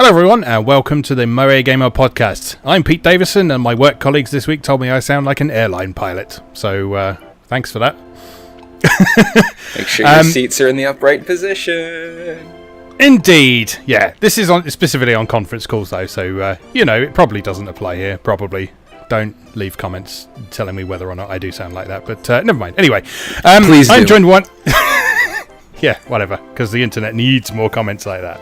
Hello everyone and welcome to the MoeGamer podcast. I'm Pete Davison and my work colleagues this week told me I sound like an airline pilot. So thanks for that. Make sure your seats are in the upright position. Indeed. Yeah, this is specifically on conference calls though, so it probably doesn't apply here. Probably. Don't leave comments telling me whether or not I do sound like that, but never mind. Anyway, please do. I'm joined one... Yeah, whatever, because the internet needs more comments like that.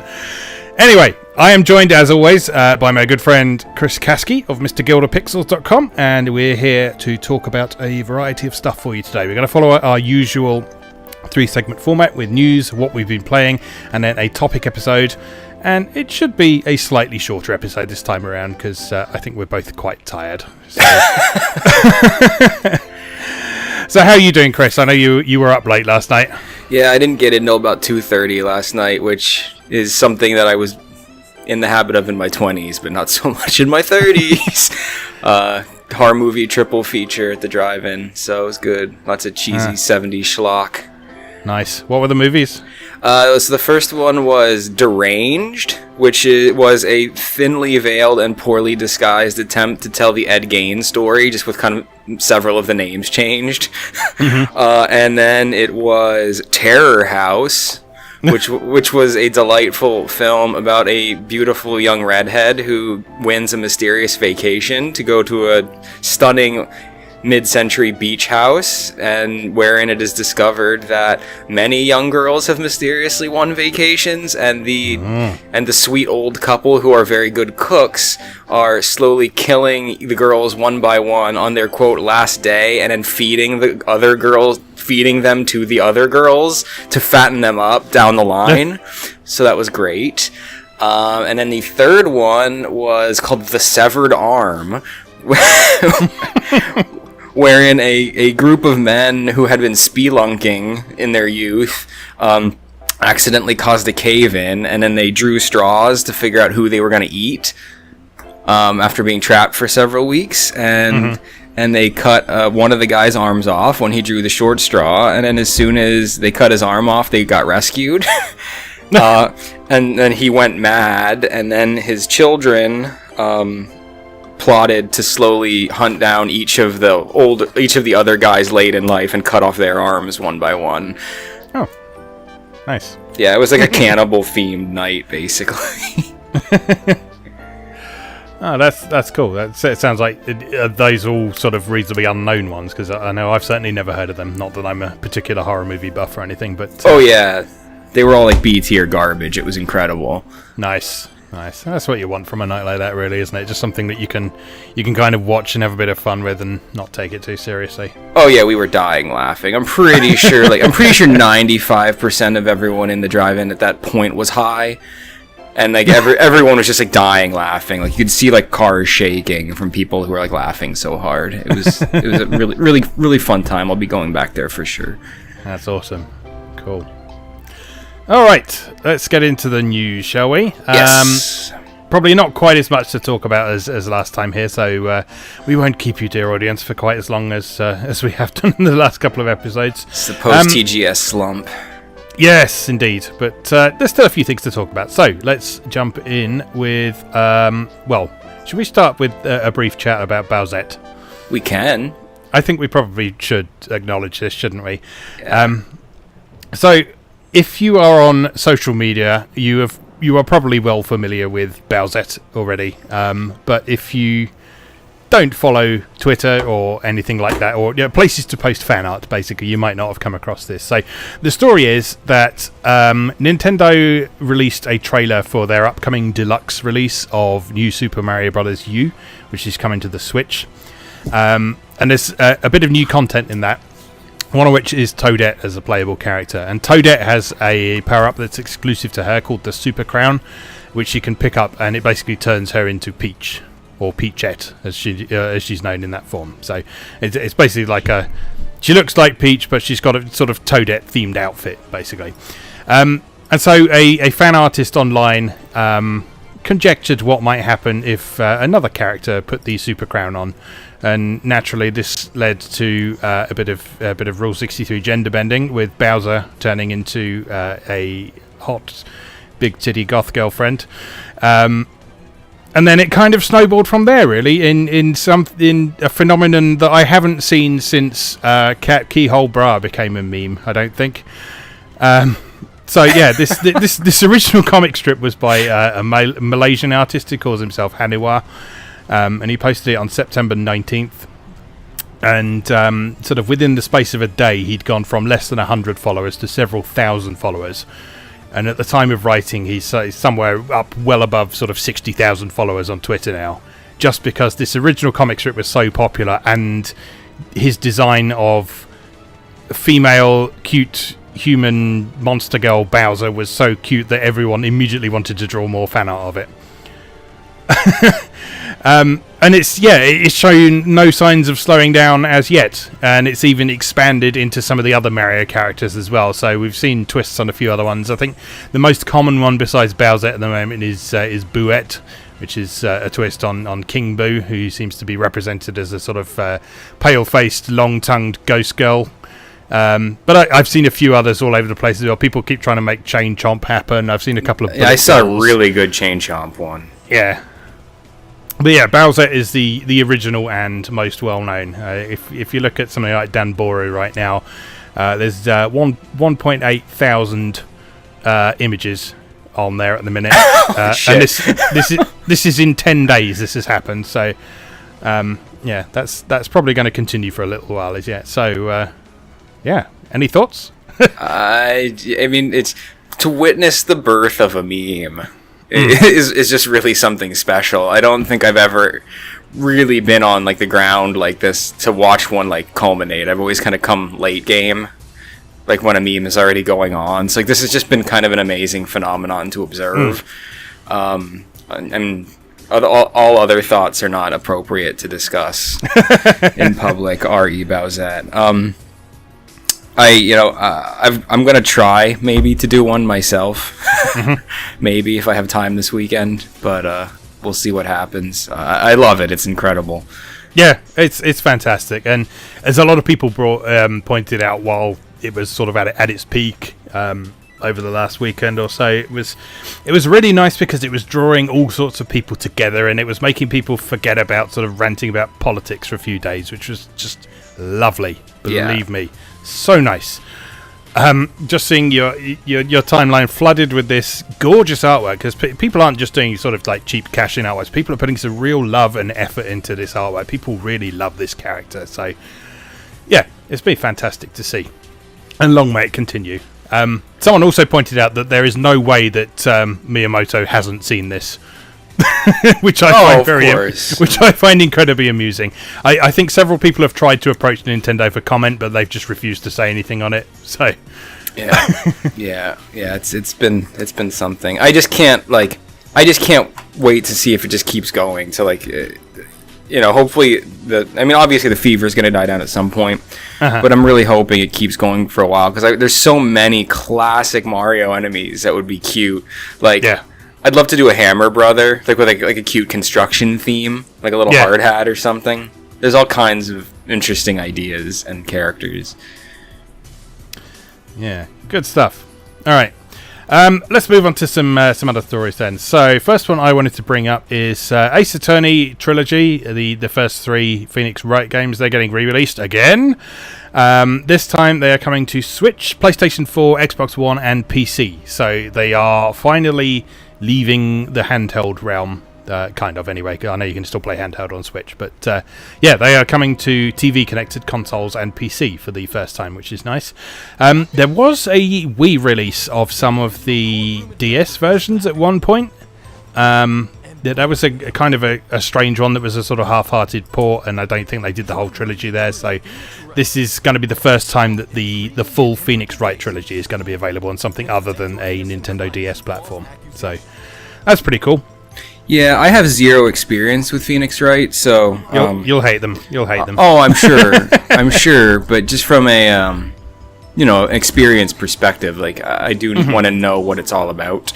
Anyway, I am joined as always by my good friend Chris Kasky of MrGilderPixels.com, and we're here to talk about a variety of stuff for you today. We're going to follow our usual 3-segment format with news, what we've been playing, and then a topic episode. And it should be a slightly shorter episode this time around because I think we're both quite tired. So, so how are you doing, Chris? I know you were up late last night. Yeah, I didn't get in until about 2:30 last night, which is something that I was in the habit of in my 20s, but not so much in my 30s. Horror movie triple feature at the drive-in, so it was good. Lots of cheesy 70s schlock. Nice. What were the movies? So the first one was Deranged, which was a thinly veiled and poorly disguised attempt to tell the Ed Gein story, just with kind of several of the names changed. Mm-hmm. And then it was Terror House, which was a delightful film about a beautiful young redhead who wins a mysterious vacation to go to a stunning mid-century beach house, and wherein it is discovered that many young girls have mysteriously won vacations, and the sweet old couple who are very good cooks are slowly killing the girls one by one on their quote last day, and then feeding them to the other girls to fatten them up down the line. So that was great. And then the third one was called The Severed Arm, wherein a group of men who had been spelunking in their youth accidentally caused a cave-in, and then they drew straws to figure out who they were going to eat after being trapped for several weeks, and they cut one of the guy's arms off when he drew the short straw, and then as soon as they cut his arm off, they got rescued. And then he went mad, and then his children plotted to slowly hunt down each of the other guys late in life and cut off their arms one by one. Oh, nice. Yeah, it was like a cannibal themed night, basically. Oh, that's cool. It sounds like those all sort of reasonably unknown ones, because I know I've certainly never heard of them. Not that I'm a particular horror movie buff or anything, but oh yeah, they were all like B tier garbage. It was incredible. Nice. That's what you want from a night like that, really, isn't it? Just something that you can kind of watch and have a bit of fun with, and not take it too seriously. Oh yeah, we were dying laughing. I'm pretty sure 95% of everyone in the drive-in at that point was high, and like everyone was just like dying laughing. Like you could see like cars shaking from people who were like laughing so hard. It was a really really really fun time. I'll be going back there for sure. That's awesome. Cool. All right, let's get into the news, shall we? Yes. Probably not quite as much to talk about as last time here, so we won't keep you, dear audience, for quite as long as we have done in the last couple of episodes. It's the post-TGS slump. Yes, indeed, but there's still a few things to talk about. So let's jump in with, should we start with a brief chat about Bowsette? We can. I think we probably should acknowledge this, shouldn't we? Yeah. So... if you are on social media, you are probably well familiar with Bowsette already. But if you don't follow Twitter or anything like that, or places to post fan art, basically, you might not have come across this. So the story is that Nintendo released a trailer for their upcoming deluxe release of New Super Mario Bros. U, which is coming to the Switch. And there's a bit of new content in that. One of which is Toadette as a playable character. And Toadette has a power-up that's exclusive to her called the Super Crown, which she can pick up, and it basically turns her into Peach, or Peachette, as she's known in that form. So it's basically like she looks like Peach, but she's got a sort of Toadette-themed outfit, basically. And so a fan artist online conjectured what might happen if another character put the Super Crown on. And naturally, this led to a bit of Rule 63 gender bending, with Bowser turning into a hot big titty goth girlfriend. And then it kind of snowballed from there, really, in a phenomenon that I haven't seen since Cat Keyhole Bra became a meme. I don't think. So yeah, this original comic strip was by a Malaysian artist who calls himself Hanua, and he posted it on September 19th. And sort of within the space of a day, he'd gone from less than 100 followers to several thousand followers. And at the time of writing, he's somewhere up well above sort of 60,000 followers on Twitter now, just because this original comic strip was so popular, and his design of female cute human monster girl Bowser was so cute that everyone immediately wanted to draw more fan art of it. And it's shown no signs of slowing down as yet, and it's even expanded into some of the other Mario characters as well. So we've seen twists on a few other ones. I think the most common one besides Bowser at the moment is BuE, which is a twist on King Boo, who seems to be represented as a sort of pale-faced, long-tongued ghost girl. But I've seen a few others all over the place as well. People keep trying to make Chain Chomp happen. I've seen a couple of... Yeah, I saw a really good Chain Chomp one. Yeah. But yeah, Bowser is the original and most well-known. If you look at something like Danboru right now, there's 1.8 thousand images on there at the minute. And this is in 10 days this has happened. So, yeah, that's probably going to continue for a little while, is yet. So, yeah, any thoughts? I mean, it's to witness the birth of a meme. Is just really something special. I don't think I've ever really been on like the ground like this to watch one like culminate. I've always kind of come late game, like when a meme is already going on. So like this has just been kind of an amazing phenomenon to observe. And all other thoughts are not appropriate to discuss in public. R.E. Bowsette. I'm gonna try maybe to do one myself, maybe if I have time this weekend. But we'll see what happens. I love it; it's incredible. Yeah, it's fantastic, and as a lot of people pointed out while it was sort of at its peak over the last weekend or so, it was really nice because it was drawing all sorts of people together, and it was making people forget about sort of ranting about politics for a few days, which was just lovely. Believe me. So nice. Just seeing your timeline flooded with this gorgeous artwork, because people aren't just doing sort of like cheap cash-in artworks. People are putting some real love and effort into this artwork. People really love this character. So, yeah, it's been fantastic to see. And long may it continue. Someone also pointed out that there is no way that Miyamoto hasn't seen this. which I find incredibly amusing. I think several people have tried to approach Nintendo for comment, but they've just refused to say anything on it. So yeah, it's been something. I just can't wait to see if it just keeps going. So like, hopefully obviously the fever is going to die down at some point, but I'm really hoping it keeps going for a while because there's so many classic Mario enemies that would be cute. Like. Yeah. I'd love to do a Hammer Brother, like with like a cute construction theme, like a little hard hat or something. There's all kinds of interesting ideas and characters. Yeah, good stuff. All right, let's move on to some other stories then. So, first one I wanted to bring up is Ace Attorney Trilogy, the first 3 Phoenix Wright games. They're getting re-released again. This time they are coming to Switch, PlayStation 4, Xbox One, and PC. So they are finally leaving the handheld realm, kind of anyway. I know you can still play handheld on Switch, but they are coming to TV-connected consoles and PC for the first time, which is nice. There was a Wii release of some of the DS versions at one point. That was a kind of a strange one that was a sort of half-hearted port, and I don't think they did the whole trilogy there, so this is going to be the first time that the full Phoenix Wright trilogy is going to be available on something other than a Nintendo DS platform. So that's pretty cool. Yeah, I have zero experience with Phoenix Wright, so you'll hate them. You'll hate them. Oh, I'm sure. I'm sure, but just from a experience perspective, like I do want to know what it's all about.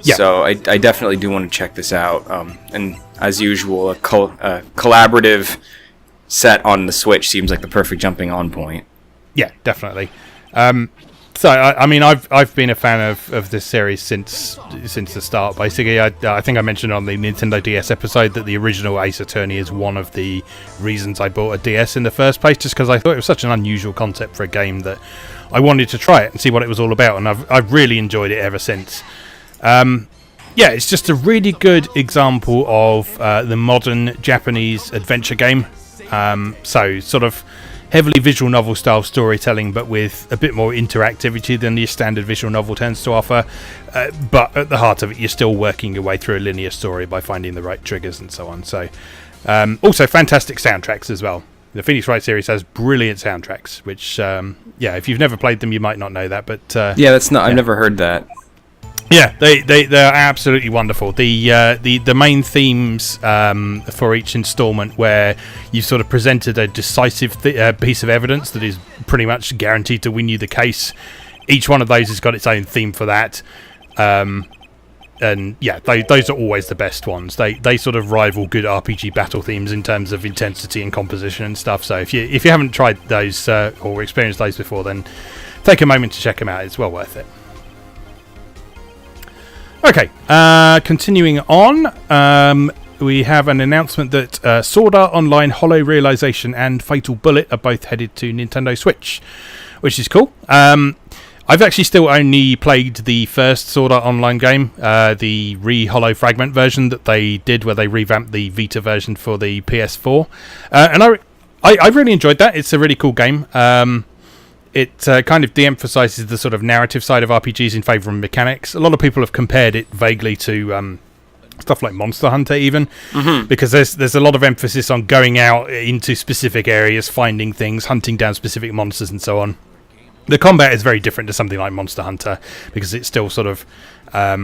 Yeah. So I definitely do want to check this out. And as usual, a collaborative set on the Switch seems like the perfect jumping on point. Yeah, definitely. So I mean, I've been a fan of this series since the start. Basically, I think I mentioned on the Nintendo DS episode that the original Ace Attorney is one of the reasons I bought a DS in the first place, just because I thought it was such an unusual concept for a game that I wanted to try it and see what it was all about, and I've really enjoyed it ever since. It's just a really good example of the modern Japanese adventure game. So sort of heavily visual novel style storytelling, but with a bit more interactivity than your standard visual novel tends to offer. But at the heart of it, you're still working your way through a linear story by finding the right triggers and so on. So also fantastic soundtracks as well. The Phoenix Wright series has brilliant soundtracks, which if you've never played them, you might not know that. But I've never heard that. Yeah, they're absolutely wonderful. The main themes for each installment, where you've sort of presented a decisive piece of evidence that is pretty much guaranteed to win you the case. Each one of those has got its own theme for that, and those are always the best ones. They sort of rival good RPG battle themes in terms of intensity and composition and stuff. So if you haven't tried those or experienced those before, then take a moment to check them out. It's well worth it. Okay, continuing on, we have an announcement that Sword Art Online, Hollow Realization, and Fatal Bullet are both headed to Nintendo Switch, which is cool. I've actually still only played the first Sword Art Online game, the Hollow Fragment version that they did, where they revamped the Vita version for the PS4, and I really enjoyed that. It's a really cool game. It kind of de-emphasizes the sort of narrative side of RPGs in favour of mechanics. A lot of people have compared it vaguely to stuff like Monster Hunter even, because there's a lot of emphasis on going out into specific areas, finding things, hunting down specific monsters and so on. The combat is very different to something like Monster Hunter, because it's still sort of... I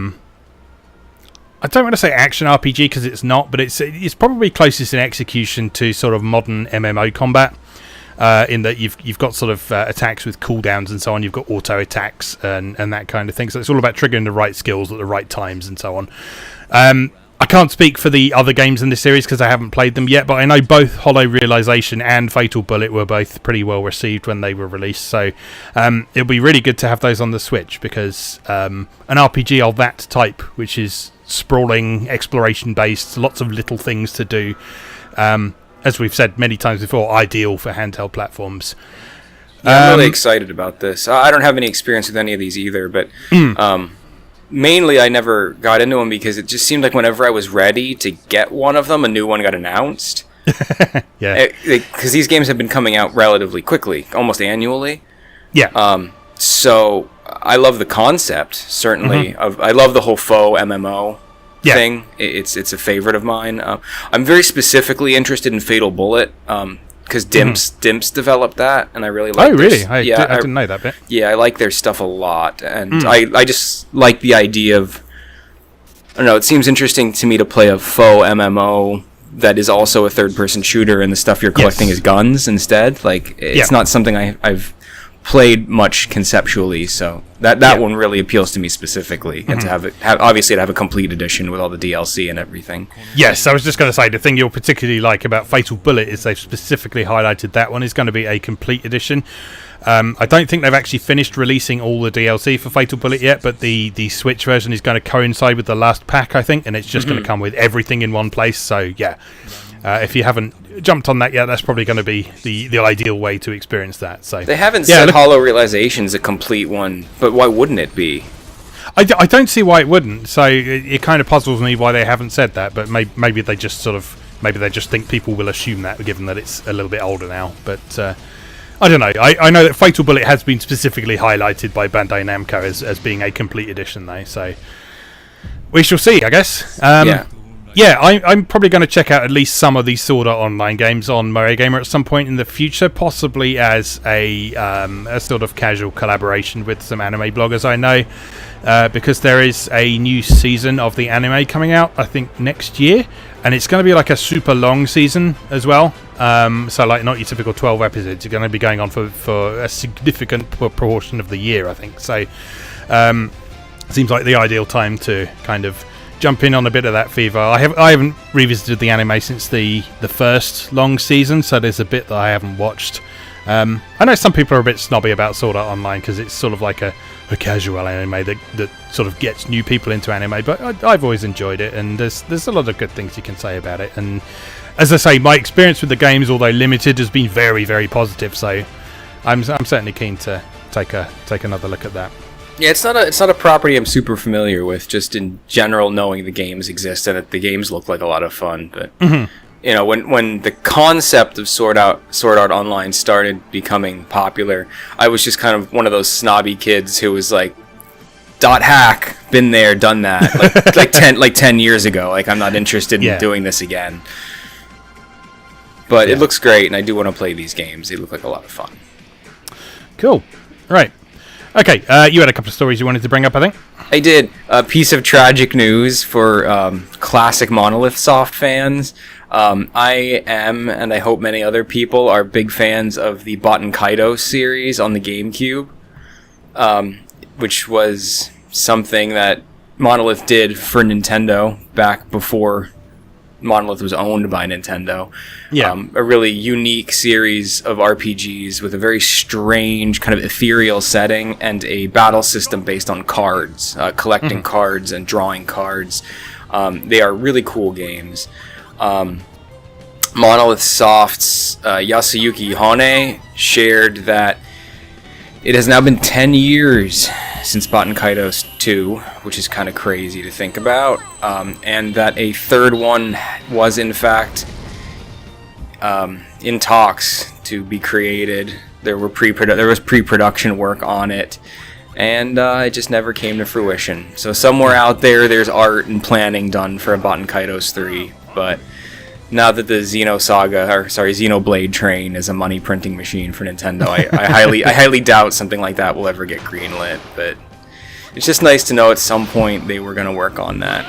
don't want to say action RPG, because it's not, but it's probably closest in execution to sort of modern MMO combat. In that you've got sort of attacks with cooldowns and so on. You've got auto attacks and that kind of thing. So it's all about triggering the right skills at the right times and so on. I can't speak for the other games in this series because I haven't played them yet, but I know both Hollow Realization and Fatal Bullet were both pretty well received when they were released. So it'll be really good to have those on the Switch, because an RPG of that type, which is sprawling, exploration based, lots of little things to do, as we've said many times before, ideal for handheld platforms. I'm really excited about this. I don't have any experience with any of these either, but mainly I never got into them because it just seemed like whenever I was ready to get one of them, a new one got announced. Yeah. Because these games have been coming out relatively quickly, almost annually. Yeah. So I love the concept, certainly. I love the whole faux MMO thing. It's a favorite of mine. I'm very specifically interested in Fatal Bullet because Dimps developed that, and I really like. Oh, really? I didn't know that bit. Yeah, I like their stuff a lot, and I just like the idea of. I don't know. It seems interesting to me to play a faux MMO that is also a third-person shooter, and the stuff you're collecting is guns instead. Like it's not something I've played much conceptually, so that one really appeals to me specifically, and to have a complete edition with all the DLC and everything. Yes, I was just going to say, the thing you'll particularly like about Fatal Bullet is they've specifically highlighted that one is going to be a complete edition. I don't think they've actually finished releasing all the DLC for Fatal Bullet yet, but the Switch version is going to coincide with the last pack, I think, and it's just going to come with everything in one place. So if you haven't jumped on that yet, that's probably going to be the ideal way to experience that. So they haven't said Hollow Realization's a complete one, but why wouldn't it be? I don't see why it wouldn't. So it kind of puzzles me why they haven't said that, but maybe they just think people will assume that, given that it's a little bit older now. But I don't know. I know that Fatal Bullet has been specifically highlighted by Bandai Namco as being a complete edition, though. So we shall see, I guess. I'm probably going to check out at least some of these Sword Art Online games on MoeGamer at some point in the future, possibly as a sort of casual collaboration with some anime bloggers I know, because there is a new season of the anime coming out, I think, next year, and it's going to be like a super long season as well. So like not your typical 12 episodes. It's going to be going on for a significant proportion of the year, I think. So seems like the ideal time to kind of jump in on a bit of that fever. I haven't revisited the anime since the first long season, so there's a bit that I haven't watched. I know some people are a bit snobby about Sword Art Online because it's sort of like a casual anime that sort of gets new people into anime, but I've always enjoyed it, and there's a lot of good things you can say about it. And as I say, my experience with the games, although limited, has been very, very positive, so I'm certainly keen to take another look at that. Yeah, it's not a property I'm super familiar with, just in general knowing the games exist and that the games look like a lot of fun. But you know, when the concept of Sword Art Online started becoming popular, I was just kind of one of those snobby kids who was like, .hack, been there, done that, like 10 years ago. Like, I'm not interested in doing this again. But it looks great, and I do want to play these games. They look like a lot of fun. Cool. Right. Okay, you had a couple of stories you wanted to bring up, I think? I did. A piece of tragic news for classic Monolith Soft fans. I am, and I hope many other people, are big fans of the Botton Kaito series on the GameCube, which was something that Monolith did for Nintendo back before Monolith was owned by Nintendo. Yeah. A really unique series of RPGs with a very strange kind of ethereal setting and a battle system based on cards, collecting cards and drawing cards. They are really cool games. Monolith Soft's Yasuyuki Hone shared that it has now been 10 years since Botton Kaito 2, which is kind of crazy to think about, and that a third one was in fact in talks to be created. There was pre-production work on it, and it just never came to fruition. So somewhere out there's art and planning done for a Botton Kaito 3, but now that the Xenoblade train is a money printing machine for Nintendo, I highly doubt something like that will ever get greenlit. But it's just nice to know at some point they were going to work on that.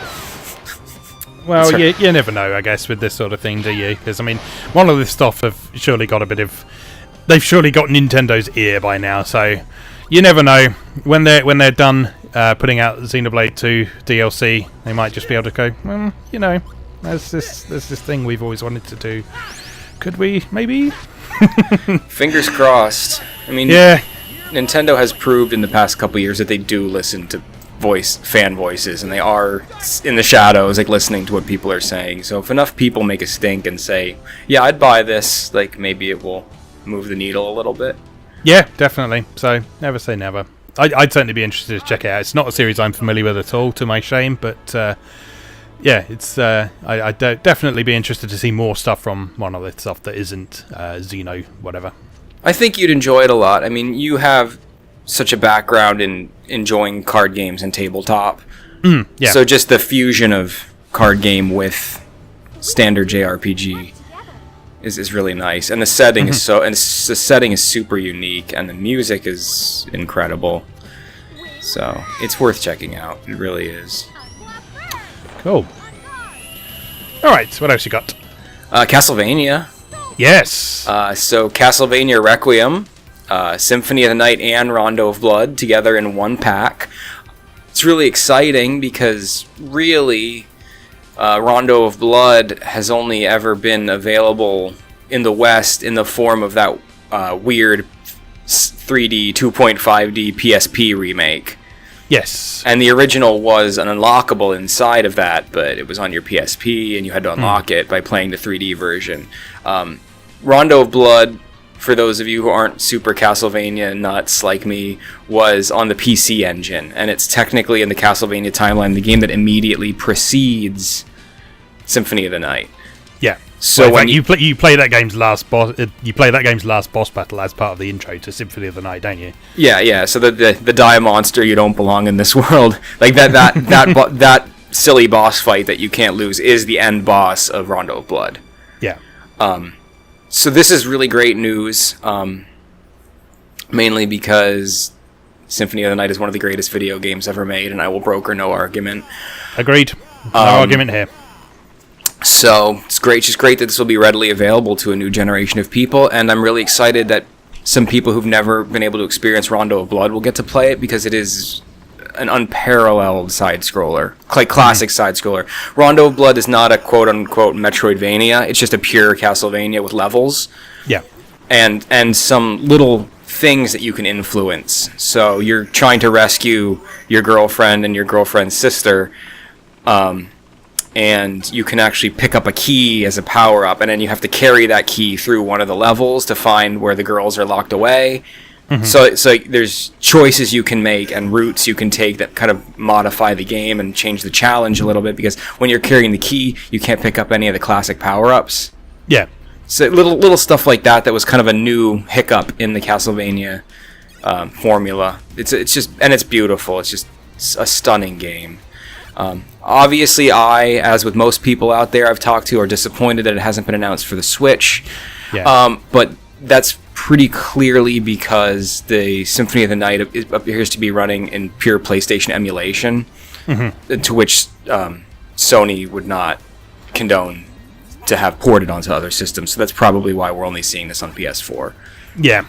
Well, you never know, I guess, with this sort of thing, do you? Because I mean, one of this stuff have surely got they've surely got Nintendo's ear by now. So you never know when they're done putting out Xenoblade 2 DLC, they might just be able to go, well, you know. There's this thing we've always wanted to do. Could we, maybe? Fingers crossed. I mean, Nintendo has proved in the past couple years that they do listen to fan voices, and they are in the shadows, like listening to what people are saying. So if enough people make a stink and say, "Yeah, I'd buy this," like maybe it will move the needle a little bit. Yeah, definitely. So never say never. I'd certainly be interested to check it out. It's not a series I'm familiar with at all, to my shame, but. Yeah, it's. I'd definitely be interested to see more stuff from Monolith stuff that isn't Xeno, whatever. I think you'd enjoy it a lot. I mean, you have such a background in enjoying card games and tabletop. Yeah. So just the fusion of card game with standard JRPG is really nice, and the setting is the setting is super unique, and the music is incredible. So it's worth checking out. It really is. Cool. Alright, what else you got? Castlevania. Yes! So Castlevania Requiem, Symphony of the Night, and Rondo of Blood together in one pack. It's really exciting because, really, Rondo of Blood has only ever been available in the West in the form of that weird 3D 2.5D PSP remake. Yes. And the original was an unlockable inside of that, but it was on your PSP, and you had to unlock it by playing the 3D version. Rondo of Blood, for those of you who aren't super Castlevania nuts like me, was on the PC engine, and it's technically in the Castlevania timeline the game that immediately precedes Symphony of the Night. Yeah. So well, when you play that game's last boss, you play that game's last boss battle as part of the intro to Symphony of the Night, don't you? Yeah. So the die monster, you don't belong in this world. Like that silly boss fight that you can't lose is the end boss of Rondo of Blood. Yeah. So this is really great news, mainly because Symphony of the Night is one of the greatest video games ever made, and I will broker no argument. Agreed. No argument here. So it's great, just great that this will be readily available to a new generation of people, and I'm really excited that some people who've never been able to experience Rondo of Blood will get to play it, because it is an unparalleled side-scroller, like classic side-scroller. Rondo of Blood is not a quote-unquote Metroidvania, it's just a pure Castlevania with levels. Yeah. and some little things that you can influence. So you're trying to rescue your girlfriend and your girlfriend's sister, and you can actually pick up a key as a power-up, and then you have to carry that key through one of the levels to find where the girls are locked away. So there's choices you can make and routes you can take that kind of modify the game and change the challenge a little bit, because when you're carrying the key, you can't pick up any of the classic power-ups. Yeah. So little stuff like that was kind of a new hiccup in the Castlevania formula. It's just, and it's beautiful. It's just a stunning game. Obviously, as with most people out there I've talked to, are disappointed that it hasn't been announced for the Switch. Yeah. But that's pretty clearly because the Symphony of the Night appears to be running in pure PlayStation emulation, to which Sony would not condone to have ported onto other systems. So that's probably why we're only seeing this on PS4. Yeah.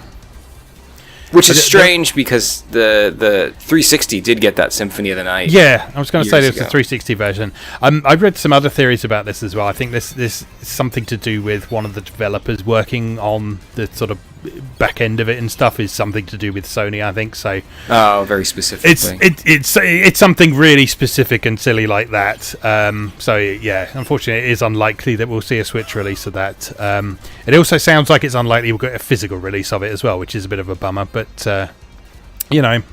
Which is strange, because the 360 did get that Symphony of the Night. Yeah, I was going to say there's a ago. 360 version. I've read some other theories about this as well. I think this is something to do with one of the developers working on the sort of back end of it and stuff, is something to do with Sony, I think. So very specifically. It's something really specific and silly like that. So yeah, unfortunately, it is unlikely that we'll see a Switch release of that. It also sounds like it's unlikely we'll get a physical release of it as well, which is a bit of a bummer. But you know, you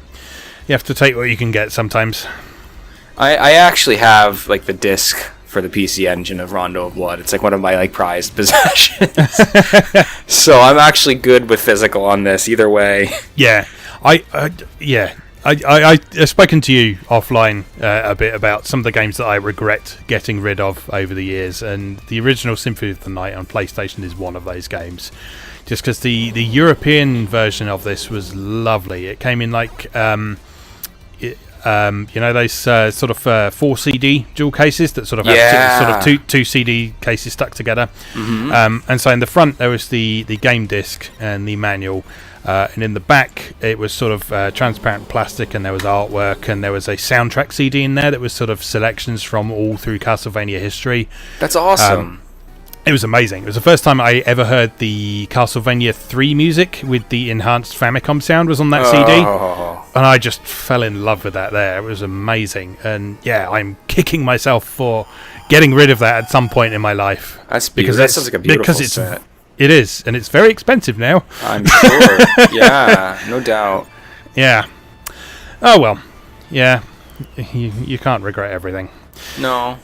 have to take what you can get sometimes. I actually have like the disc for the PC Engine of Rondo of Blood. It's like one of my like prized possessions. So I'm actually good with physical on this either way. Yeah, I've spoken to you offline a bit about some of the games that I regret getting rid of over the years, and the original Symphony of the Night on PlayStation is one of those games. Just because the European version of this was lovely. It came in like those sort of 4 CD dual cases that sort of have two CD cases stuck together. And so in the front there was the game disc and the manual, and in the back it was sort of transparent plastic, and there was artwork, and there was a soundtrack CD in there that was sort of selections from all through Castlevania history. That's awesome. It was amazing. It was the first time I ever heard the Castlevania 3 music with the enhanced Famicom sound was on that CD. And I just fell in love with that there. It was amazing. And yeah, I'm kicking myself for getting rid of that at some point in my life. That's beautiful. That sounds like a beautiful set. It is. And it's very expensive now. I'm sure. Yeah, no doubt. Yeah. Oh, well. Yeah. You can't regret everything. No.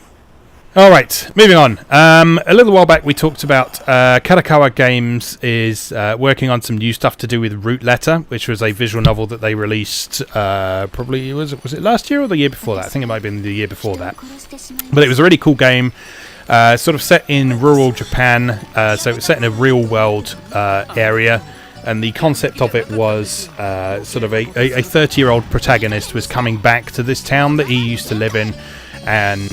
All right, moving on. A little while back, we talked about Kadokawa Games is working on some new stuff to do with Root Letter, which was a visual novel that they released probably, was it last year or the year before that? I think it might have been the year before that. But it was a really cool game, sort of set in rural Japan, so it was set in a real-world area. And the concept of it was sort of a 30-year-old protagonist was coming back to this town that he used to live in, and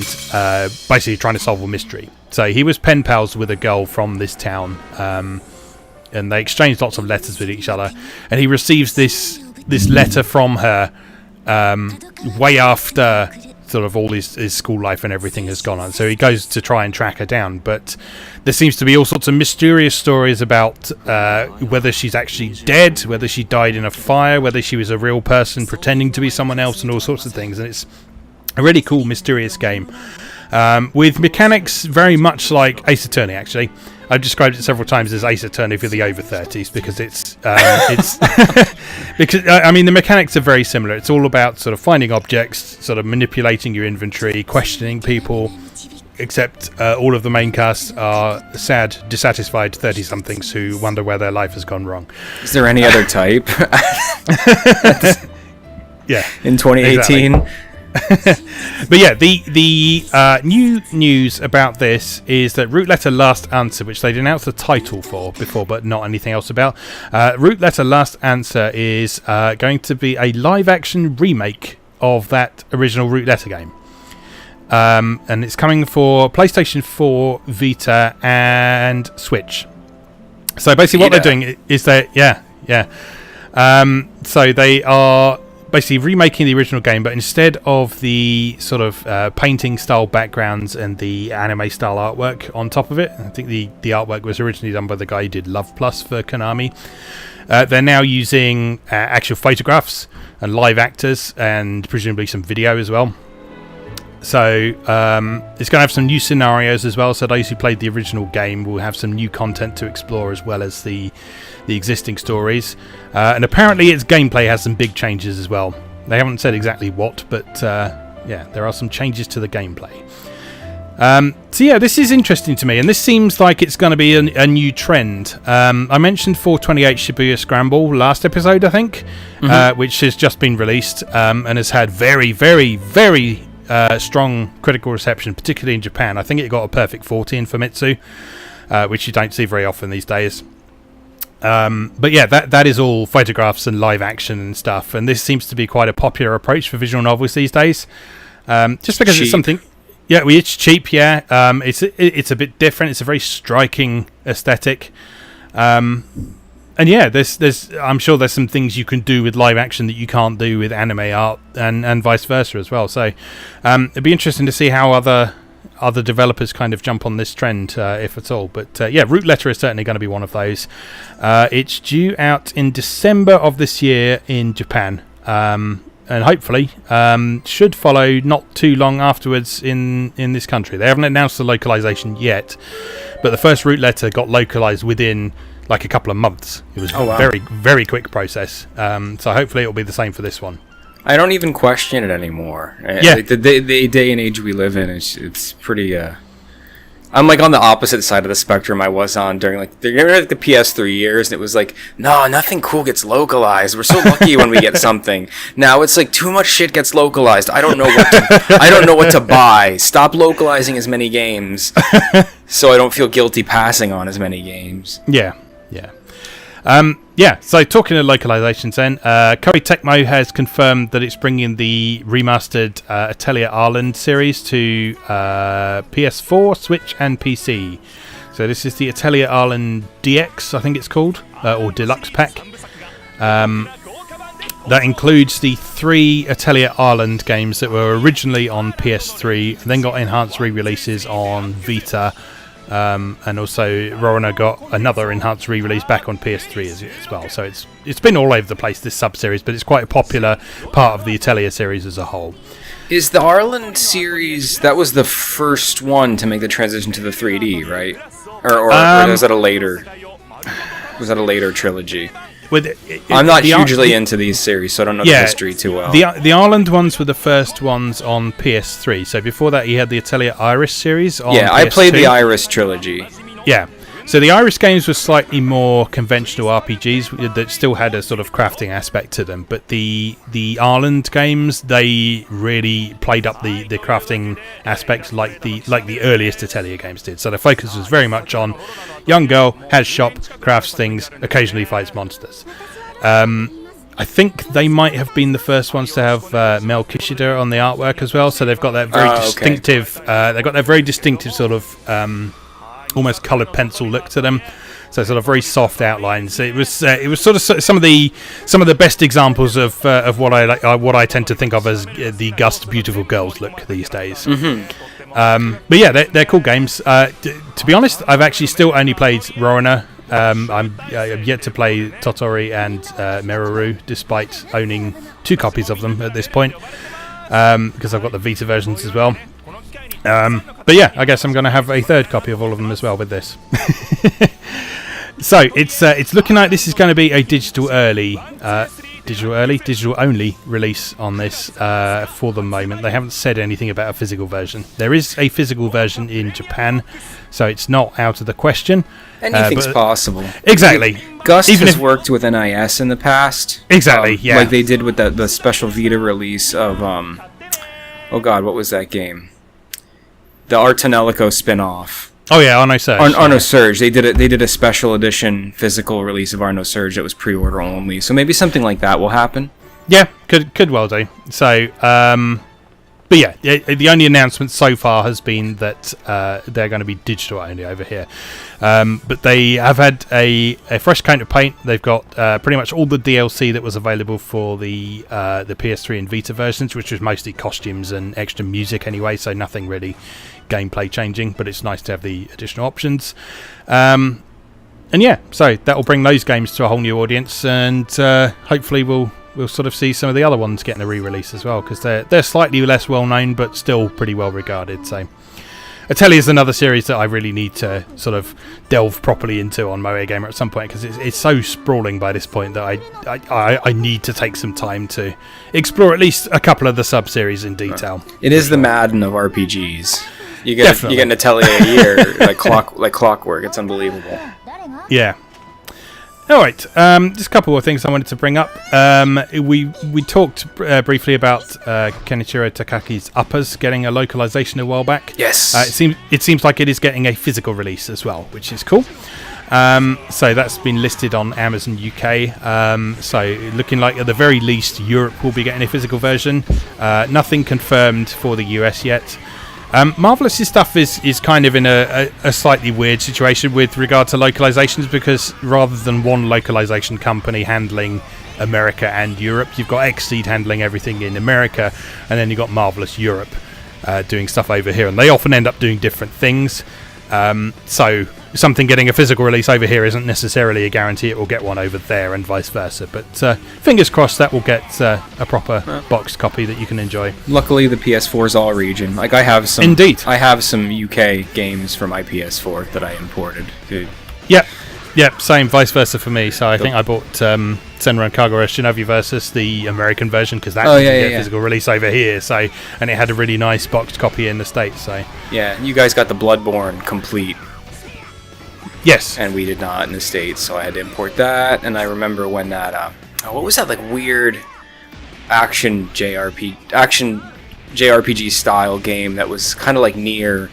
basically trying to solve a mystery. So he was pen pals with a girl from this town, and they exchanged lots of letters with each other. And he receives this letter from her way after sort of all his school life and everything has gone on. So he goes to try and track her down, but there seems to be all sorts of mysterious stories about whether she's actually dead, whether she died in a fire, whether she was a real person pretending to be someone else, and all sorts of things. And it's a really cool, mysterious game with mechanics very much like Ace Attorney. Actually, I've described it several times as Ace Attorney for the over 30s because it's because I mean the mechanics are very similar. It's all about sort of finding objects, sort of manipulating your inventory, questioning people. Except all of the main cast are sad, dissatisfied 30-somethings who wonder where their life has gone wrong. Is there any other type? Yeah, in 2018. Exactly. But yeah, the new news about this is that Root Letter Last Answer, which they'd announced the title for before but not anything else about, Root Letter Last Answer is going to be a live-action remake of that original Root Letter game. And it's coming for PlayStation 4, Vita and Switch. So basically what they're doing is so they are basically remaking the original game, but instead of the sort of painting style backgrounds and the anime style artwork on top of it, I think the artwork was originally done by the guy who did Love Plus for Konami. They're now using actual photographs and live actors and presumably some video as well. So it's going to have some new scenarios as well, so those who played the original game will have some new content to explore as well as the existing stories. And apparently its gameplay has some big changes as well. They haven't said exactly what, but yeah, there are some changes to the gameplay. So yeah, this is interesting to me, and this seems like it's going to be a new trend. I mentioned 428 Shibuya Scramble last episode, I think, which has just been released and has had very, very, very strong critical reception, particularly in Japan. I think it got a perfect 40 in Famitsu, which you don't see very often these days. But yeah, that is all photographs and live action and stuff, and this seems to be quite a popular approach for visual novels these days. Just because Cheap. it's something... Yeah, it's cheap, yeah. It's a bit different. It's a very striking aesthetic. And yeah, I'm sure there's some things you can do with live action that you can't do with anime art, and vice versa as well. So it'd be interesting to see how other developers kind of jump on this trend, if at all. But yeah, Root Letter is certainly going to be one of those. It's due out in December of this year in Japan. And hopefully should follow not too long afterwards in this country. They haven't announced the localization yet, but the first Root Letter got localized within like a couple of months. It was a very, very quick process. So hopefully it'll be the same for this one. I don't even question it anymore. Yeah. The day and age we live in, it's pretty... I'm like on the opposite side of the spectrum I was on during like the PS3 years, and it was like, no, nothing cool gets localized. We're so lucky when we get something. Now it's like too much shit gets localized. I don't know what to buy. Stop localizing as many games, so I don't feel guilty passing on as many games. Yeah. Yeah, so talking of localizations then, Koei Tecmo has confirmed that it's bringing the remastered Atelier Island series to PS4, Switch and PC. So this is the Atelier Island DX, I think it's called, or Deluxe Pack. That includes the 3 Atelier Island games that were originally on PS3, and then got enhanced re-releases on Vita. And also Rorona got another enhanced re-release back on PS3 as well. So it's been all over the place, this sub-series, but it's quite a popular part of the Atelier series as a whole. Is the Ireland series, that was the first one to make the transition to the 3D, right? Or was that a later trilogy? I'm not hugely into these series, so I don't know the history too well. The Ireland ones were the first ones on PS3. So before that, you had the Atelier Iris series on PS2. Yeah, I played the Iris trilogy. Yeah. So the Iris games were slightly more conventional RPGs that still had a sort of crafting aspect to them. But the Ireland games, they really played up the crafting aspects like the earliest Atelier games did. So the focus was very much on young girl, has shop, crafts things, occasionally fights monsters. I think they might have been the first ones to have Mel Kishida on the artwork as well. So they've got that very distinctive. They've got that very distinctive sort of almost coloured pencil look to them. So sort of very soft outlines. It was sort of some of the best examples of what I tend to think of as the Gust Beautiful Girls look these days. Mm-hmm. But yeah, they're cool games. To be honest, I've actually still only played Rorona. I'm yet to play Totori and Meruru, despite owning 2 copies of them at this point, because I've got the Vita versions as well. But yeah, I guess I'm going to have a 3rd copy of all of them as well with this. So it's looking like this is going to be a digital only release on this for the moment. They haven't said anything about a physical version. There is a physical version in Japan, so it's not out of the question. Anything's possible. Exactly. Gust has worked with NIS in the past. Exactly, yeah. Like they did with the special Vita release of oh god, what was that game? The Artanelico spin-off. Oh yeah, Arno Surge. Arno Surge. They did a special edition physical release of Arno Surge that was pre-order only. So maybe something like that will happen. Yeah, could well do. So, but But yeah, the only announcement so far has been that they're going to be digital only over here. But they have had a fresh coat of paint. They've got pretty much all the DLC that was available for the PS3 and Vita versions, which was mostly costumes and extra music anyway, so nothing really gameplay changing, but it's nice to have the additional options. And yeah, so that will bring those games to a whole new audience, and hopefully we'll sort of see some of the other ones getting a re-release as well, because they're slightly less well known but still pretty well regarded. So Atelier is another series that I really need to sort of delve properly into on MoeGamer at some point, because it's so sprawling by this point that I need to take some time to explore at least a couple of the sub-series in detail. It is the Madden of RPGs. You get an Atelier a year like clockwork. It's unbelievable. Yeah. All right. Just a couple of things I wanted to bring up. We talked briefly about Kenichiro Takaki's Uppers getting a localization a while back. Yes. It seems like it is getting a physical release as well, which is cool. So that's been listed on Amazon UK. So looking like at the very least Europe will be getting a physical version. Nothing confirmed for the US yet. Marvelous' stuff is kind of in a slightly weird situation with regard to localizations, because rather than one localization company handling America and Europe, you've got Xseed handling everything in America, and then you've got Marvelous Europe doing stuff over here, and they often end up doing different things. So something getting a physical release over here isn't necessarily a guarantee it will get one over there, and vice versa. But fingers crossed that will get a proper boxed copy that you can enjoy. Luckily, the PS4's all region. Like I have some. Indeed. I have some UK games for my PS4 that I imported. Dude. Yep. Same. Vice versa for me. So I think I bought Senran Kagura Shinobi versus the American version, because that didn't get a physical release over here. So, and it had a really nice boxed copy in the States. So yeah, you guys got the Bloodborne complete. Yes. And we did not in the States, so I had to import that. And I remember when that, what was that, like, weird action JRPG style game that was kind of like near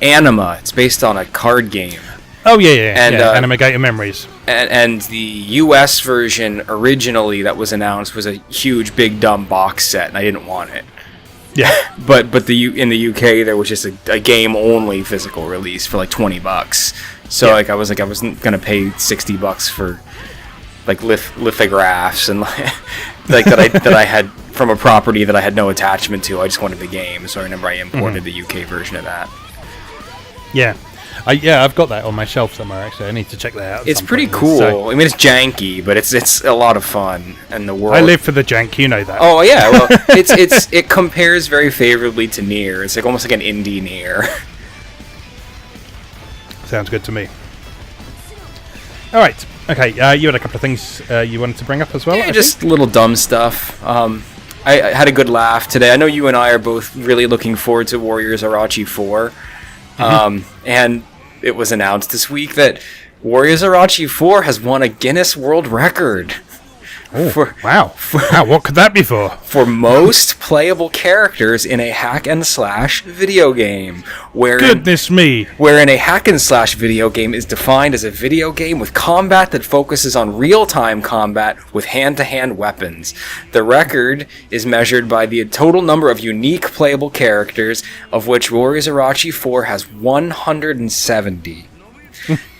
Anima. It's based on a card game. Oh, yeah. And, Anima Gator Memories. And the US version originally that was announced was a huge, big, dumb box set, and I didn't want it. Yeah. But in the UK, there was just a game-only physical release for like $20. So I wasn't gonna pay $60 for like lithographs and like that I had from a property that I had no attachment to. I just wanted the game, so I remember I imported the UK version of that. Yeah, I've got that on my shelf somewhere. Actually, I need to check that out. It's pretty cool. So, I mean, it's janky, but it's a lot of fun, and the world. I live for the jank, you know that. Oh yeah, well, it compares very favorably to Nier. It's like almost like an indie Nier. Sounds good to me. All right. Okay. You had a couple of things you wanted to bring up as well. Yeah, just little dumb stuff. I had a good laugh today. I know you and I are both really looking forward to Warriors Orochi 4. And it was announced this week that Warriors Orochi 4 has won a Guinness World Record. Wow, what could that be for? For most playable characters in a hack-and-slash video game. Goodness me! Wherein a hack-and-slash video game is defined as a video game with combat that focuses on real-time combat with hand-to-hand weapons. The record is measured by the total number of unique playable characters, of which Warriors Orochi 4 has 170.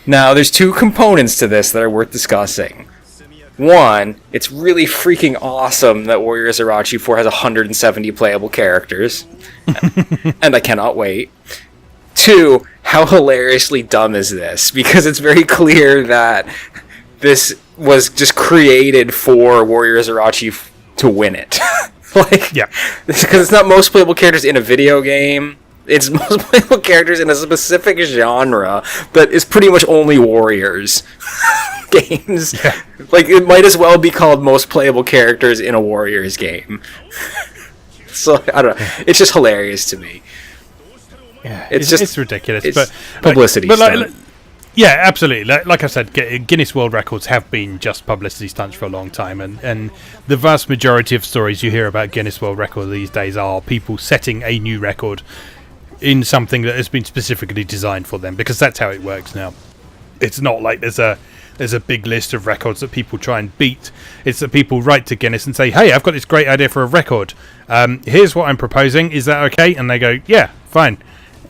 Now, there's two components to this that are worth discussing. One, it's really freaking awesome that Warriors Orochi 4 has 170 playable characters. And I cannot wait. Two, how hilariously dumb is this? Because it's very clear that this was just created for Warriors Orochi to win it. Because it's not most playable characters in a video game. It's most playable characters in a specific genre that is pretty much only Warriors games. Yeah. Like, it might as well be called most playable characters in a Warriors game. So, I don't know. It's just hilarious to me. Yeah, it's ridiculous. It's publicity stunt. Yeah, absolutely. Like I said, Guinness World Records have been just publicity stunts for a long time, and the vast majority of stories you hear about Guinness World Records these days are people setting a new record in something that has been specifically designed for them, because that's how it works now. It's not like there's there's a big list of records that people try and beat. It's that people write to Guinness and say, hey, I've got this great idea for a record. Here's what I'm proposing. Is that okay? And they go, yeah, fine.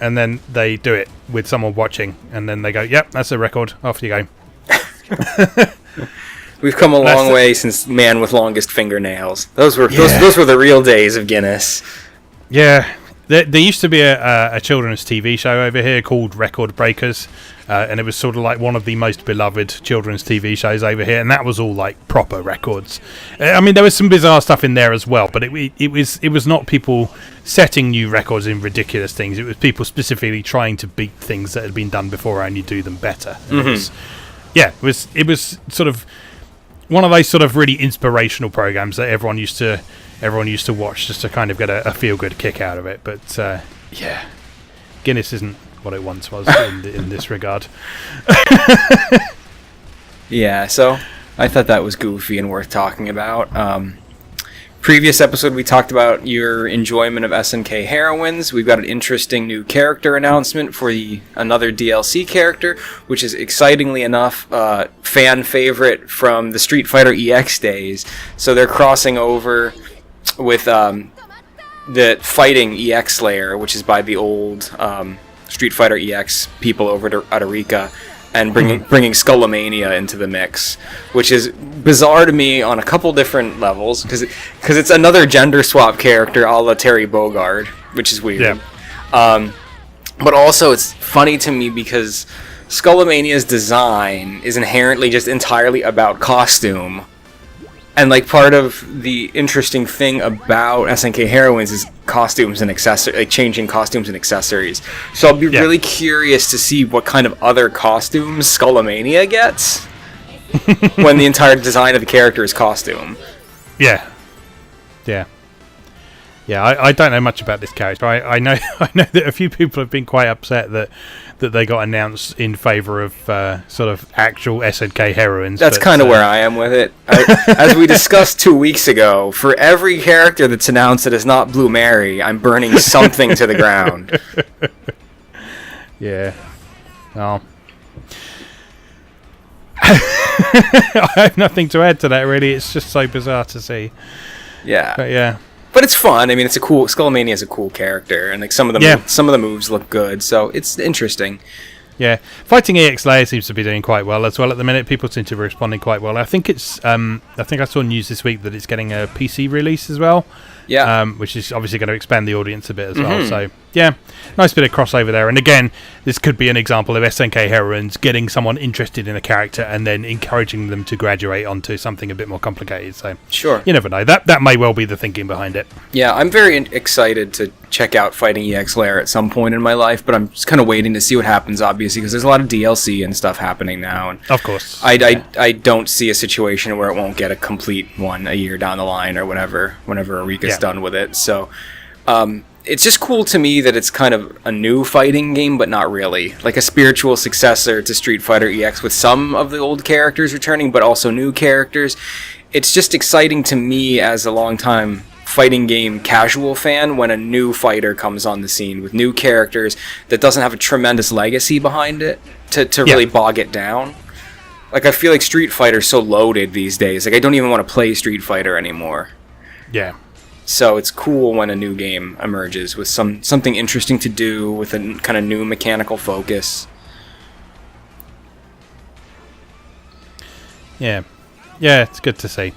And then they do it with someone watching. And then they go, yep, that's a record. Off you go. We've come a long way since Man with Longest Fingernails. Those were the real days of Guinness. Yeah. There used to be a children's TV show over here called Record Breakers, and it was sort of like one of the most beloved children's TV shows over here, and that was all like proper records. I mean, there was some bizarre stuff in there as well, but it was not people setting new records in ridiculous things. It was people specifically trying to beat things that had been done before and you do them better. And it was sort of one of those sort of really inspirational programs that everyone used to watch just to kind of get a feel-good kick out of it. But, Guinness isn't what it once was in this regard. Yeah, so I thought that was goofy and worth talking about. Previous episode, we talked about your enjoyment of SNK Heroines. We've got an interesting new character announcement for another DLC character, which is excitingly enough fan favorite from the Street Fighter EX days. So they're crossing over with the Fighting EX layer, which is by the old Street Fighter EX people over to Atelier, and bringing Skullomania into the mix, which is bizarre to me on a couple different levels, because it's another gender swap character a la Terry Bogard, which is weird. Yeah. But also it's funny to me because Skullomania's design is inherently just entirely about costume. And like part of the interesting thing about SNK Heroines is costumes and accessories, like changing costumes and accessories. So I'll be really curious to see what kind of other costumes Skullomania gets when the entire design of the character is costume. Yeah. I don't know much about this character. I know that a few people have been quite upset that they got announced in favour of sort of actual SNK heroines. That's kind of where I am with it. As we discussed 2 weeks ago, for every character that's announced that is not Blue Mary, I'm burning something to the ground. Yeah. Oh. I have nothing to add to that, really. It's just so bizarre to see. Yeah. But yeah. But it's fun. I mean, it's a cool. Skullomania is a cool character, and like some of the moves look good, so it's interesting. Yeah, Fighting EX Layer seems to be doing quite well as well at the minute. People seem to be responding quite well. I think it's. I think I saw news this week that it's getting a PC release as well. Yeah. Which is obviously going to expand the audience a bit as well. So yeah, nice bit of crossover there. And again, this could be an example of SNK heroines getting someone interested in a character and then encouraging them to graduate onto something a bit more complicated. So sure, you never know. That may well be the thinking behind it. Yeah, I'm very excited to check out Fighting EX Layer at some point in my life, but I'm just kind of waiting to see what happens, obviously, because there's a lot of DLC and stuff happening now. And of course. I don't see a situation where it won't get a complete one a year down the line or whenever Eureka's done with it. So it's just cool to me that it's kind of a new fighting game, but not really. Like a spiritual successor to Street Fighter EX with some of the old characters returning, but also new characters. It's just exciting to me as a long-time fighting game casual fan when a new fighter comes on the scene with new characters that doesn't have a tremendous legacy behind it to really bog it down. Like, I feel like Street Fighter's so loaded these days. Like, I don't even want to play Street Fighter anymore. Yeah. So it's cool when a new game emerges with something interesting to do with a kind of new mechanical focus. Yeah. Yeah, it's good to see.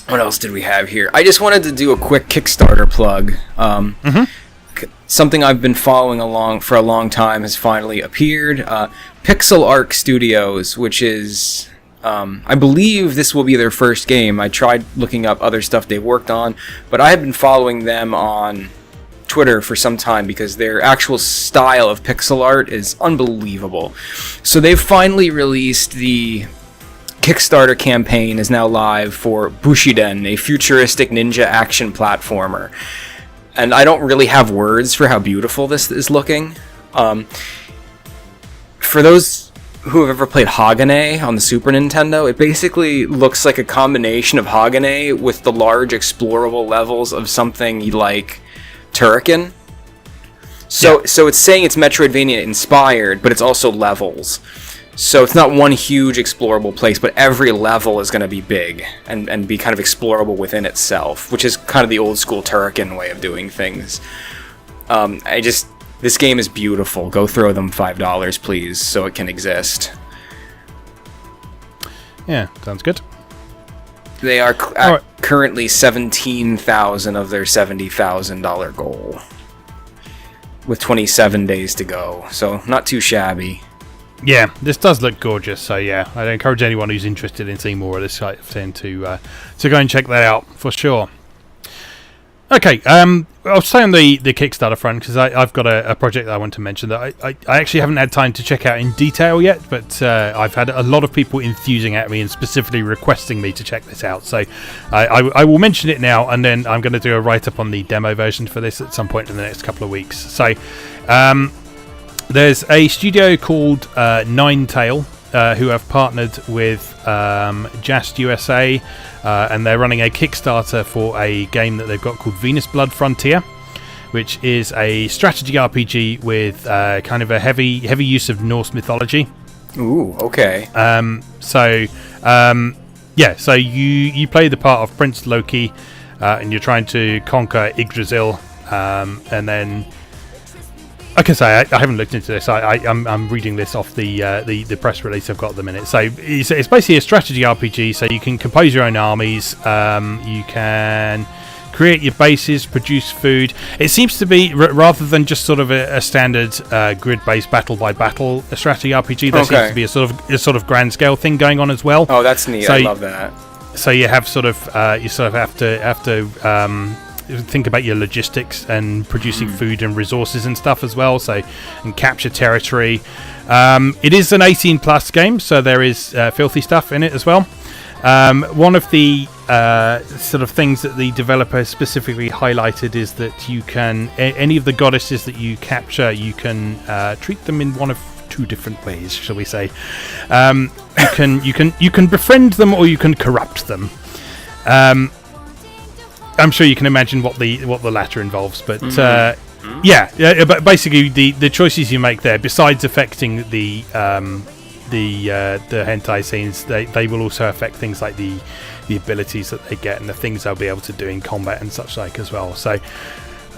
What else did we have here? I just wanted to do a quick Kickstarter plug. Something I've been following along for a long time has finally appeared. Pixel Arc Studios, which is... I believe this will be their first game. I tried looking up other stuff they've worked on, but I have been following them on Twitter for some time because their actual style of pixel art is unbelievable. So they've finally released the Kickstarter campaign is now live for BuE Eden, a futuristic ninja action platformer. And I don't really have words for how beautiful this is looking. For those who have ever played Hagane on the Super Nintendo, it basically looks like a combination of Hagane with the large explorable levels of something like Turrican. So it's saying it's Metroidvania inspired, but it's also levels. So it's not one huge explorable place, but every level is going to be big and be kind of explorable within itself, which is kind of the old school Turrican way of doing things. This game is beautiful. Go throw them $5, please, so it can exist. Yeah, sounds good. They are currently 17,000 of their $70,000 goal, with 27 days to go. So not too shabby. Yeah, this does look gorgeous. So yeah, I'd encourage anyone who's interested in seeing more of this site of thing to go and check that out for sure. Okay, I'll stay on the Kickstarter front because I've got a project that I want to mention that I actually haven't had time to check out in detail yet, but I've had a lot of people enthusing at me and specifically requesting me to check this out. So I will mention it now, and then I'm going to do a write-up on the demo version for this at some point in the next couple of weeks. So there's a studio called Ninetale, who have partnered with Just USA, and they're running a Kickstarter for a game that they've got called Venous Blood Frontier, which is a strategy RPG with kind of a heavy use of Norse mythology. Ooh, okay. So you play the part of Prince Loki, and you're trying to conquer Yggdrasil, and then I can say I haven't looked into this. I'm reading this off the press release I've got at the minute. So it's basically a strategy RPG. So you can compose your own armies. You can create your bases, produce food. It seems to be rather than just sort of a standard grid-based battle by battle strategy RPG. There seems to be a sort of grand scale thing going on as well. Oh, that's neat. So, I love that. So you have have to think about your logistics and producing food and resources and stuff as well, and capture territory. It is an 18 plus game, so there is filthy stuff in it as well. One of the sort of things that the developer specifically highlighted is that you can any of the goddesses that you capture, you can treat them in one of two different ways, shall we say. You can befriend them or you can corrupt them. I'm sure you can imagine what the latter involves, but but basically the choices you make there, besides affecting the hentai scenes, they will also affect things like the abilities that they get and the things they'll be able to do in combat and such like as well. So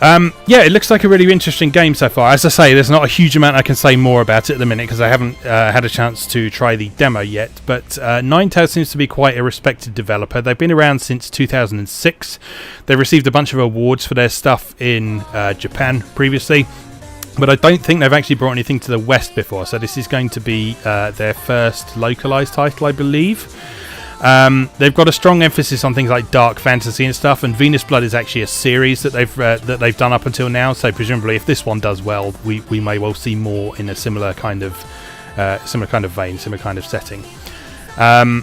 it looks like a really interesting game so far. As I say, there's not a huge amount I can say more about it at the minute because I haven't had a chance to try the demo yet, but Ninetale seems to be quite a respected developer. They've been around since 2006. They've received a bunch of awards for their stuff in Japan previously, but I don't think they've actually brought anything to the West before, so this is going to be their first localized title, I believe. They've got a strong emphasis on things like dark fantasy and stuff, and Venous Blood is actually a series that they've done up until now. So presumably, if this one does well, we may well see more in a similar kind of vein, similar kind of setting. So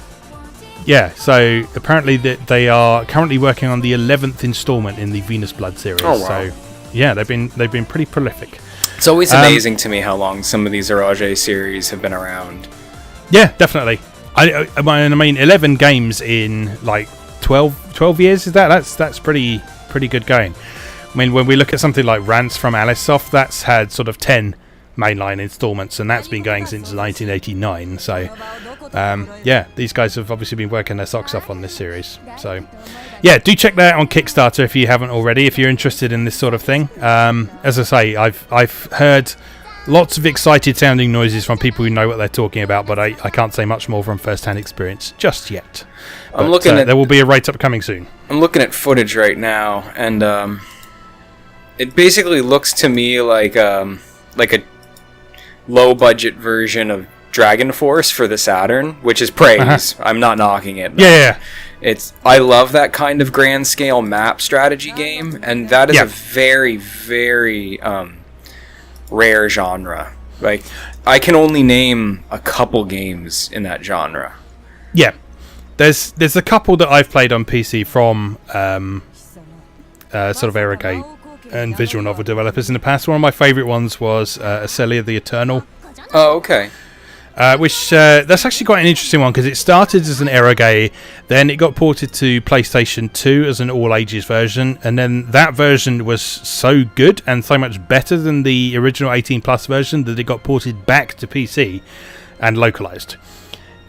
apparently they are currently working on the 11th installment in the Venous Blood series. Oh, wow. So yeah, they've been pretty prolific. It's always amazing to me how long some of these Orochi series have been around. Yeah, definitely. I mean, 11 games in like 12 years, is that's pretty good going. I mean, when we look at something like Rants from Alisov, that's had sort of 10 mainline installments, and that's been going since 1989. So, these guys have obviously been working their socks off on this series. So, yeah, do check that out on Kickstarter if you haven't already, if you're interested in this sort of thing. As I say, I've heard lots of excited sounding noises from people who know what they're talking about, but I can't say much more from first-hand experience just yet. I'm looking at... There will be a write-up coming soon. I'm looking at footage right now, and it basically looks to me like a low-budget version of Dragon Force for the Saturn, which is praise. I'm not knocking it. Yeah. I love that kind of grand-scale map strategy game, and that is a very, very... rare genre. Like, I can only name a couple games in that genre. Yeah, there's a couple that I've played on PC from sort of Arrogate and visual novel developers in the past. One of my favourite ones was Atelier the Eternal. Oh, okay. Which that's actually quite an interesting one because it started as an Eroge, then it got ported to PlayStation 2 as an all-ages version, and then that version was so good and so much better than the original 18 plus version that it got ported back to PC and localized,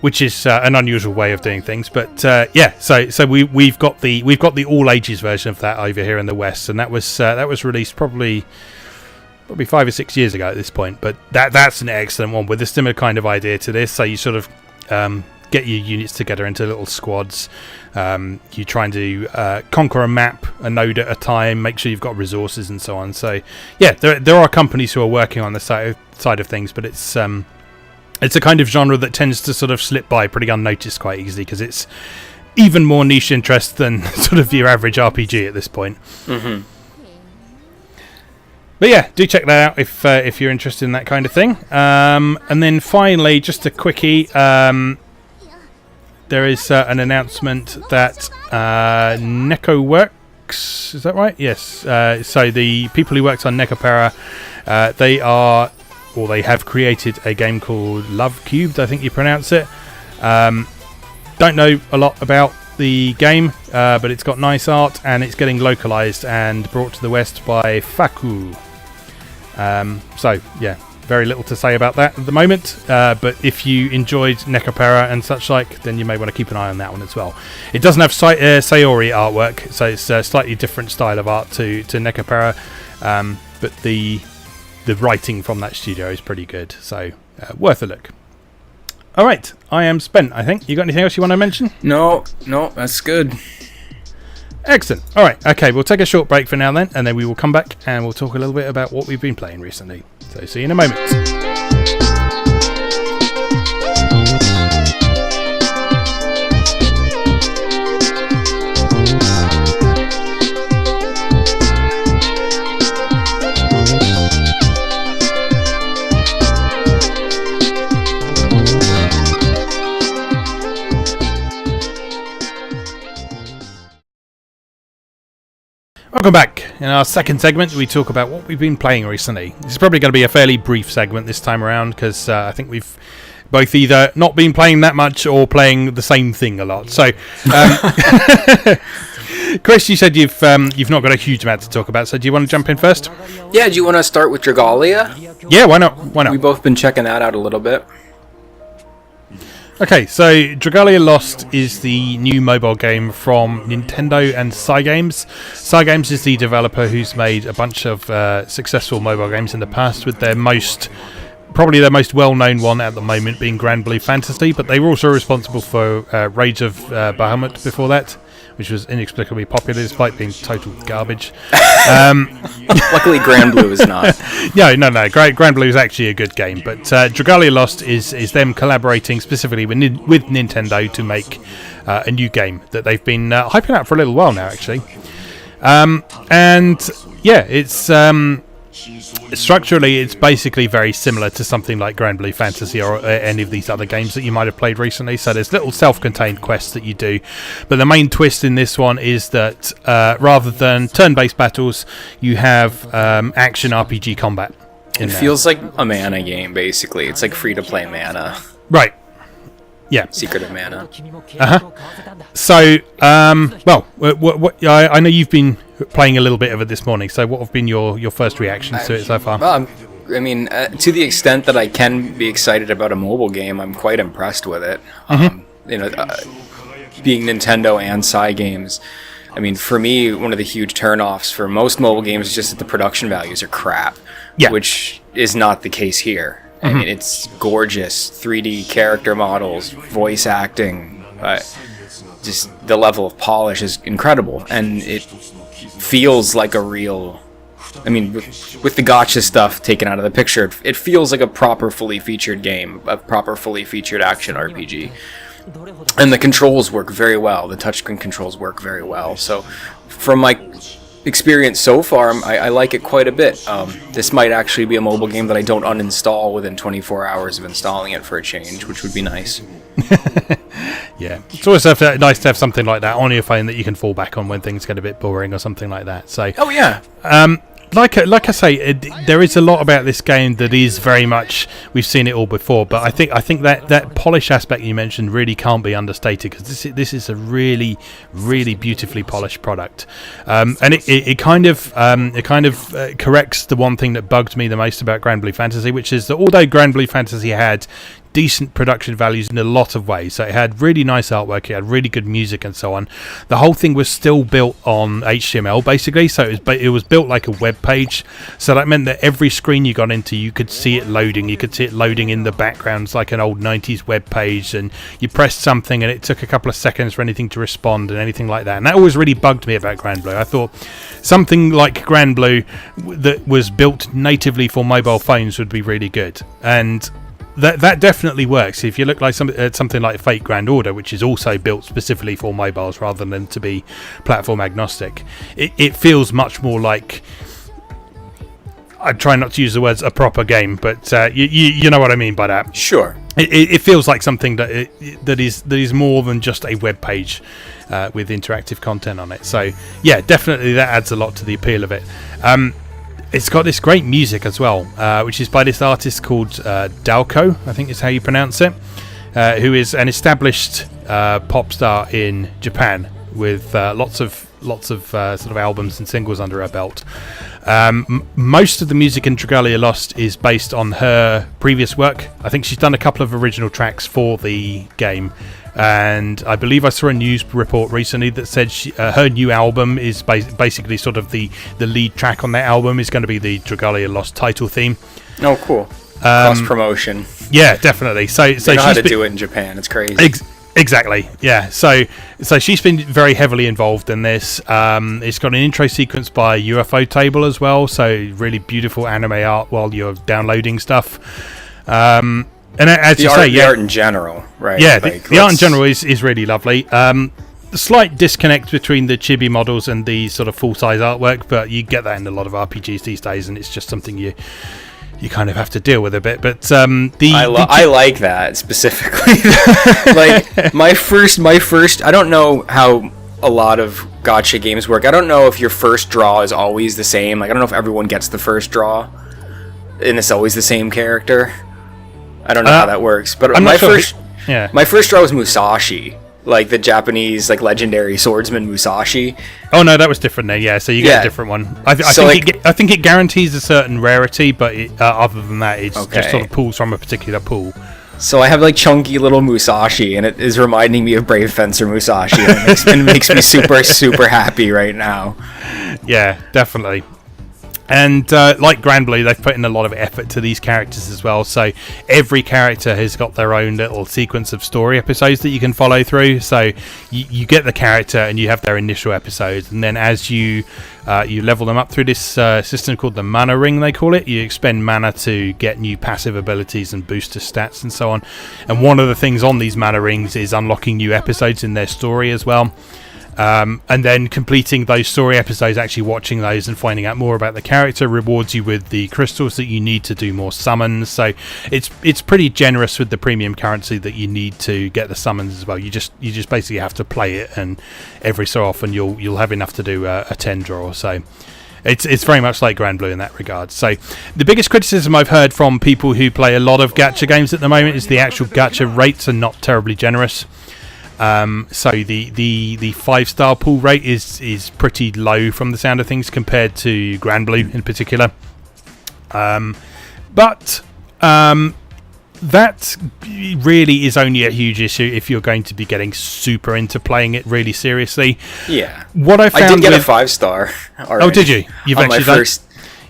which is an unusual way of doing things. But so we've got the all ages version of that over here in the West, and that was released probably 5 or 6 years ago at this point. But that's an excellent one with a similar kind of idea to this. So you sort of get your units together into little squads. You try and do conquer a map, a node at a time, make sure you've got resources and so on. So yeah, there are companies who are working on the side of things, but it's a kind of genre that tends to sort of slip by pretty unnoticed quite easily because it's even more niche interest than sort of your average RPG at this point. Mm-hmm. But yeah, do check that out if you're interested in that kind of thing. And then finally, just a quickie, there is an announcement that Neko Works, is that right? Yes. So the people who worked on Nekopara, they have created a game called Love Cubed, I think you pronounce it. Don't know a lot about the game, but it's got nice art and it's getting localized and brought to the West by Faku. So yeah, very little to say about that at the moment, but if you enjoyed Nekopara and such like, then you may want to keep an eye on that one as well. It doesn't have Sayori artwork, so it's a slightly different style of art to Nekopara, but the writing from that studio is pretty good, so worth a look. Alright, I am spent, I think. You got anything else you want to mention? No, that's good. Excellent. Alright, okay, we'll take a short break for now then, and then we will come back and we'll talk a little bit about what we've been playing recently. So see you in a moment. Welcome back. In our second segment, we talk about what we've been playing recently. This is probably going to be a fairly brief segment this time around because I think we've both either not been playing that much or playing the same thing a lot. So, Chris, you said you've not got a huge amount to talk about. So, do you want to jump in first? Yeah. Do you want to start with Dragula? Yeah. Why not? Why not? We've both been checking that out a little bit. Okay, so Dragula Lost is the new mobile game from Nintendo and Cygames. Cygames is the developer who's made a bunch of successful mobile games in the past, with probably their most well-known one at the moment being Granblue Fantasy, but they were also responsible for Rage of Bahamut before that, which was inexplicably popular despite being total garbage. Luckily, Granblue is not. No. Granblue is actually a good game, but Dragula Lost is them collaborating specifically with Nintendo to make a new game that they've been hyping out for a little while now, actually. And yeah, it's structurally, it's basically very similar to something like Granblue Fantasy or any of these other games that you might have played recently. So there's little self-contained quests that you do, but the main twist in this one is that rather than turn-based battles, you have action RPG combat. It feels like a mana game, basically. It's like free-to-play mana. Right. Yeah. Secret of Mana. So, I know you've been playing a little bit of it this morning, so what have been your first reactions to it so far? Well, I mean, to the extent that I can be excited about a mobile game, I'm quite impressed with it. Being Nintendo and Cygames, I mean, for me, one of the huge turnoffs for most mobile games is just that the production values are crap, which is not the case here. I mean, it's gorgeous, 3D character models, voice acting, just the level of polish is incredible, and it feels like a real... I mean, with the Gacha stuff taken out of the picture, it feels like a proper fully featured game, a proper fully featured action RPG. And the controls work very well, the touchscreen controls work very well, so from my experience so far, I like it quite a bit. This might actually be a mobile game that I don't uninstall within 24 hours of installing it for a change, which would be nice. Yeah, it's always nice to have something like that on your phone that you can fall back on when things get a bit boring or something like that. So, oh yeah. Like I say, there is a lot about this game that is very much, we've seen it all before, but I think that polish aspect you mentioned really can't be understated, because this is a really, really beautifully polished product, and it kind of corrects the one thing that bugged me the most about Granblue Fantasy, which is that although Granblue Fantasy had decent production values in a lot of ways. So it had really nice artwork, it had really good music and so on. The whole thing was still built on HTML basically, so it was built like a web page. So that meant that every screen you got into, you could see it loading. You could see it loading in the backgrounds like an old 90s web page, and you pressed something and it took a couple of seconds for anything to respond and anything like that. And that always really bugged me about Granblue. I thought something like Granblue that was built natively for mobile phones would be really good, and that definitely works. If you look like something like Fate Grand Order, which is also built specifically for mobiles rather than to be platform agnostic, it feels much more like, I try not to use the words a proper game, but you know what I mean by that. Sure. It feels like something that is more than just a web page with interactive content on it. So yeah, definitely that adds a lot to the appeal of it. It's got this great music as well, which is by this artist called Dalko, I think is how you pronounce it, who is an established pop star in Japan with lots of sort of albums and singles under her belt. Most of the music in Dragula Lost is based on her previous work. I think she's done a couple of original tracks for the game, and I believe I saw a news report recently that said her new album is basically sort of the lead track on that album is going to be the Dragula Lost title theme. Oh, cool. Cross promotion. Yeah, definitely. So they know how to do it in Japan. It's crazy. Exactly, yeah. So she's been very heavily involved in this. It's got an intro sequence by UFO Table as well, so really beautiful anime art while you're downloading stuff. And as the you art, say, the art in general, right? Yeah, the art in general is really lovely. The slight disconnect between the chibi models and the sort of full-size artwork, but you get that in a lot of RPGs these days, and it's just something you kind of have to deal with a bit. But I like that specifically. Like my first. I don't know how a lot of gacha games work. I don't know if your first draw is always the same. Like I don't know if everyone gets the first draw, and it's always the same character. I don't know how that works. But my first draw was Musashi, like the Japanese like legendary swordsman Musashi. Oh no, that was different then. Yeah, so you get a different one. I think it guarantees a certain rarity, but other than that, it's just sort of pulls from a particular pool. So I have like chunky little Musashi, and it is reminding me of Brave Fencer Musashi, and it makes me super happy right now. Yeah, definitely. And like Granblue, they've put in a lot of effort to these characters as well. So every character has got their own little sequence of story episodes that you can follow through. So you get the character and you have their initial episodes, and then as you level them up through this system called the mana ring, they call it. You expend mana to get new passive abilities and booster stats and so on. And one of the things on these mana rings is unlocking new episodes in their story as well. And then completing those story episodes, actually watching those and finding out more about the character, rewards you with the crystals that you need to do more summons. So it's pretty generous with the premium currency that you need to get the summons as well. You just basically have to play it, and every so often you'll have enough to do a 10 draw. So it's very much like Granblue in that regard. So the biggest criticism I've heard from people who play a lot of gacha games at the moment is the actual gacha rates are not terribly generous. So the 5-star pull rate is pretty low from the sound of things compared to Granblue in particular. But that really is only a huge issue if you're going to be getting super into playing it really seriously. Yeah. What I did get a 5-star already. Oh, did you?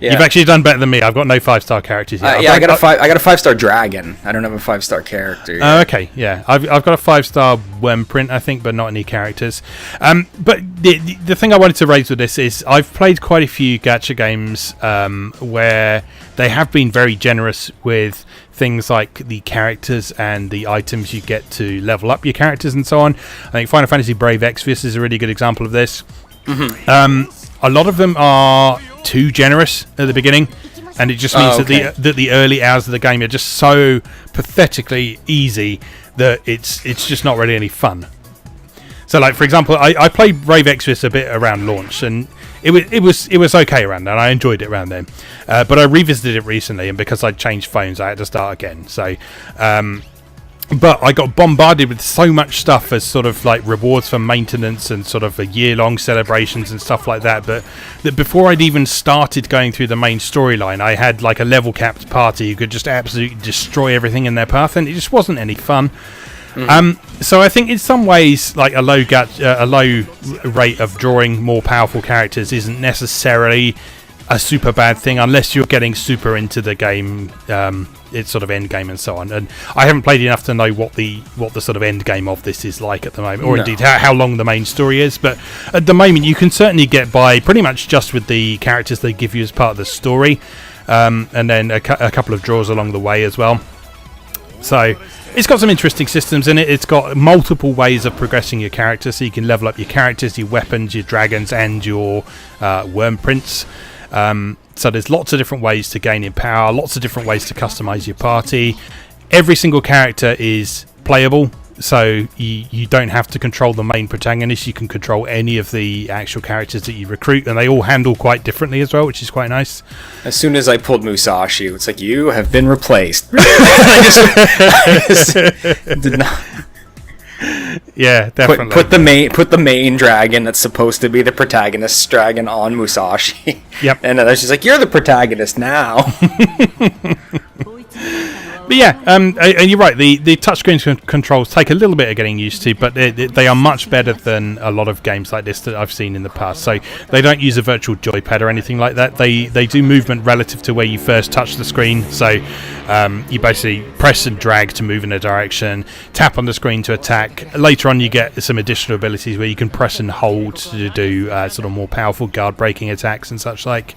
You've actually done better than me. I've got no 5-star characters yet. I got a 5-star dragon. I don't have a 5-star character yet. Oh, okay, yeah. I've got a 5-star worm print, I think, but not any characters. But the thing I wanted to raise with this is I've played quite a few gacha games where they have been very generous with things like the characters and the items you get to level up your characters and so on. I think Final Fantasy Brave Exvius is a really good example of this. Mm-hmm. A lot of them are too generous at the beginning, and it just means that the early hours of the game are just so pathetically easy that it's just not really any fun. So, like for example, I played Brave Exvius a bit around launch, and it was okay around then. I enjoyed it around then, but I revisited it recently, and because I'd changed phones, I had to start again. So But I got bombarded with so much stuff as sort of like rewards for maintenance and sort of a year-long celebrations and stuff like that. But that before I'd even started going through the main storyline, I had like a level-capped party who could just absolutely destroy everything in their path, and it just wasn't any fun. So I think in some ways, like a low rate of drawing more powerful characters isn't necessarily a super bad thing unless you're getting super into the game, its sort of end game and so on. And I haven't played enough to know what the sort of end game of this is like at the moment, or indeed how long the main story is. But at the moment, you can certainly get by pretty much just with the characters they give you as part of the story, and then a couple of draws along the way as well. So it's got some interesting systems in it. It's got multiple ways of progressing your character, so you can level up your characters, your weapons, your dragons, and your worm prints. So there's lots of different ways to gain in power, lots of different ways to customize your party. Every single character is playable, so you don't have to control the main protagonist. You can control any of the actual characters that you recruit, and they all handle quite differently as well, which is quite nice. As soon as I pulled Musashi, it's like, you have been replaced. I just did not. Yeah, definitely. Put the main dragon that's supposed to be the protagonist's dragon on Musashi. Yep. And then she's like, you're the protagonist now. But yeah, and you're right, the touchscreen controls take a little bit of getting used to, but they are much better than a lot of games like this that I've seen in the past. So they don't use a virtual joypad or anything like that. They do movement relative to where you first touch the screen. So you basically press and drag to move in a direction, tap on the screen to attack. Later on you get some additional abilities where you can press and hold to do sort of more powerful guard-breaking attacks and such like.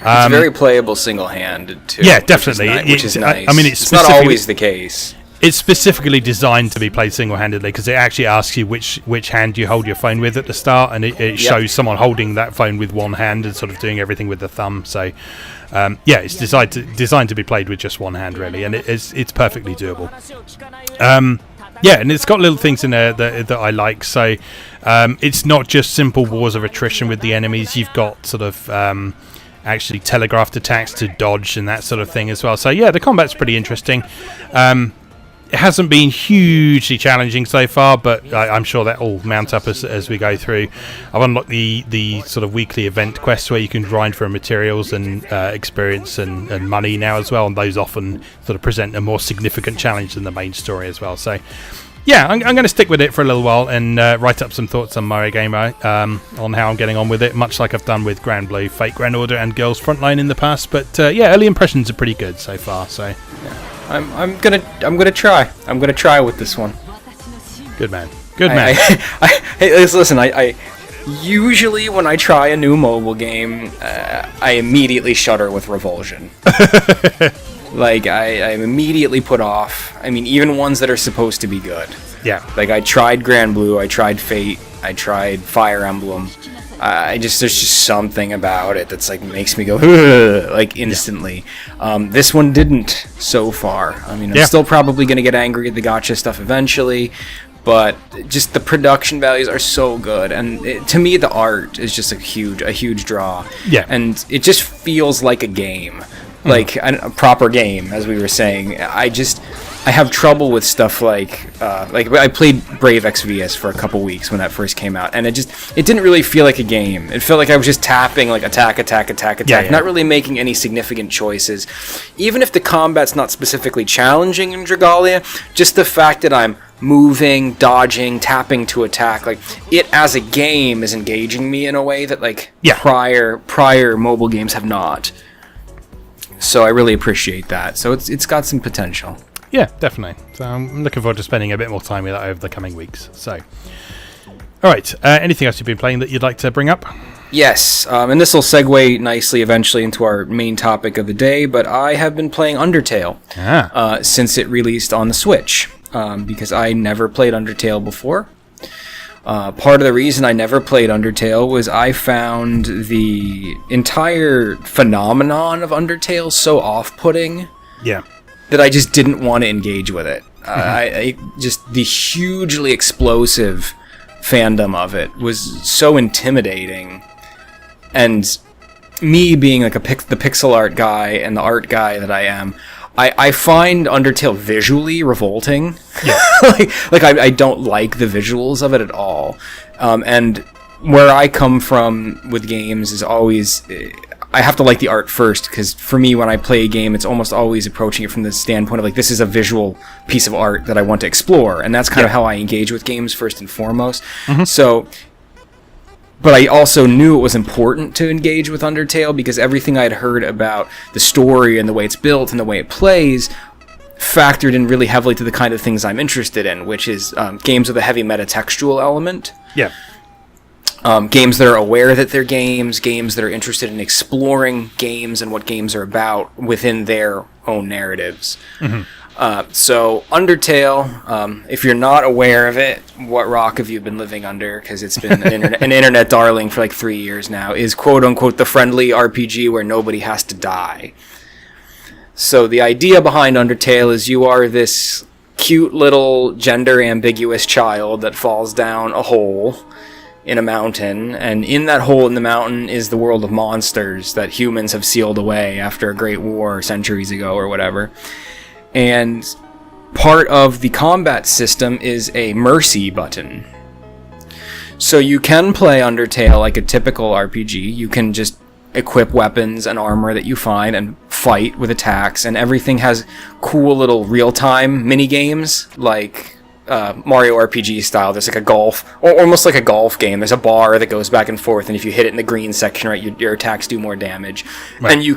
It's very playable single-handed too. Yeah, definitely. Which is nice. I mean, it's not always the case. It's specifically designed to be played single-handedly because it actually asks you which hand you hold your phone with at the start, and it shows someone holding that phone with one hand and sort of doing everything with the thumb. So, it's designed to be played with just one hand, really, and it's perfectly doable. And it's got little things in there that I like. So, it's not just simple wars of attrition with the enemies. You've got sort of actually telegraphed attacks to dodge and that sort of thing as well. So yeah, the combat's pretty interesting. It hasn't been hugely challenging so far, but I'm sure that will mount up as we go through. I've unlocked the sort of weekly event quests where you can grind for materials and experience and money now as well, and those often sort of present a more significant challenge than the main story as well. So yeah, I'm going to stick with it for a little while and write up some thoughts on MoeGamer on how I'm getting on with it, much like I've done with Granblue, Fate Grand Order, and Girls Frontline in the past. But early impressions are pretty good so far. So yeah. I'm gonna try. I'm gonna try with this one. Good man. Good man. Hey, listen. I usually when I try a new mobile game, I immediately shudder with Revulsion. Like, I'm immediately put off. I mean, even ones that are supposed to be good. Yeah. Like, I tried Granblue, I tried Fate, I tried Fire Emblem. There's just something about it that's, like, makes me go, like, instantly. Yeah. This one didn't so far. I mean, I'm still probably going to get angry at the gacha stuff eventually, but just the production values are so good. And to me, the art is just a huge draw. Yeah. And it just feels like a game. Like a proper game, as we were saying. I have trouble with stuff like I played Brave XVS for a couple weeks when that first came out, and it didn't really feel like a game. It felt like I was just tapping, like attack, not really making any significant choices. Even if the combat's not specifically challenging in Dragula, just the fact that I'm moving, dodging, tapping to attack, like it as a game is engaging me in a way that prior mobile games have not. So I really appreciate that. So it's got some potential. Yeah, definitely. So I'm looking forward to spending a bit more time with that over the coming weeks. So, all right. Anything else you've been playing that you'd like to bring up? Yes, and this will segue nicely eventually into our main topic of the day, but I have been playing Undertale since it released on the Switch, because I never played Undertale before. Part of the reason I never played Undertale was I found the entire phenomenon of Undertale so off-putting that I just didn't want to engage with it. I just the hugely explosive fandom of it was so intimidating, and me being like the pixel art guy and the art guy that I am, I find Undertale visually revolting. Yeah. I don't like the visuals of it at all. And where I come from with games is always, I have to like the art first, because for me, when I play a game, it's almost always approaching it from the standpoint of like, this is a visual piece of art that I want to explore. And that's kind of how I engage with games first and foremost. So, but I also knew it was important to engage with Undertale because everything I'd heard about the story and the way it's built and the way it plays factored in really heavily to the kind of things I'm interested in, which is games with a heavy metatextual element. Yeah. Games that are aware that they're games that are interested in exploring games and what games are about within their own narratives. So Undertale, if you're not aware of it, what rock have you been living under? Because it's been an internet darling for like 3 years now, is quote-unquote the friendly RPG where nobody has to die. So the idea behind Undertale is you are this cute little gender-ambiguous child that falls down a hole in a mountain, and in that hole in the mountain is the world of monsters that humans have sealed away after a great war centuries ago or whatever. And part of the combat system is a mercy button. So you can play Undertale like a typical RPG. You can just equip weapons and armor that you find and fight with attacks, and everything has cool little real-time mini-games like Mario RPG style. There's like a golf, or almost like a golf game. There's a bar that goes back and forth, and if you hit it in the green section, right, your attacks do more damage. Right. And you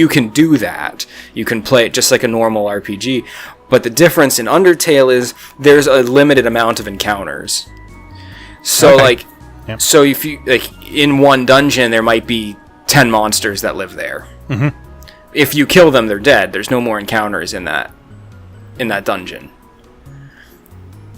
can do that. You can play it just like a normal RPG. But the difference in Undertale is there's a limited amount of encounters. So so if you in one dungeon there might be 10 monsters that live there. If you kill them, they're dead. There's no more encounters in that dungeon.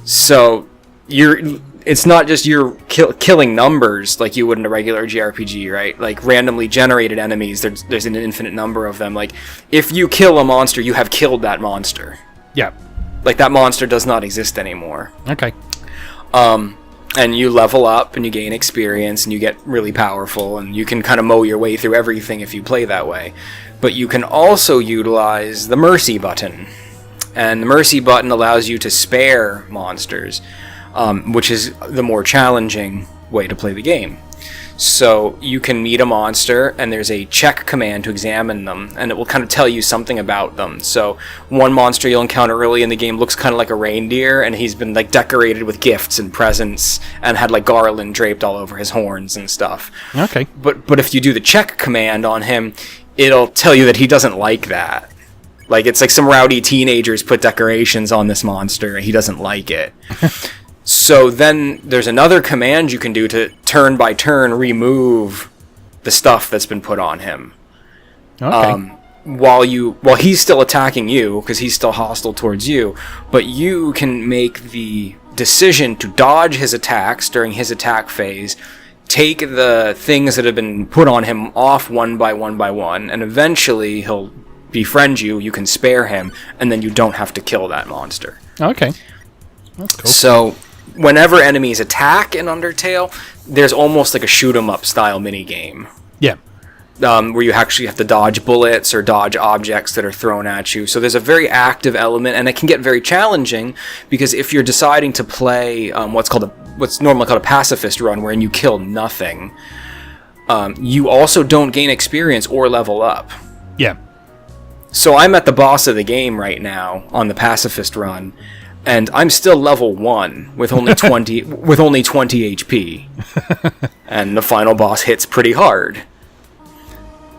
So it's not just you're killing numbers like you would in a regular JRPG, right? Like randomly generated enemies, there's an infinite number of them. Like if you kill a monster, you have killed that monster. Yeah. Like that monster does not exist anymore. Okay. And you level up and you gain experience and you get really powerful and you can kind of mow your way through everything if you play that way. But you can also utilize the mercy button. And the mercy button allows you to spare monsters, which is the more challenging way to play the game. So you can meet a monster, and there's a check command to examine them, and it will kind of tell you something about them. So one monster you'll encounter early in the game looks kind of like a reindeer, and he's been like decorated with gifts and presents, and had like garland draped all over his horns and stuff. Okay. But if you do the check command on him, it'll tell you that he doesn't like that. Like, it's like some rowdy teenagers put decorations on this monster, and he doesn't like it. So then there's another command you can do to turn by turn remove the stuff that's been put on him. Okay. While he's still attacking you, because he's still hostile towards you, but you can make the decision to dodge his attacks during his attack phase, take the things that have been put on him off one by one, and eventually he'll befriend you, you can spare him, and then you don't have to kill that monster. Okay. That's cool. So, whenever enemies attack in Undertale, there's almost like a shoot-'em-up style minigame. Yeah. Where you actually have to dodge bullets or dodge objects that are thrown at you. So there's a very active element, and it can get very challenging, because if you're deciding to play what's normally called a pacifist run, wherein you kill nothing, you also don't gain experience or level up. Yeah. So I'm at the boss of the game right now on the pacifist run, and I'm still level 1 with only 20 HP. And the final boss hits pretty hard.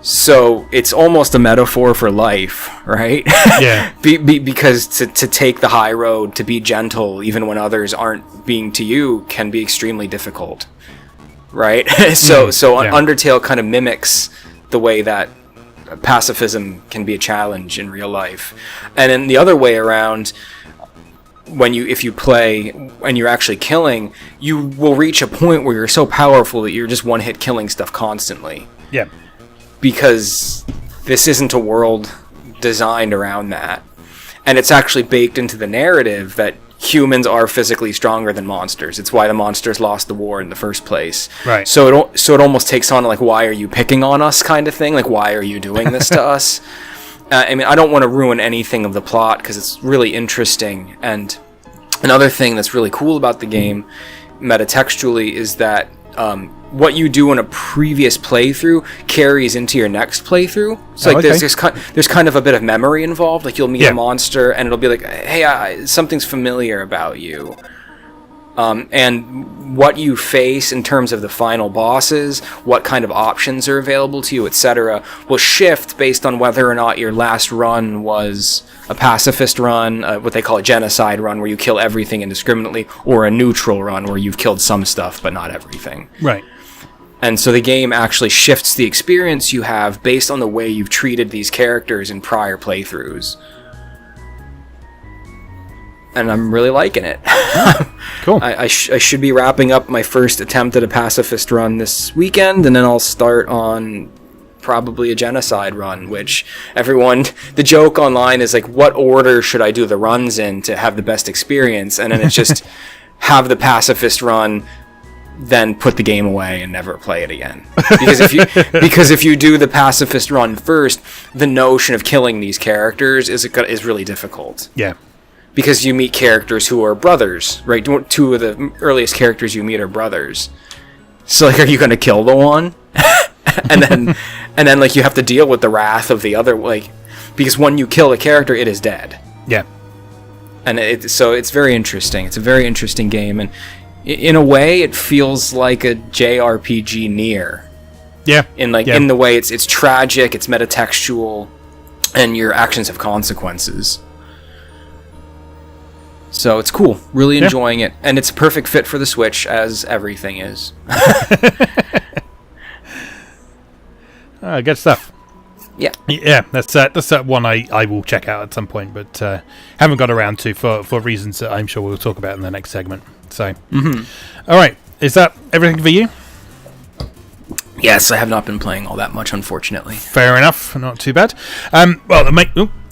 So it's almost a metaphor for life, right? Yeah. Because to take the high road, to be gentle even when others aren't being to you, can be extremely difficult. Right? So yeah. Undertale kind of mimics the way that pacifism can be a challenge in real life. And then the other way around, if you play and you're actually killing, you will reach a point where you're so powerful that you're just one-hit killing stuff constantly. Yeah. Because this isn't a world designed around that. And it's actually baked into the narrative that humans are physically stronger than monsters. It's why the monsters lost the war in the first place. Right. So it almost takes on like, why are you picking on us kind of thing? Like, why are you doing this to us? I mean, I don't want to ruin anything of the plot because it's really interesting. And another thing that's really cool about the game, metatextually, is that what you do in a previous playthrough carries into your next playthrough. So like there's kind of a bit of memory involved. Like you'll meet a monster and it'll be like, hey, something's familiar about you. And what you face in terms of the final bosses, what kind of options are available to you, etc., will shift based on whether or not your last run was a pacifist run, what they call a genocide run, where you kill everything indiscriminately, or a neutral run, where you've killed some stuff but not everything. Right. And so the game actually shifts the experience you have based on the way you've treated these characters in prior playthroughs. And I'm really liking it. Cool. I should be wrapping up my first attempt at a pacifist run this weekend, and then I'll start on probably a genocide run, which the joke online is like, what order should I do the runs in to have the best experience? And then it's just have the pacifist run, then put the game away and never play it again. Because if you do the pacifist run first, the notion of killing these characters is really difficult. Yeah. Because you meet characters who are brothers, right? Two of the earliest characters you meet are brothers. So, like, are you going to kill the one? and then, like, you have to deal with the wrath of the other, like, because when you kill a character, it is dead. Yeah. And so it's very interesting. It's a very interesting game, and in a way, it feels like a JRPG Nier. Yeah. In the way it's tragic, it's metatextual, and your actions have consequences. So it's cool. Really enjoying it. And it's a perfect fit for the Switch, as everything is. Good stuff. Yeah. Yeah, that's that one I will check out at some point, but haven't got around to for reasons that I'm sure we'll talk about in the next segment. So, All right. Is that everything for you? Yes, I have not been playing all that much, unfortunately. Fair enough. Not too bad. Well,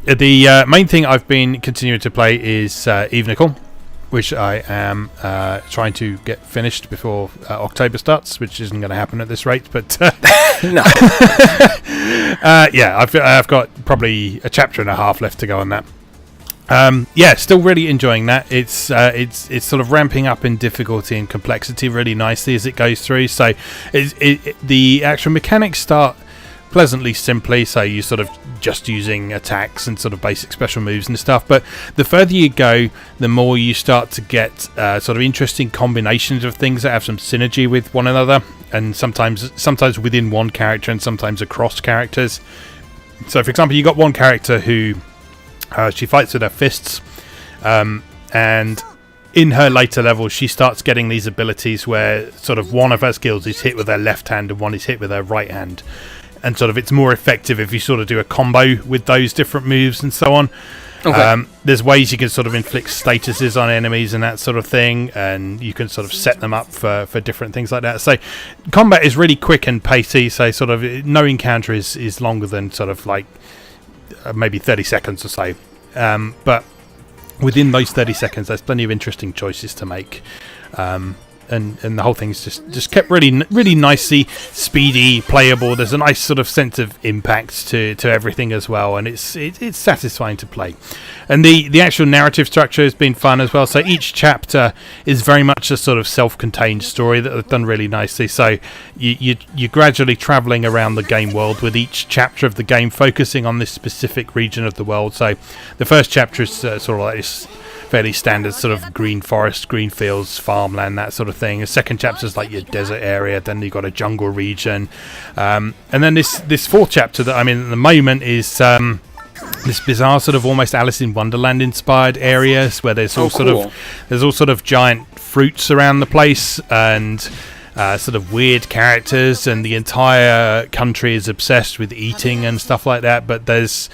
the main thing I've been continuing to play is Eve Nickel, which I am trying to get finished before October starts, which isn't going to happen at this rate. But no. Yeah, I've got probably a chapter and a half left to go on that. Yeah, still really enjoying that. It's sort of ramping up in difficulty and complexity really nicely as it goes through. So the actual mechanics start pleasantly simply, so you're sort of just using attacks and sort of basic special moves and stuff, but the further you go, the more you start to get sort of interesting combinations of things that have some synergy with one another, and sometimes within one character and sometimes across characters. So for example, you got one character who she fights with her fists, and in her later levels she starts getting these abilities where sort of one of her skills is hit with her left hand and one is hit with her right hand. And sort of it's more effective if you sort of do a combo with those different moves and so on. Okay. There's ways you can sort of inflict statuses on enemies and that sort of thing, and you can sort of set them up for different things like that. So combat is really quick and pacey, so sort of no encounter is longer than sort of like maybe 30 seconds or so. But within those 30 seconds, there's plenty of interesting choices to make. And the whole thing's just kept really nicely speedy, playable. There's a nice sort of sense of impact to everything as well, and it's satisfying to play. And the actual narrative structure has been fun as well. So each chapter is very much a sort of self-contained story that they've done really nicely. So you're gradually traveling around the game world with each chapter of the game focusing on this specific region of the world. So the first chapter is sort of like this fairly standard sort of green forest, green fields, farmland, that sort of thing. The second chapter is like your desert area. Then you've got a jungle region, and then this fourth chapter that I'm in at the moment is this bizarre sort of almost Alice in Wonderland inspired areas where there's all sort of giant fruits around the place, and sort of weird characters, and the entire country is obsessed with eating and stuff like that. But there's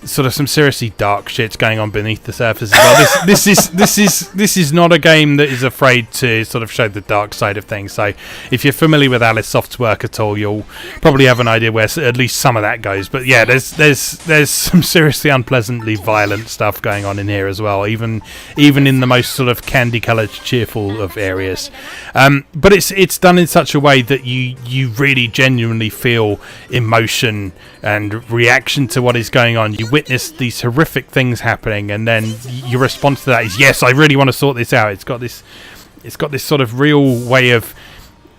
sort of some seriously dark shit's going on beneath the surface as well. This is not a game that is afraid to sort of show the dark side of things. So if you're familiar with Alisoft's work at all, you'll probably have an idea where at least some of that goes. But yeah, there's some seriously unpleasantly violent stuff going on in here as well, even in the most sort of candy-coloured, cheerful of areas. But it's done in such a way that you really genuinely feel emotion and reaction to what is going on. You witness these horrific things happening, and then your response to that is, yes, I really want to sort this out. It's got this sort of real way of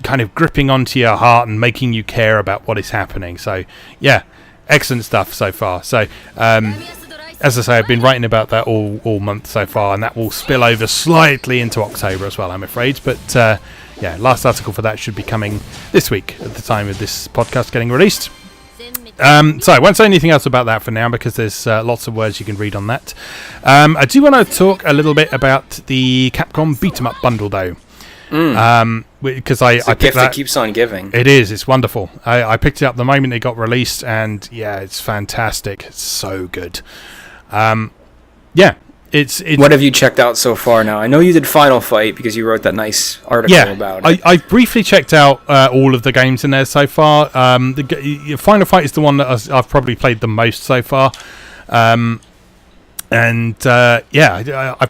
kind of gripping onto your heart and making you care about what is happening. So yeah, excellent stuff so far. So as I say, I've been writing about that all month so far, and that will spill over slightly into October as well, I'm afraid. But yeah, last article for that should be coming this week at the time of this podcast getting released. So I won't say anything else about that for now, because there's lots of words you can read on that. I do want to talk a little bit about the Capcom Beat 'em Up bundle, though. Because I picked gift that keeps on giving. It is. It's wonderful. I picked it up the moment it got released, and yeah, it's fantastic. It's so good. Yeah. It's what have you checked out so far now? I know you did Final Fight because you wrote that nice article about it. I briefly checked out all of the games in there so far. Final Fight is the one that I've probably played the most so far. I've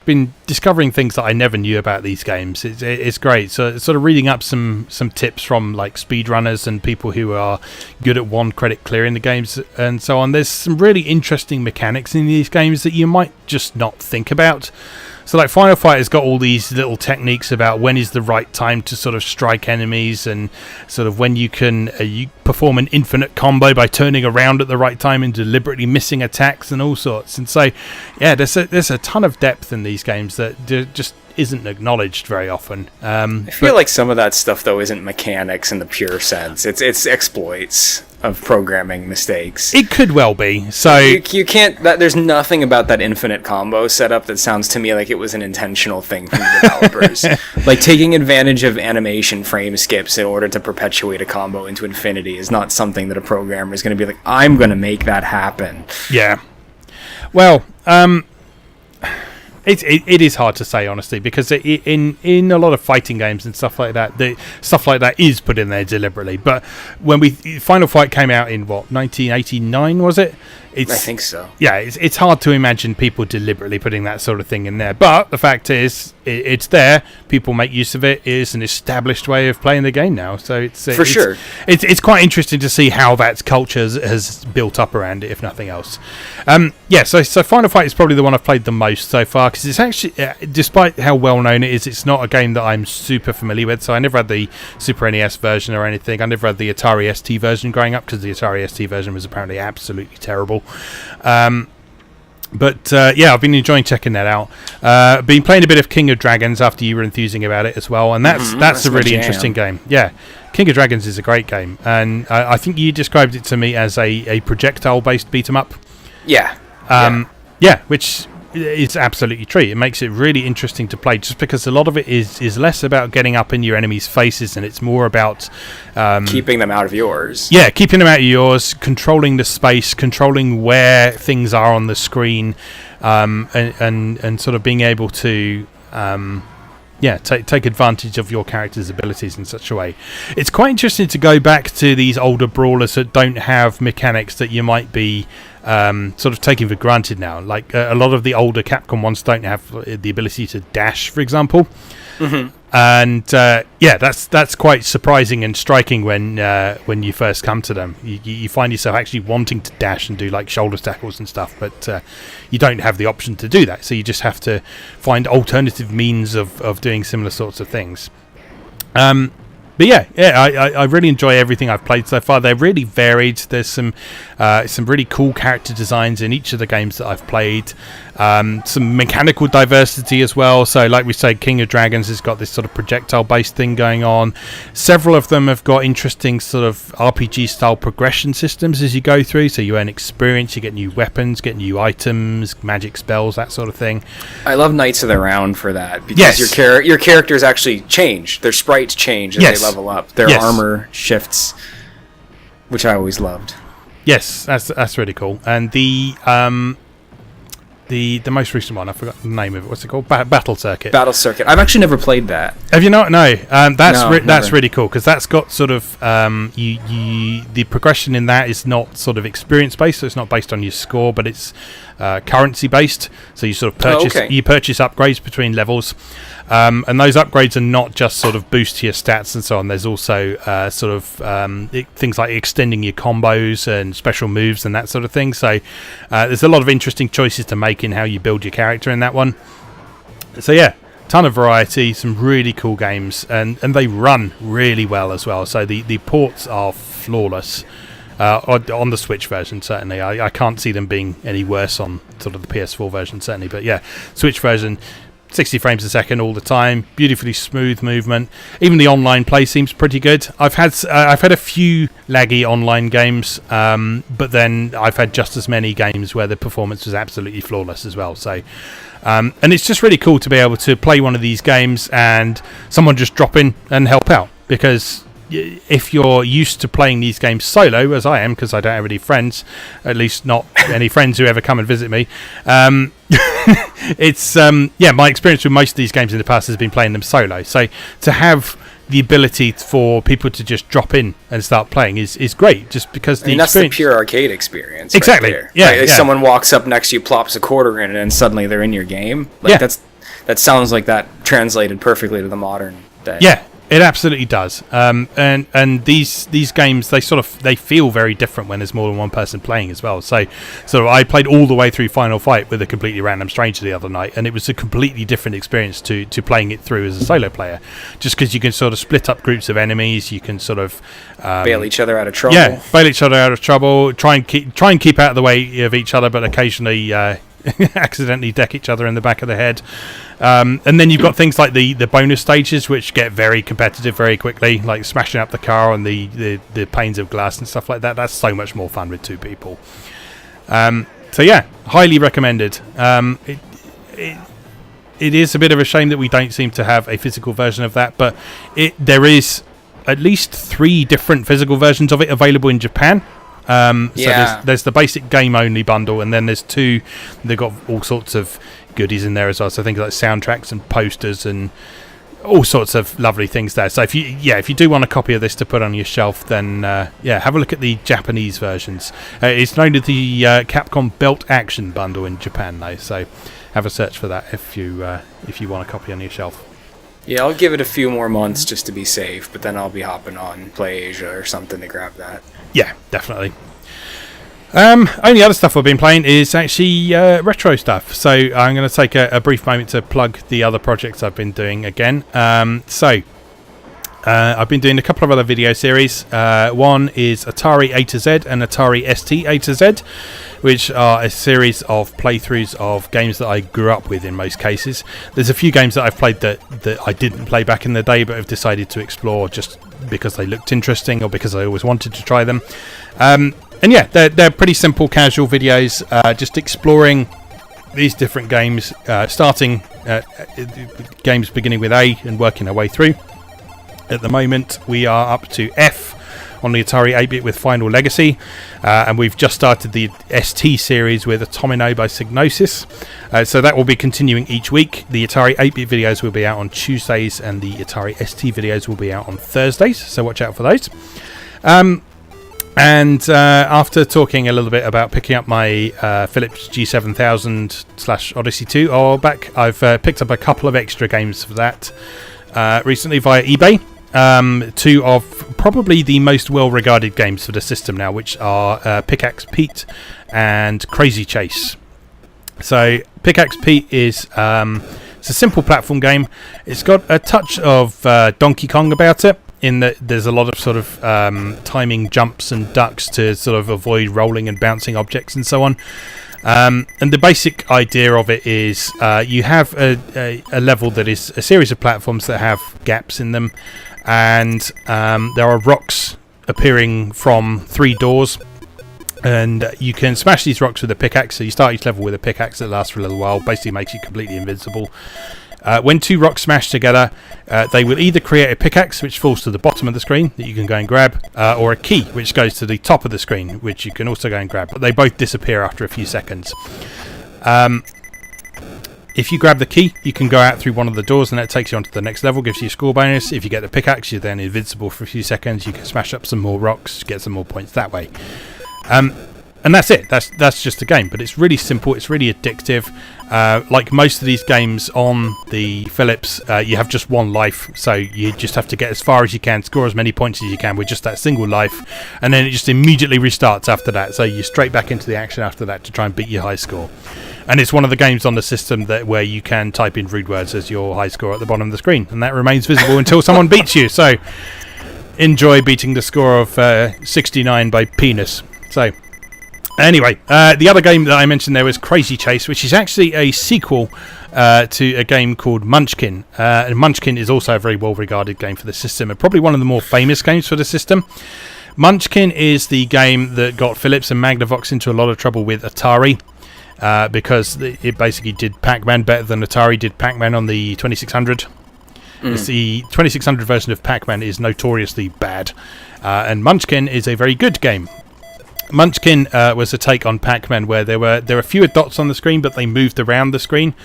been discovering things that I never knew about these games. It's great. So sort of reading up some tips from like speedrunners and people who are good at one credit clearing the games and so on. There's some really interesting mechanics in these games that you might just not think about. So like Final Fight has got all these little techniques about when is the right time to sort of strike enemies, and sort of when you can you perform an infinite combo by turning around at the right time and deliberately missing attacks and all sorts. And so yeah, there's a ton of depth in these games that just isn't acknowledged very often. I feel like some of that stuff though isn't mechanics in the pure sense. It's exploits of programming mistakes. It could well be. So you can't. There's nothing about that infinite combo setup that sounds to me like it was an intentional thing from the developers. Like taking advantage of animation frame skips in order to perpetuate a combo into infinity is not something that a programmer is going to be like, I'm going to make that happen. Yeah. Well, It is hard to say, honestly, because in a lot of fighting games and stuff like that, stuff like that is put in there deliberately. But when Final Fight came out in 1989, was it? I think so. Yeah, it's hard to imagine people deliberately putting that sort of thing in there. But the fact is, it's there. People make use of it. It is an established way of playing the game now. So sure. It's quite interesting to see how that culture has built up around it, if nothing else. So Final Fight is probably the one I've played the most so far, because it's actually, despite how well known it is, it's not a game that I'm super familiar with. So I never had the Super NES version or anything. I never had the Atari ST version growing up, because the Atari ST version was apparently absolutely terrible. I've been enjoying checking that out. Been playing a bit of King of Dragons after you were enthusing about it as well, and that's a really interesting game. Yeah, King of Dragons is a great game, and I think you described it to me as a projectile-based beat 'em up. Yeah. Which is absolutely true. It makes it really interesting to play, just because a lot of it is less about getting up in your enemies' faces, and it's more about keeping them out of yours. Yeah, keeping them out of yours, controlling the space, controlling where things are on the screen, and sort of being able to take advantage of your character's abilities in such a way. It's quite interesting to go back to these older brawlers that don't have mechanics that you might be sort of taking for granted now. Like a lot of the older Capcom ones don't have the ability to dash, for example. Mm-hmm. And that's quite surprising and striking when you first come to them. You find yourself actually wanting to dash and do like shoulder tackles and stuff, but you don't have the option to do that. So you just have to find alternative means of doing similar sorts of things. I really enjoy everything I've played so far. They're really varied. There's some really cool character designs in each of the games that I've played. Some mechanical diversity as well. So like we say, King of Dragons has got this sort of projectile-based thing going on. Several of them have got interesting sort of RPG-style progression systems as you go through. So you earn experience, you get new weapons, get new items, magic spells, that sort of thing. I love Knights of the Round for that, because your characters actually change. Their sprites change as they level up. Their armor shifts, which I always loved. Yes, that's really cool. And the most recent one, I forgot the name of it. What's it called? Battle Circuit. Battle Circuit. I've actually never played that. Have you not? No. That's really cool, because that's got sort of the progression in that is not sort of experience based, so it's not based on your score, but it's currency based. So you sort of purchase upgrades between levels. And those upgrades are not just sort of boost to your stats and so on. There's also things like extending your combos and special moves and that sort of thing. So there's a lot of interesting choices to make in how you build your character in that one. So yeah, ton of variety, some really cool games, and they run really well as well. So the ports are flawless on the Switch version, certainly. I can't see them being any worse on sort of the PS4 version, certainly. But yeah, Switch version, 60 frames a second all the time, beautifully smooth movement. Even the online play seems pretty good. I've had a few laggy online games, but then I've had just as many games where the performance was absolutely flawless as well. So and it's just really cool to be able to play one of these games and someone just drop in and help out, because if you're used to playing these games solo, as I am, because I don't have any friends, at least not any friends who ever come and visit me, it's my experience with most of these games in the past has been playing them solo. So to have the ability for people to just drop in and start playing is great, just because that's the pure arcade experience. Exactly. Right there. Like someone walks up next to you, plops a quarter in, and suddenly they're in your game. That sounds like that translated perfectly to the modern day. Yeah. It absolutely does, and these games, they feel very different when there's more than one person playing as well. So I played all the way through Final Fight with a completely random stranger the other night, and it was a completely different experience to playing it through as a solo player. Just because you can sort of split up groups of enemies, you can sort of bail each other out of trouble. Yeah, bail each other out of trouble. Try and keep out of the way of each other, but occasionally accidentally deck each other in the back of the head. And then you've got things like the bonus stages, which get very competitive very quickly, like smashing up the car on the panes of glass and stuff like that. That's so much more fun with two people. So yeah, highly recommended. It is a bit of a shame that we don't seem to have a physical version of that, but there is at least 3 different physical versions of it available in Japan. So there's the basic game only bundle, and then there's 2. They've got all sorts of goodies in there as well. So things like soundtracks and posters and all sorts of lovely things there. So if you do want a copy of this to put on your shelf, then have a look at the Japanese versions. It's known as the Capcom Belt Action bundle in Japan, though. So have a search for that if you want a copy on your shelf. Yeah, I'll give it a few more months just to be safe, but then I'll be hopping on PlayAsia or something to grab that. Yeah, definitely. Only other stuff I've been playing is actually retro stuff. So I'm going to take a brief moment to plug the other projects I've been doing again. I've been doing a couple of other video series. One is Atari A to Z and Atari ST A to Z, which are a series of playthroughs of games that I grew up with in most cases. There's a few games that I've played that I didn't play back in the day, but have decided to explore just because they looked interesting or because I always wanted to try them. And yeah, they're pretty simple, casual videos, just exploring these different games, starting games beginning with A and working our way through. At the moment, we are up to F on the Atari 8-bit with Final Legacy, and we've just started the ST series with Atomino by Psygnosis. So that will be continuing each week. The Atari 8-bit videos will be out on Tuesdays, and the Atari ST videos will be out on Thursdays, so watch out for those. And after talking a little bit about picking up my Philips G7000/Odyssey 2 a while back, I've picked up a couple of extra games for that recently via eBay. 2 of probably the most well-regarded games for the system now, which are Pickaxe Pete and Crazy Chase. So Pickaxe Pete is it's a simple platform game. It's got a touch of Donkey Kong about it, in that there's a lot of sort of timing jumps and ducks to sort of avoid rolling and bouncing objects and so on. And the basic idea of it is you have a level that is a series of platforms that have gaps in them, and there are rocks appearing from 3 doors, and you can smash these rocks with a pickaxe. So you start each level with a pickaxe that lasts for a little while, basically makes you completely invincible. When 2 rocks smash together, they will either create a pickaxe, which falls to the bottom of the screen that you can go and grab, or a key, which goes to the top of the screen, which you can also go and grab. But they both disappear after a few seconds. If you grab the key, you can go out through one of the doors, and that takes you on to the next level, gives you a score bonus. If you get the pickaxe, you're then invincible for a few seconds. You can smash up some more rocks, get some more points that way. And that's it. That's just a game. But it's really simple. It's really addictive. Like most of these games on the Philips, you have just one life. So you just have to get as far as you can, score as many points as you can with just that single life. And then it just immediately restarts after that. So you're straight back into the action after that to try and beat your high score. And it's one of the games on the system where you can type in rude words as your high score at the bottom of the screen. And that remains visible until someone beats you. So enjoy beating the score of 69 by penis. So... Anyway, the other game that I mentioned there was Crazy Chase, which is actually a sequel to a game called Munchkin. And Munchkin is also a very well-regarded game for the system, and probably one of the more famous games for the system. Munchkin is the game that got Philips and Magnavox into a lot of trouble with Atari, because it basically did Pac-Man better than Atari did Pac-Man on the 2600. It's the 2600 version of Pac-Man is notoriously bad, and Munchkin is a very good game. Munchkin was a take on Pac-Man where there were fewer dots on the screen, but they moved around the screen,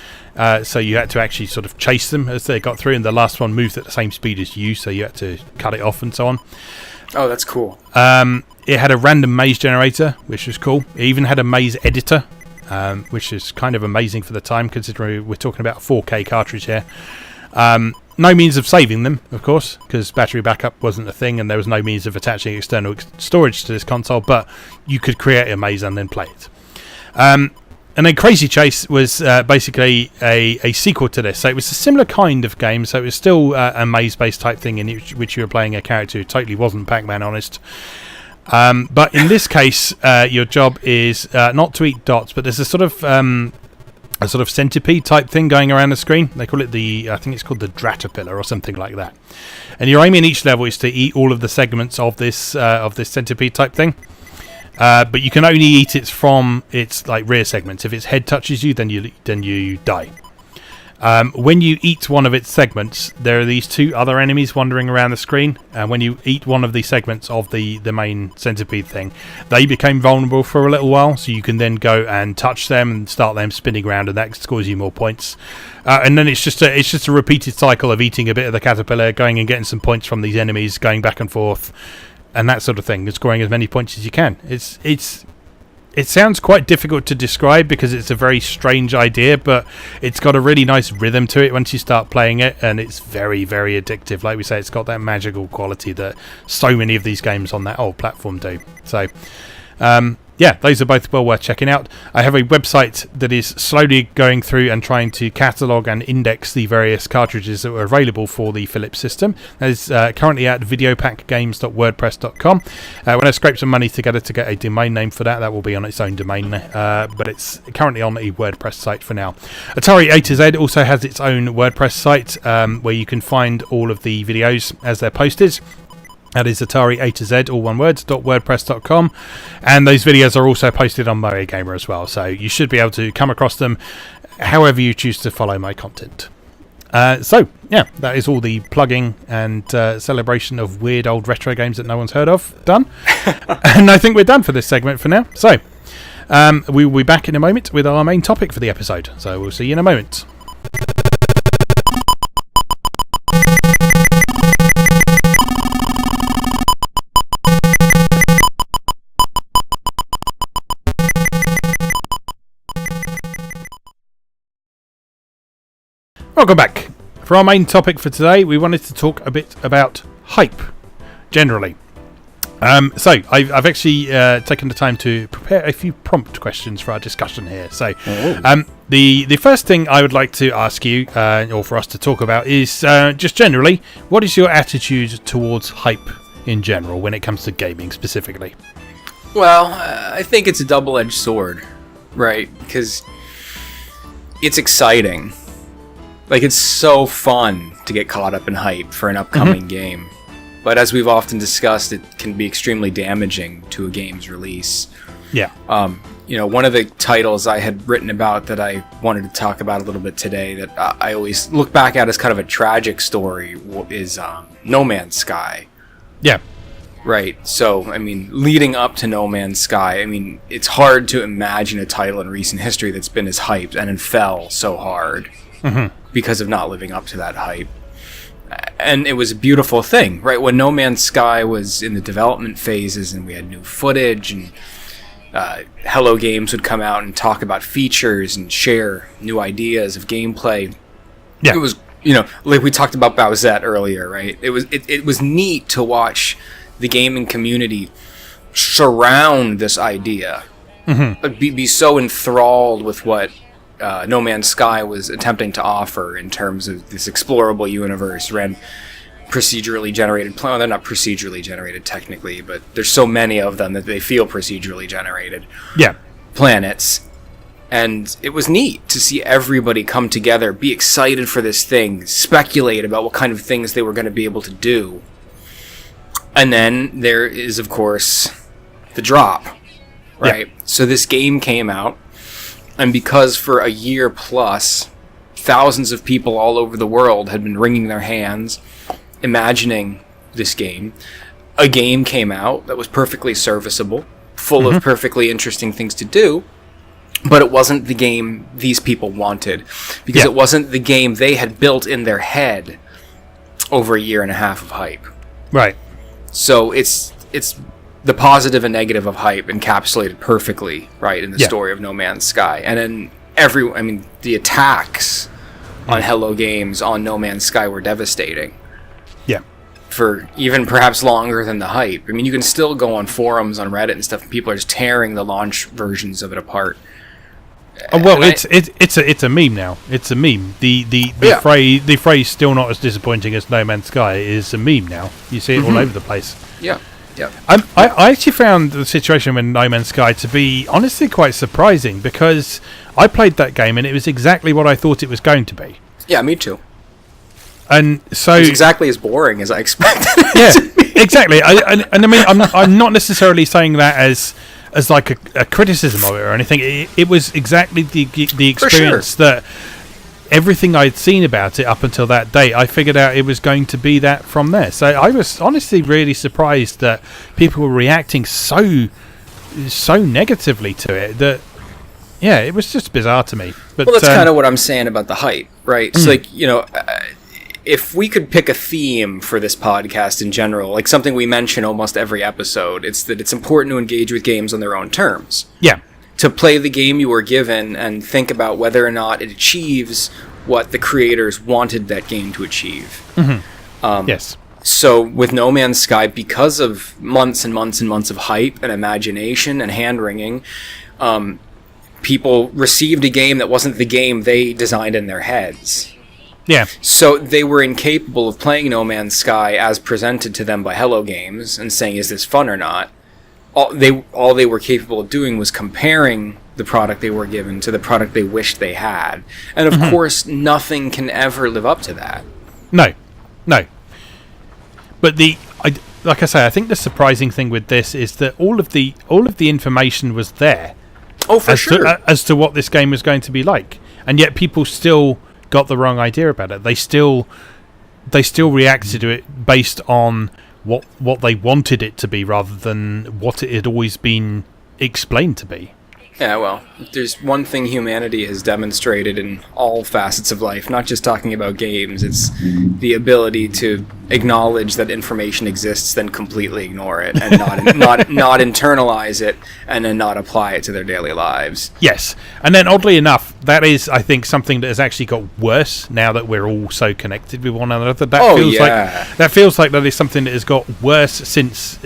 so you had to actually sort of chase them as they got through, and the last one moved at the same speed as you, so you had to cut it off and so on. Oh, that's cool. It had a random maze generator, which was cool. It even had a maze editor, which is kind of amazing for the time, considering we're talking about a 4K cartridge here. No means of saving them, of course, because battery backup wasn't a thing, and there was no means of attaching external storage to this console, but you could create a maze and then play it. And then Crazy Chase was basically a sequel to this, so it was a similar kind of game, so it was still a maze-based type thing in which you were playing a character who totally wasn't Pac-Man, honest. But in this case, your job is not to eat dots, but there's a sort of centipede type thing going around the screen. They call it I think it's called the Dratapillar or something like that. And your aim in each level is to eat all of the segments of this centipede type thing. But you can only eat it from its like rear segments. If its head touches you, then you die. When you eat one of its segments, there are these two other enemies wandering around the screen, and when you eat one of the segments of the main centipede thing, they become vulnerable for a little while, so you can then go and touch them and start them spinning around, and that scores you more points. And then it's just a repeated cycle of eating a bit of the caterpillar, going and getting some points from these enemies, going back and forth, and that sort of thing, and scoring as many points as you can. It sounds quite difficult to describe because it's a very strange idea, but it's got a really nice rhythm to it once you start playing it, and it's very, very addictive. Like we say, it's got that magical quality that so many of these games on that old platform do. So, yeah, those are both well worth checking out. I have a website that is slowly going through and trying to catalogue and index the various cartridges that were available for the Philips system. That is currently at videopackgames.wordpress.com. When I scrape some money together to get a domain name for that will be on its own domain, but it's currently on a WordPress site for now. Atari A to Z also has its own WordPress site where you can find all of the videos as they're posted. That is Atari A to Z, all one word, .wordpress.com. And those videos are also posted on MoeGamer as well, so you should be able to come across them however you choose to follow my content. So, yeah, that is all the plugging and celebration of weird old retro games that no one's heard of done. And I think we're done for this segment for now. So, we will be back in a moment with our main topic for the episode. So we'll see you in a moment. Welcome back. For our main topic for today, we wanted to talk a bit about hype, generally. So I've actually taken the time to prepare a few prompt questions for our discussion here. So the first thing I would like to ask you, or for us to talk about, is just generally, what is your attitude towards hype in general when it comes to gaming specifically? Well, I think it's a double-edged sword, right? Because it's exciting. Like, it's so fun to get caught up in hype for an upcoming game. But as we've often discussed, it can be extremely damaging to a game's release. Yeah. One of the titles I had written about that I wanted to talk about a little bit today that I always look back at as kind of a tragic story is No Man's Sky. Yeah. Right. So, I mean, leading up to No Man's Sky, I mean, it's hard to imagine a title in recent history that's been as hyped and then fell so hard. Because of not living up to that hype. And it was a beautiful thing, right? When No Man's Sky was in the development phases and we had new footage and Hello Games would come out and talk about features and share new ideas of gameplay. Yeah. It was, like we talked about Bowsette earlier, right? It was neat to watch the gaming community surround this idea, be so enthralled with what No Man's Sky was attempting to offer in terms of this explorable universe, ran procedurally generated. Well, they're not procedurally generated technically, but there's so many of them that they feel procedurally generated. Yeah. Planets. And it was neat to see everybody come together, be excited for this thing, speculate about what kind of things they were going to be able to do. And then there is, of course, the drop, right? Yeah. So this game came out, and because for a year plus, thousands of people all over the world had been wringing their hands, imagining this game, a game came out that was perfectly serviceable, full of perfectly interesting things to do, but it wasn't the game these people wanted, because it wasn't the game they had built in their head over a year and a half of hype. Right. So it's the positive and negative of hype encapsulated perfectly, right, in the story of No Man's Sky. And then the attacks on Hello Games on No Man's Sky were devastating. Yeah. For even perhaps longer than the hype. I mean, you can still go on forums on Reddit and stuff, and people are just tearing the launch versions of it apart. Oh, well, it's a meme now. It's a meme. The phrase "still not as disappointing as No Man's Sky" is a meme now. You see it all over the place. Yeah, yeah. I actually found the situation with No Man's Sky to be honestly quite surprising, because I played that game and it was exactly what I thought it was going to be. Yeah, me too. And so it was exactly as boring as I expected. Yeah, exactly. And I mean, I'm not necessarily saying that as like a criticism of it or anything. It was exactly the experience that everything I'd seen about it up until that day, I figured out it was going to be that from there. So I was honestly really surprised that people were reacting so negatively to it. That it was just bizarre to me. But well, that's kind of what I'm saying about the hype, right? It's like, if we could pick a theme for this podcast in general, like something we mention almost every episode, it's that it's important to engage with games on their own terms. Yeah. To play the game you were given and think about whether or not it achieves what the creators wanted that game to achieve. Yes. So with No Man's Sky, because of months and months and months of hype and imagination and hand-wringing, people received a game that wasn't the game they designed in their heads. Yeah. So they were incapable of playing No Man's Sky as presented to them by Hello Games and saying, is this fun or not? All they were capable of doing was comparing the product they were given to the product they wished they had. And of course, nothing can ever live up to that. No. But like I say, I think the surprising thing with this is that all of the information was there. Oh, for sure. As to what this game was going to be like. And yet people still got the wrong idea about it. They still reacted to it based on what they wanted it to be, rather than what it had always been explained to be. Yeah, well, if there's one thing humanity has demonstrated in all facets of life, not just talking about games, it's the ability to acknowledge that information exists, then completely ignore it, and not internalize it, and then not apply it to their daily lives. Yes, and then oddly enough, that is, I think, something that has actually got worse now that we're all so connected with one another. That feels like that is something that has got worse since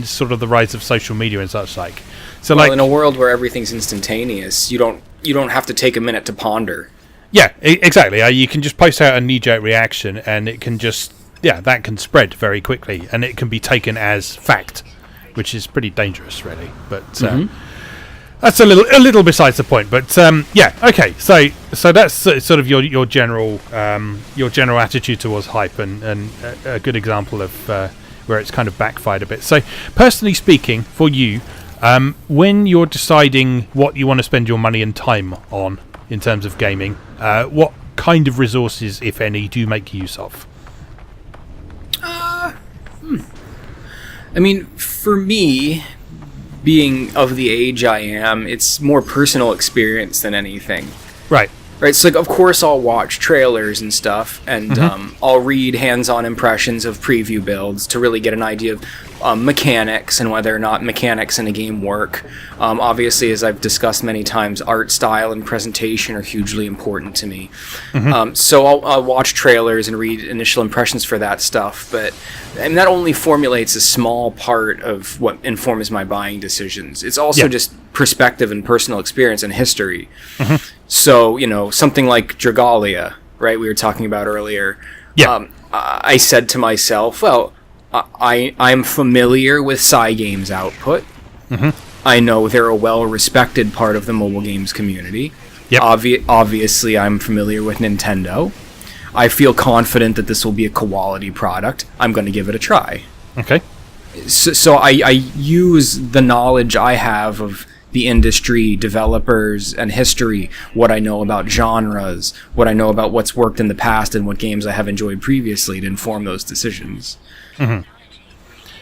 sort of the rise of social media and such like. So, well, in a world where everything's instantaneous, you don't have to take a minute to ponder. Yeah, exactly. You can just post out a knee-jerk reaction, and it can just that can spread very quickly, and it can be taken as fact, which is pretty dangerous, really. But that's a little besides the point. But okay. So that's sort of your general attitude towards hype, and a good example of where it's kind of backfired a bit. So, personally speaking, for you. When you're deciding what you want to spend your money and time on in terms of gaming, what kind of resources, if any, do you make use of? I mean, for me, being of the age I am, it's more personal experience than anything. Right. So, like, of course, I'll watch trailers and stuff, and I'll read hands-on impressions of preview builds to really get an idea of, mechanics and whether or not mechanics in a game work. Obviously, as I've discussed many times, art style and presentation are hugely important to me. So I'll watch trailers and read initial impressions for that stuff, but that only formulates a small part of what informs my buying decisions. It's also just perspective and personal experience and history. So, something like Dragula, right, we were talking about earlier. I said to myself, well, I'm familiar with Cygame's output. I know they're a well-respected part of the mobile games community. Obviously, I'm familiar with Nintendo. I feel confident that this will be a quality product. I'm going to give it a try. Okay. So I use the knowledge I have of the industry, developers, and history, what I know about genres, what I know about what's worked in the past, and what games I have enjoyed previously to inform those decisions.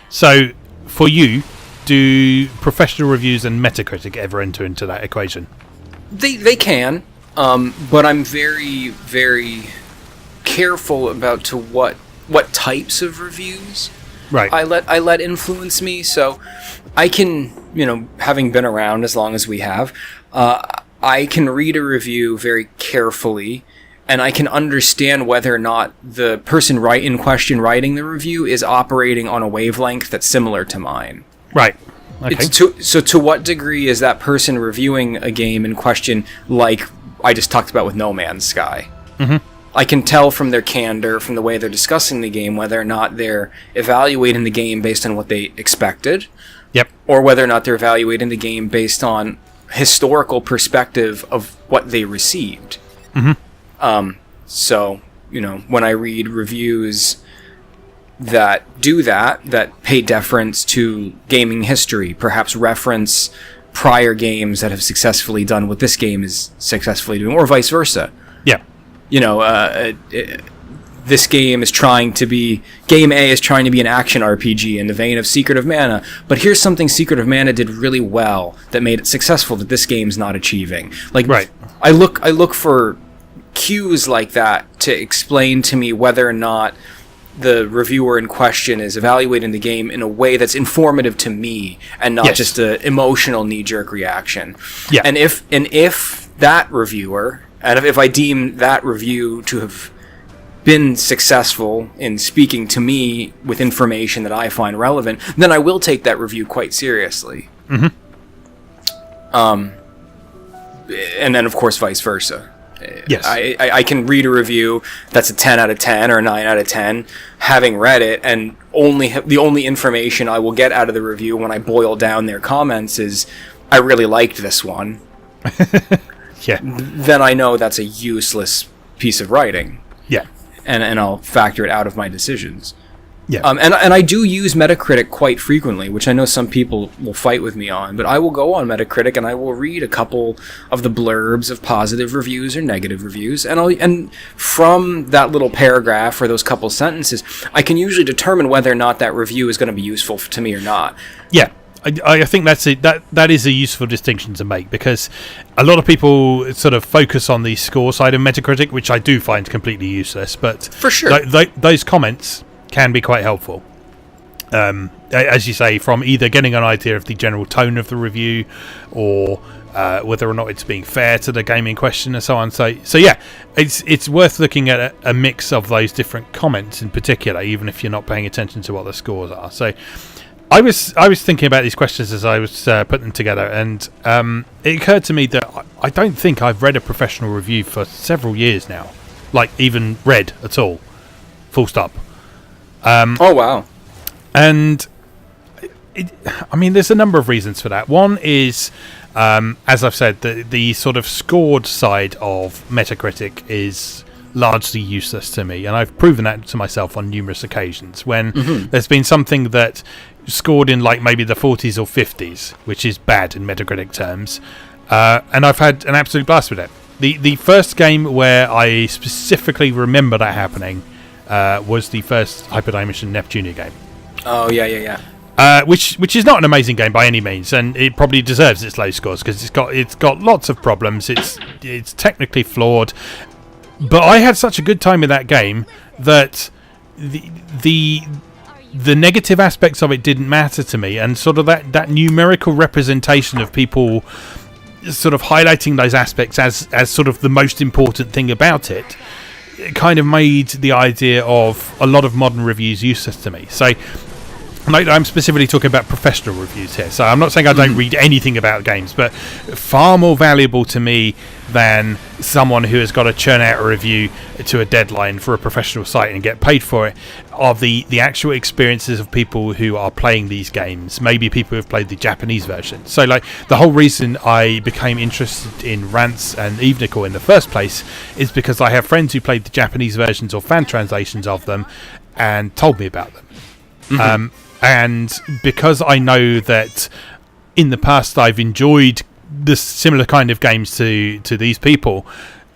So, for you, do professional reviews and Metacritic ever enter into that equation? They can, but I'm very, very careful about what types of reviews I let influence me. So I can, having been around as long as we have, I can read a review very carefully, and I can understand whether or not the person in question writing the review is operating on a wavelength that's similar to mine. Right. Okay. So to what degree is that person reviewing a game in question like I just talked about with No Man's Sky? I can tell from their candor, from the way they're discussing the game, whether or not they're evaluating the game based on what they expected. Or whether or not they're evaluating the game based on historical perspective of what they received. So, when I read reviews that do that pay deference to gaming history, perhaps reference prior games that have successfully done what this game is successfully doing, or vice versa. This game is Game A is trying to be an action RPG in the vein of Secret of Mana, but here's something Secret of Mana did really well that made it successful that this game's not achieving. I look for cues like that to explain to me whether or not the reviewer in question is evaluating the game in a way that's informative to me and not just an emotional knee-jerk reaction. And if that reviewer, and if I deem that review to have been successful in speaking to me with information that I find relevant, then I will take that review quite seriously. And then, of course, vice versa. I can read a review that's a 10 out of 10 or a 9 out of 10, having read it, and the only information I will get out of the review when I boil down their comments is, I really liked this one. Then I know that's a useless piece of writing. And I'll factor it out of my decisions. And I do use Metacritic quite frequently, which I know some people will fight with me on, but I will go on Metacritic and I will read a couple of the blurbs of positive reviews or negative reviews, and from that little paragraph or those couple sentences, I can usually determine whether or not that review is going to be useful to me or not. I think that is a useful distinction to make, because a lot of people sort of focus on the score side of Metacritic, which I do find completely useless, but for sure, those comments can be quite helpful. As you say, from either getting an idea of the general tone of the review, or whether or not it's being fair to the game in question, and so on. So yeah, it's worth looking at a mix of those different comments in particular, even if you're not paying attention to what the scores are. So I was thinking about these questions as I was putting them together, and it occurred to me that I don't think I've read a professional review for several years now, like even read at all, full stop. Oh wow! And there's a number of reasons for that. One is, as I've said, the sort of scored side of Metacritic is largely useless to me, and I've proven that to myself on numerous occasions when there's been something that scored in like maybe the 40s or 50s, which is bad in Metacritic terms, and I've had an absolute blast with it. The first game where I specifically remember that happening was the first Hyperdimension Neptunia game. Oh yeah. Which is not an amazing game by any means, and it probably deserves its low scores because it's got lots of problems. It's technically flawed, but I had such a good time in that game that the negative aspects of it didn't matter to me, and sort of that numerical representation of people sort of highlighting those aspects as sort of the most important thing about it, it kind of made the idea of a lot of modern reviews useless to me. So I'm specifically talking about professional reviews here, so I'm not saying I don't read anything about games, but far more valuable to me than someone who has got to churn out a review to a deadline for a professional site and get paid for it are the actual experiences of people who are playing these games, maybe people who have played the Japanese version. So like the whole reason I became interested in rants and Evenical in the first place is because I have friends who played the Japanese versions or fan translations of them and told me about them. And because I know that in the past I've enjoyed this similar kind of games to these people,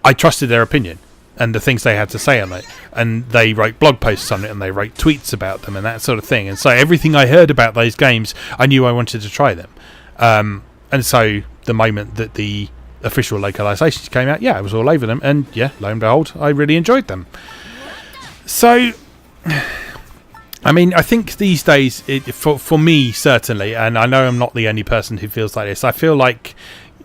I trusted their opinion and the things they had to say on it. And they write blog posts on it and they write tweets about them and that sort of thing. And so everything I heard about those games, I knew I wanted to try them. And so the moment that the official localizations came out, I was all over them. And lo and behold, I really enjoyed them. So I mean, I think these days, for me, certainly, and I know I'm not the only person who feels like this, I feel like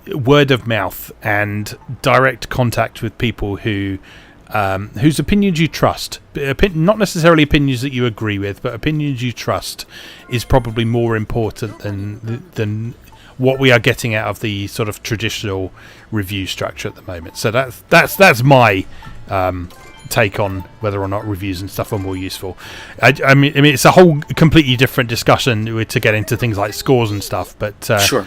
word of mouth and direct contact with people who whose opinions you trust, not necessarily opinions that you agree with, but opinions you trust, is probably more important than what we are getting out of the sort of traditional review structure at the moment. So that's my take on whether or not reviews and stuff are more useful. I mean it's a whole completely different discussion to get into things like scores and stuff, but sure.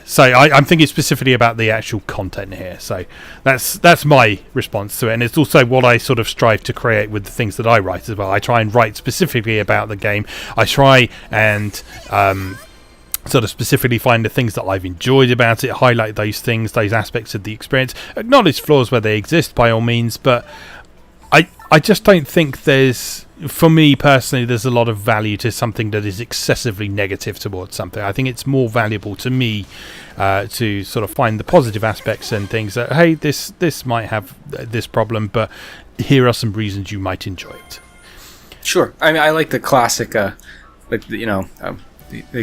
So I'm thinking specifically about the actual content here. So that's my response to it, and it's also what I sort of strive to create with the things that I write as well. I try and write specifically about the game. I try and sort of specifically find the things that I've enjoyed about it, highlight those things, those aspects of the experience, acknowledge flaws where they exist by all means, but I just don't think for me personally, there's a lot of value to something that is excessively negative towards something. I think it's more valuable to me to sort of find the positive aspects and things that, hey, this might have this problem, but here are some reasons you might enjoy it. Sure. I mean, I like the classic, they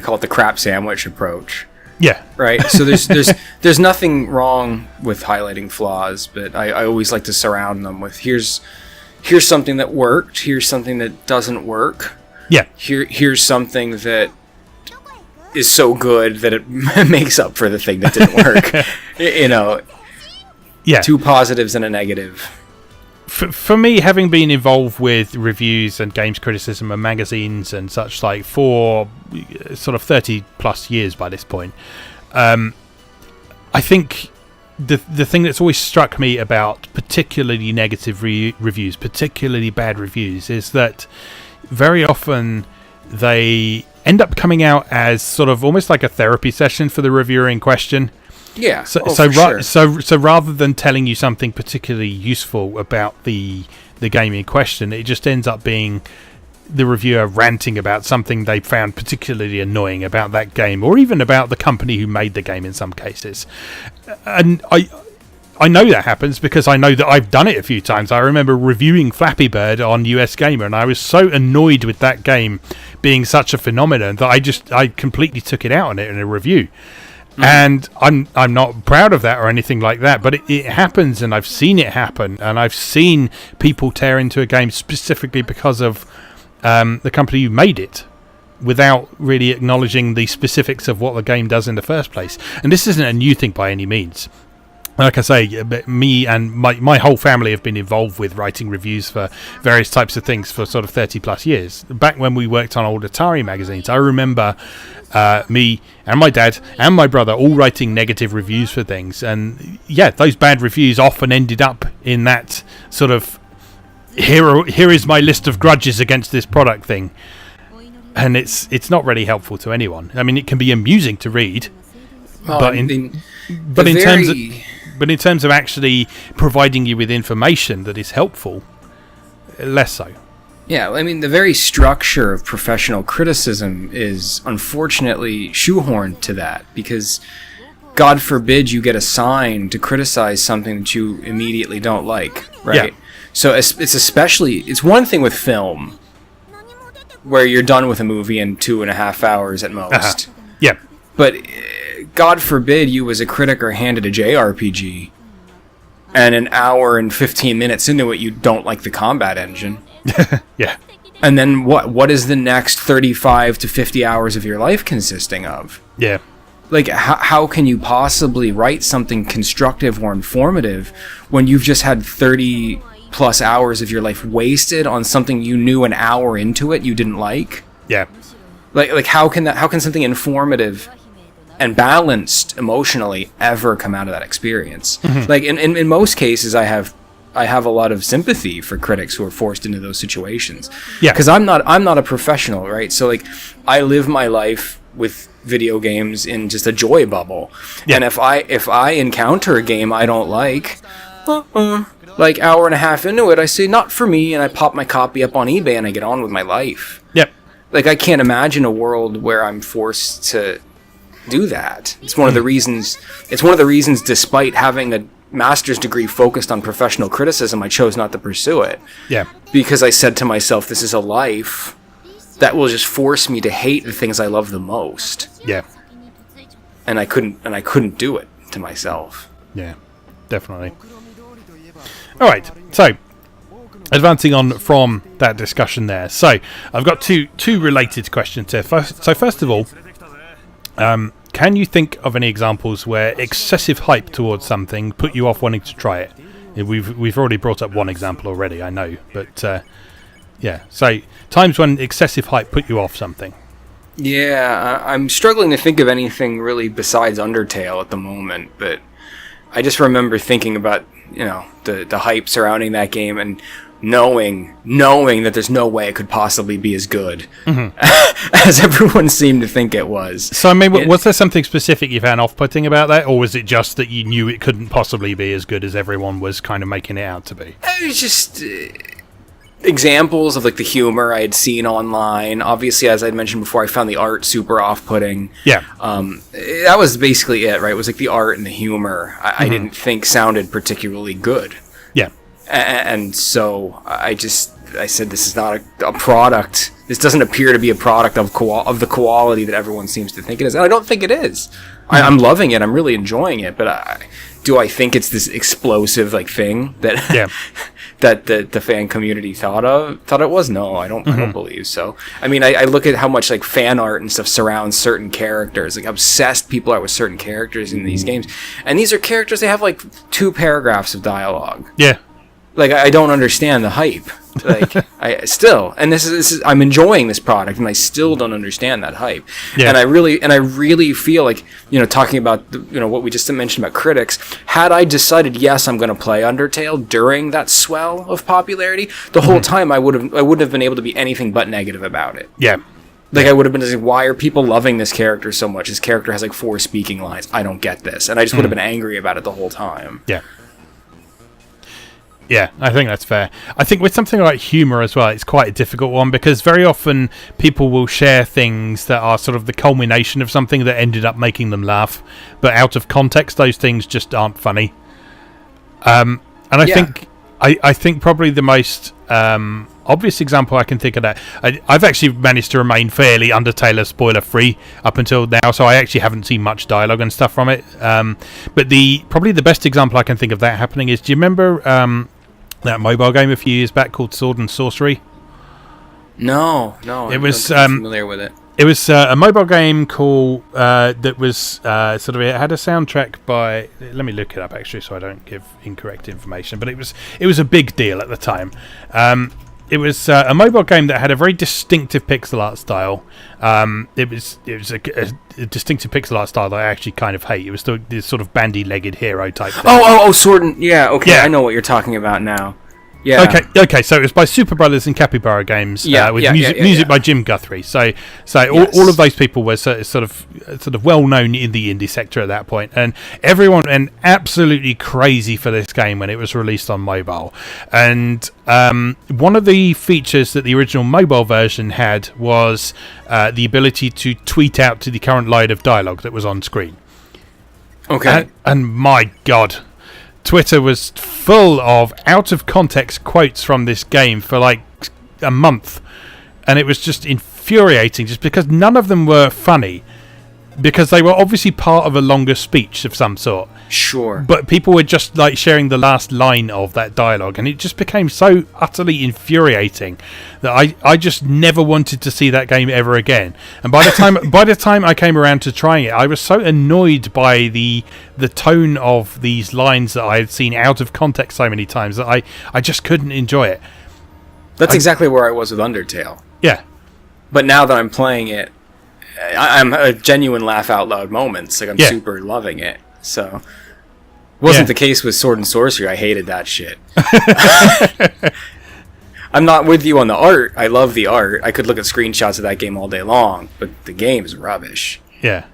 call it the crap sandwich approach. Yeah. Right. So there's nothing wrong with highlighting flaws, but I always like to surround them with here's something that worked, here's something that doesn't work. Yeah. Here's something that is so good that it makes up for the thing that didn't work. Yeah. Two positives and a negative. For me, having been involved with reviews and games criticism and magazines and such like for sort of 30 plus years by this point, I think the thing that's always struck me about particularly negative reviews, particularly bad reviews, is that very often they end up coming out as sort of almost like a therapy session for the reviewer in question. Yeah. So rather than telling you something particularly useful about the game in question, it just ends up being the reviewer ranting about something they found particularly annoying about that game, or even about the company who made the game in some cases. And I know that happens because I know that I've done it a few times. I remember reviewing Flappy Bird on US Gamer, and I was so annoyed with that game being such a phenomenon that I completely took it out on it in a review. And I'm not proud of that or anything like that, but it happens, and I've seen it happen, and I've seen people tear into a game specifically because of the company who made it, without really acknowledging the specifics of what the game does in the first place. And this isn't a new thing by any means. Like I say, me and my whole family have been involved with writing reviews for various types of things for sort of 30 plus years. Back when we worked on old Atari magazines, I remember me and my dad and my brother all writing negative reviews for things. And those bad reviews often ended up in that sort of, here is my list of grudges against this product thing. And it's not really helpful to anyone. I mean, it can be amusing to read, but in terms of actually providing you with information that is helpful, less so. Yeah, I mean, the very structure of professional criticism is unfortunately shoehorned to that, because God forbid you get assigned to criticize something that you immediately don't like, right? Yeah. So it's one thing with film, where you're done with a movie in 2.5 hours at most. Yeah. But God forbid you as a critic are handed a JRPG, and an hour and 15 minutes into it, you don't like the combat engine. Yeah. And then what is the next 35 to 50 hours of your life consisting of? Yeah. Like, how can you possibly write something constructive or informative when you've just had 30 plus hours of your life wasted on something you knew an hour into it you didn't like? Yeah. Like how can something informative and balanced emotionally ever come out of that experience? Mm-hmm. Like in most cases, I have a lot of sympathy for critics who are forced into those situations. Yeah. Because I'm not a professional, right? So like, I live my life with video games in just a joy bubble. Yeah. And if I encounter a game I don't like, like hour and a half into it, I say not for me, and I pop my copy up on eBay and I get on with my life. Yep. Like, I can't imagine a world where I'm forced to do that. It's one of the reasons, despite having a master's degree focused on professional criticism, I chose not to pursue it. Yeah. Because I said to myself, this is a life that will just force me to hate the things I love the most. Yeah. And I couldn't do it to myself. Yeah. Definitely. All right. So, advancing on from that discussion there. So, I've got two related questions here. First of all, can you think of any examples where excessive hype towards something put you off wanting to try it? We've already brought up one example already, I know, but yeah. So, times when excessive hype put you off something. Yeah, I'm struggling to think of anything really besides Undertale at the moment, but I just remember thinking about, the hype surrounding that game and knowing that there's no way it could possibly be as good as everyone seemed to think it was. So, I mean, was there something specific you found off-putting about that, or was it just that you knew it couldn't possibly be as good as everyone was kind of making it out to be? It was just examples of, like, the humor I had seen online. Obviously, as I'd mentioned before, I found the art super off-putting. Yeah. That was basically it, right? It was like the art and the humor I didn't think sounded particularly good. Yeah. And so I said, this is not a product. This doesn't appear to be a product of the quality that everyone seems to think it is. And I don't think it is. I'm loving it. I'm really enjoying it. But do I think it's this explosive thing that that the fan community thought it was? No, I don't believe so. I mean, I look at how much fan art and stuff surrounds certain characters, obsessed people are with certain characters in these games. And these are characters, they have 2 paragraphs of dialogue. Yeah. I don't understand the hype. I'm enjoying this product, and I still don't understand that hype. Yeah. And I really feel talking about what we just mentioned about critics. Had I decided, yes, I'm going to play Undertale during that swell of popularity, the whole time I wouldn't have been able to be anything but negative about it. Yeah. I would have been like, why are people loving this character so much? This character has 4 speaking lines. I don't get this, and I just would have been angry about it the whole time. Yeah. Yeah, I think that's fair. I think with something like humour as well, it's quite a difficult one because very often people will share things that are sort of the culmination of something that ended up making them laugh, but out of context, those things just aren't funny. And I think probably the most obvious example I can think of that, I've actually managed to remain fairly Undertale spoiler free up until now, so I actually haven't seen much dialogue and stuff from it. But probably the best example I can think of that happening is, do you remember that mobile game a few years back called Sword and Sorcery? No, it was I'm familiar with it. It was a mobile game called that was it had a soundtrack by. Let me look it up actually, so I don't give incorrect information. But it was a big deal at the time. It was a mobile game that had a very distinctive pixel art style. It was a distinctive pixel art style that I actually kind of hate. It was this sort of bandy-legged hero type thing. Sword and... Yeah, okay, yeah. I know what you're talking about now. Yeah. Okay. So it was by Super Brothers and Capybara Games, with music by Jim Guthrie. So all of those people were sort of well known in the indie sector at that point, and everyone went absolutely crazy for this game when it was released on mobile. And one of the features that the original mobile version had was the ability to tweet out to the current line of dialogue that was on screen. Okay. And my God, Twitter was full of out-of-context quotes from this game for a month, and it was just infuriating, just because none of them were funny, because they were obviously part of a longer speech of some sort. Sure. But people were just like sharing the last line of that dialogue, and it just became so utterly infuriating that I just never wanted to see that game ever again. And by the time I came around to trying it, I was so annoyed by the tone of these lines that I had seen out of context so many times that I just couldn't enjoy it. That's exactly where I was with Undertale. Yeah. But now that I'm playing it, I'm a genuine laugh out loud moments. Like, I'm super loving it. So, wasn't the case with Sword and Sorcery. I hated that shit. I'm not with you on the art. I love the art. I could look at screenshots of that game all day long, but the game's rubbish. Yeah.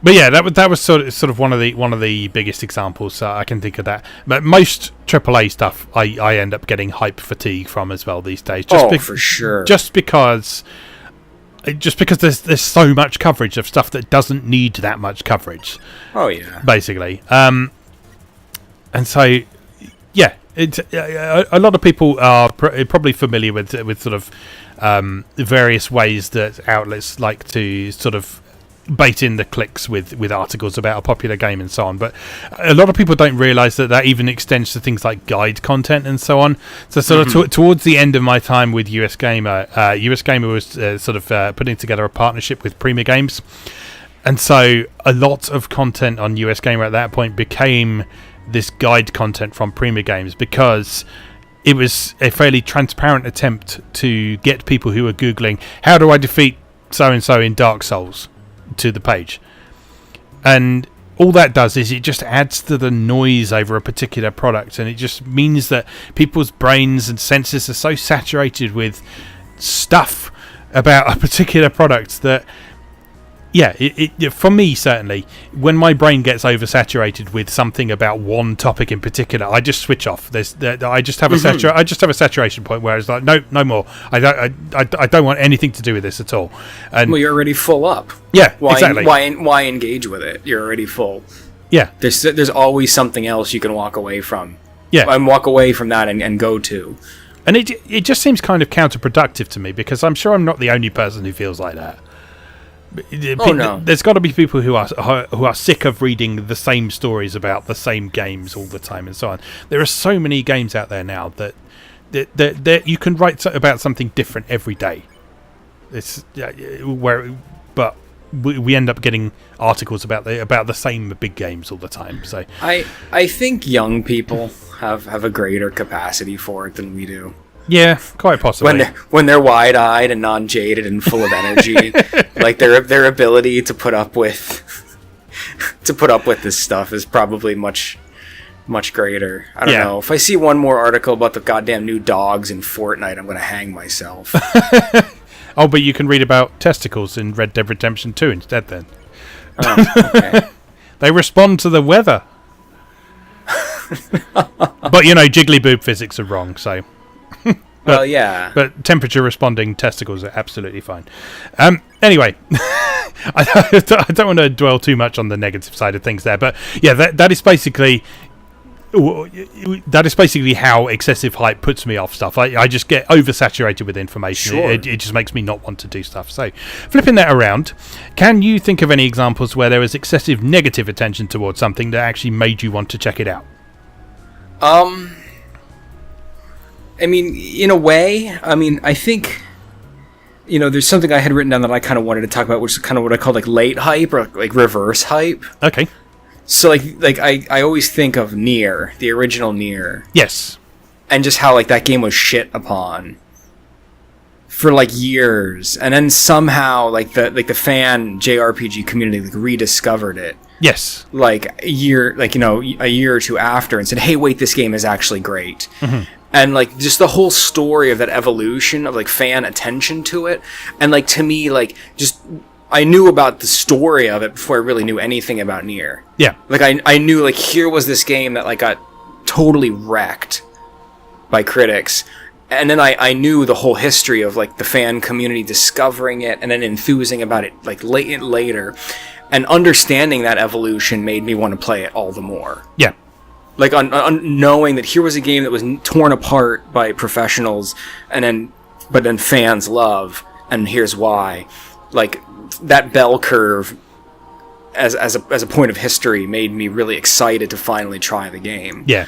But yeah, that was sort of one of the biggest examples I can think of that. But most AAA stuff I end up getting hype fatigue from as well these days. For sure. Just because there's so much coverage of stuff that doesn't need that much coverage. Oh yeah. Basically, and so yeah, a lot of people are probably familiar with sort of various ways that outlets like to sort of bait in the clicks with articles about a popular game and so on, but a lot of people don't realize that even extends to things like guide content and so on. So sort of towards the end of my time with US Gamer was sort of putting together a partnership with Prima Games, and so a lot of content on US Gamer at that point became this guide content from Prima Games, because it was a fairly transparent attempt to get people who are Googling, how do I defeat so and so in Dark Souls, to the page. And all that does is it just adds to the noise over a particular product, and it just means that people's brains and senses are so saturated with stuff about a particular product that it for me, certainly, when my brain gets oversaturated with something about one topic in particular, I just switch off. I just have a saturation point where it's like, no more. I don't want anything to do with this at all. And well, you're already full up. Yeah, exactly. exactly. Why engage with it? You're already full. Yeah. There's always something else you can walk away from. Yeah. And walk away from that and go to. And it just seems kind of counterproductive to me, because I'm sure I'm not the only person who feels like that. No. There's got to be people who are sick of reading the same stories about the same games all the time and so on. There are so many games out there now that you can write about something different every day. But we end up getting articles about the same big games all the time. So I think young people have a greater capacity for it than we do. Yeah, quite possibly. When they're wide-eyed and non-jaded and full of energy, like their ability to put up with this stuff is probably much greater. I don't know. If I see one more article about the goddamn new dogs in Fortnite, I'm going to hang myself. Oh, but you can read about testicles in Red Dead Redemption 2 instead then. Oh, okay. They respond to the weather. But jiggly boob physics are wrong, so... Well, yeah. But temperature responding testicles are absolutely fine. Anyway, I don't want to dwell too much on the negative side of things there, but yeah, that is basically how excessive hype puts me off stuff. I just get oversaturated with information. Sure. It just makes me not want to do stuff. So, flipping that around, can you think of any examples where there was excessive negative attention towards something that actually made you want to check it out? I mean, in a way, I think, there's something I had written down that I kind of wanted to talk about, which is kind of what I call like late hype or like reverse hype. Okay. So like I always think of Nier, the original Nier. Yes. And just how like that game was shit upon for like years, and then somehow like the fan JRPG community like rediscovered it. Yes. Like a year or two after, and said, "Hey, wait, this game is actually great." Mm-hmm. And like just the whole story of that evolution of like fan attention to it, and like to me, like just I knew about the story of it before I really knew anything about Nier. Yeah. Like I knew like here was this game that like got totally wrecked by critics. And then I knew the whole history of like the fan community discovering it and then enthusing about it like later, and understanding that evolution made me want to play it all the more. Yeah, like on knowing that here was a game that was torn apart by professionals and then but then fans love, and here's why. Like, that bell curve as a point of history made me really excited to finally try the game. Yeah.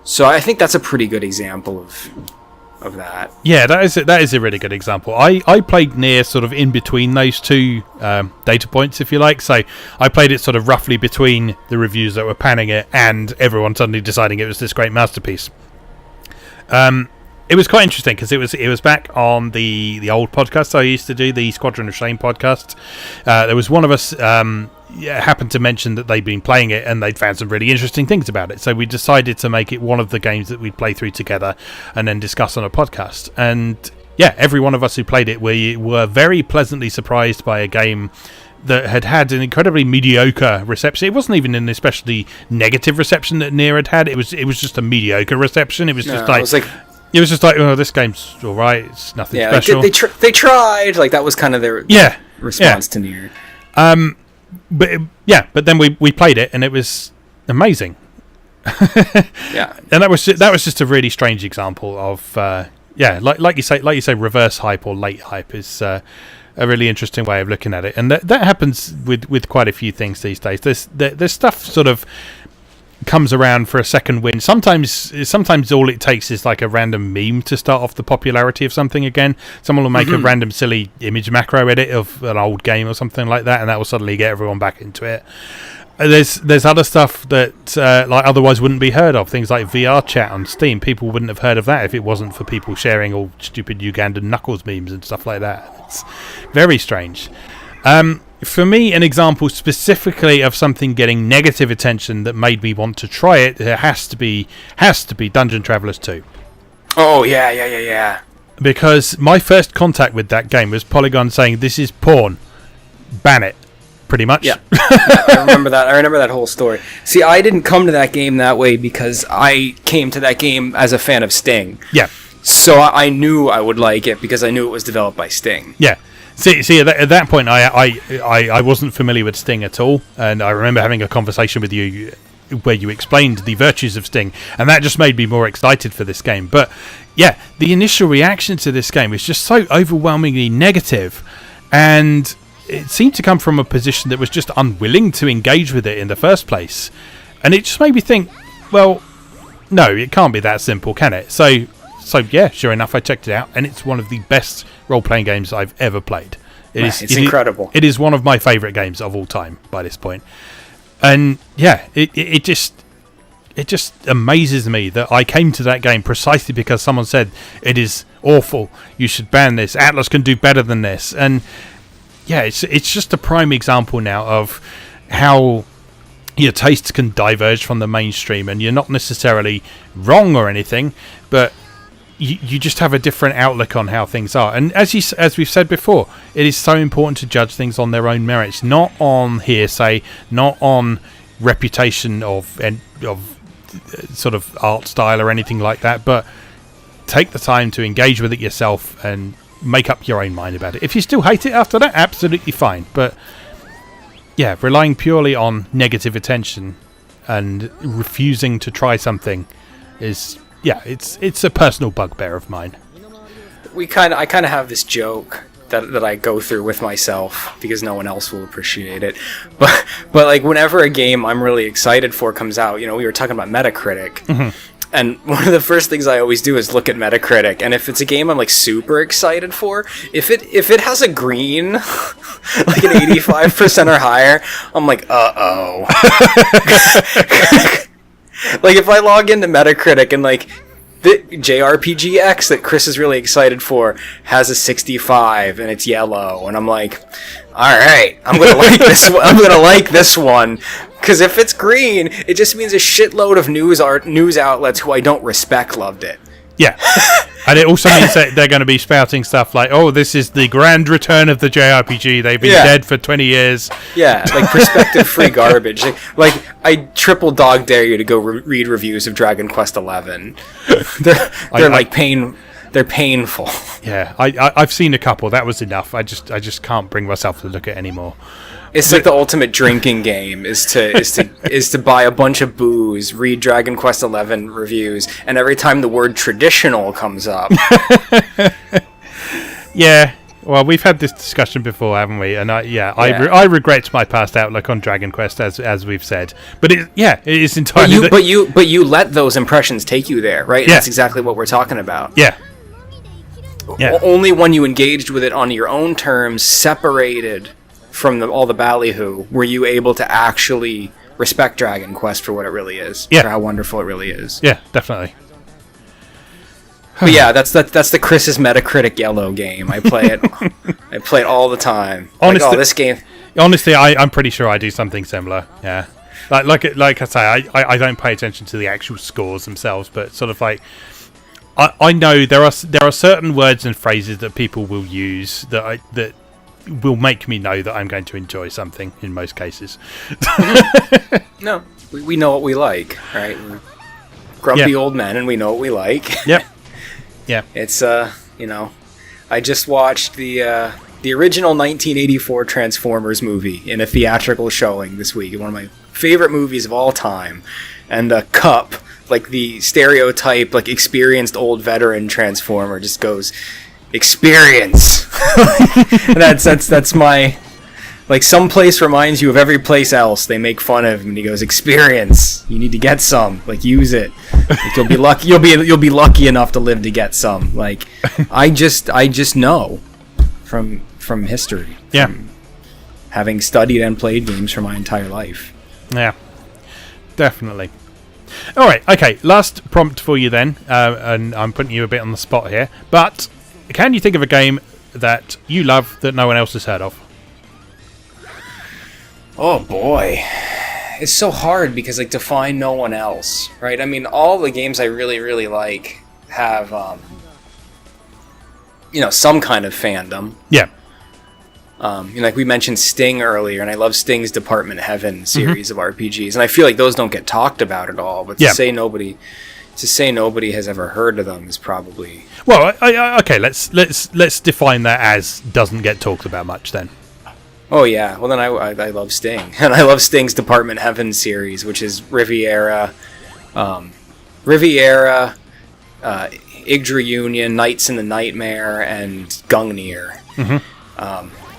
So I think that's a pretty good example of that. Yeah, that is a really good example. I played near sort of in between those two data points, if you like. So I played it sort of roughly between the reviews that were panning it and everyone suddenly deciding it was this great masterpiece. It was quite interesting because it was back on the old podcast I used to do, the Squadron of Shame podcast. There was one of us happened to mention that they'd been playing it and they'd found some really interesting things about it. So we decided to make it one of the games that we'd play through together and then discuss on a podcast. And yeah, every one of us who played it, we were very pleasantly surprised by a game that had an incredibly mediocre reception. It wasn't even an especially negative reception that Nier had. It was just a mediocre reception. It was just it was just like, oh, this game's all right. It's nothing special. Like they tried. Like, that was kind of their response to Nier. But then we played it and it was amazing. Yeah, and that was just a really strange example of like you say, reverse hype or late hype is a really interesting way of looking at it, and that happens with quite a few things these days. There's stuff sort of comes around for a second win. Sometimes all it takes is like a random meme to start off the popularity of something again. Someone will make a random silly image macro edit of an old game or something like that, and that will suddenly get everyone back into it. There's other stuff that like otherwise wouldn't be heard of. Things like VR chat on Steam. People wouldn't have heard of that if it wasn't for people sharing all stupid Ugandan Knuckles memes and stuff like that. It's very strange. For me, an example specifically of something getting negative attention that made me want to try it has to be Dungeon Travelers 2. Oh, yeah. Because my first contact with that game was Polygon saying, "This is porn. Ban it." Pretty much. Yeah. I remember that. I remember that whole story. See, I didn't come to that game that way because I came to that game as a fan of Sting. Yeah. So I knew I would like it because I knew it was developed by Sting. Yeah. See, at that point, I wasn't familiar with Sting at all, and I remember having a conversation with you where you explained the virtues of Sting, and that just made me more excited for this game. But yeah, the initial reaction to this game was just so overwhelmingly negative, and it seemed to come from a position that was just unwilling to engage with it in the first place. And it just made me think, well, no, it can't be that simple, can it? So yeah, sure enough, I checked it out, and it's one of the best role-playing games I've ever played. It's incredible. It is one of my favourite games of all time by this point. And yeah, it just amazes me that I came to that game precisely because someone said, it is awful, you should ban this, Atlas can do better than this. And yeah, it's just a prime example now of how your tastes can diverge from the mainstream, and you're not necessarily wrong or anything, but you just have a different outlook on how things are. And as we've said before, it is so important to judge things on their own merits, not on hearsay, not on reputation of sort of art style or anything like that, but take the time to engage with it yourself and make up your own mind about it. If you still hate it after that, absolutely fine. But yeah, relying purely on negative attention and refusing to try something is, yeah, it's a personal bugbear of mine. I kind of have this joke that I go through with myself because no one else will appreciate it. But like, whenever a game I'm really excited for comes out, we were talking about Metacritic. And one of the first things I always do is look at Metacritic, and if it's a game I'm like super excited for, if it has a green, like an 85% or higher, I'm like, uh-oh. Like, if I log into Metacritic and like the JRPG-X that Chris is really excited for has a 65 and it's yellow, and I'm like, all right, I'm gonna like this one. I'm gonna like this one, because if it's green, it just means a shitload of news outlets who I don't respect loved it. Yeah, and it also means that they're going to be spouting stuff like, "Oh, this is the grand return of the JRPG. They've been dead for 20 years." Yeah, like perspective-free garbage. Like I triple dog dare you to go read reviews of Dragon Quest XI. They're like pain. They're painful. Yeah, I've seen a couple. That was enough. I just can't bring myself to look at any more. It's like the ultimate drinking game is to buy a bunch of booze, read Dragon Quest XI reviews, and every time the word traditional comes up, Yeah. Well, we've had this discussion before, haven't we? And I regret my past outlook on Dragon Quest, as we've said. But it is entirely. But you let those impressions take you there, right? Yeah. That's exactly what we're talking about. Yeah. Yeah. Only when you engaged with it on your own terms, separated from all the ballyhoo, were you able to actually respect Dragon Quest for what it really is. Yeah. For how wonderful it really is. Yeah, definitely. But yeah, that's the Chris's Metacritic yellow game. I play it. I play it all the time. Honestly, this game. Honestly, I'm pretty sure I do something similar. Yeah, like I say, I don't pay attention to the actual scores themselves, but sort of like I know there are certain words and phrases that people will use that will make me know that I'm going to enjoy something. In most cases, no, we know what we like, right? We're grumpy old men, and we know what we like. Yep. Yeah, it's I just watched the original 1984 Transformers movie in a theatrical showing this week. One of my favorite movies of all time, and Cup, like the stereotype, like experienced old veteran Transformer, just goes experience. that's my. Like, some place reminds you of every place else. They make fun of him, and he goes, "Experience. You need to get some. Like, use it. Like, you'll be lucky. You'll be lucky enough to live to get some." Like, I just know from history. Yeah. From having studied and played games for my entire life. Yeah. Definitely. All right. Okay. Last prompt for you then, and I'm putting you a bit on the spot here. But can you think of a game that you love that no one else has heard of? Oh boy, it's so hard because, like, to find no one else, right? I mean, all the games I really, really like have, some kind of fandom. Yeah. Like we mentioned Sting earlier, and I love Sting's Department Heaven series of RPGs, and I feel like those don't get talked about at all. But to say nobody has ever heard of them is probably well. Okay, let's define that as doesn't get talked about much then. Oh yeah, well then I love Sting, and I love Sting's Department Heaven series, which is Riviera, Yggdra Union, Knights in the Nightmare, and Gungnir.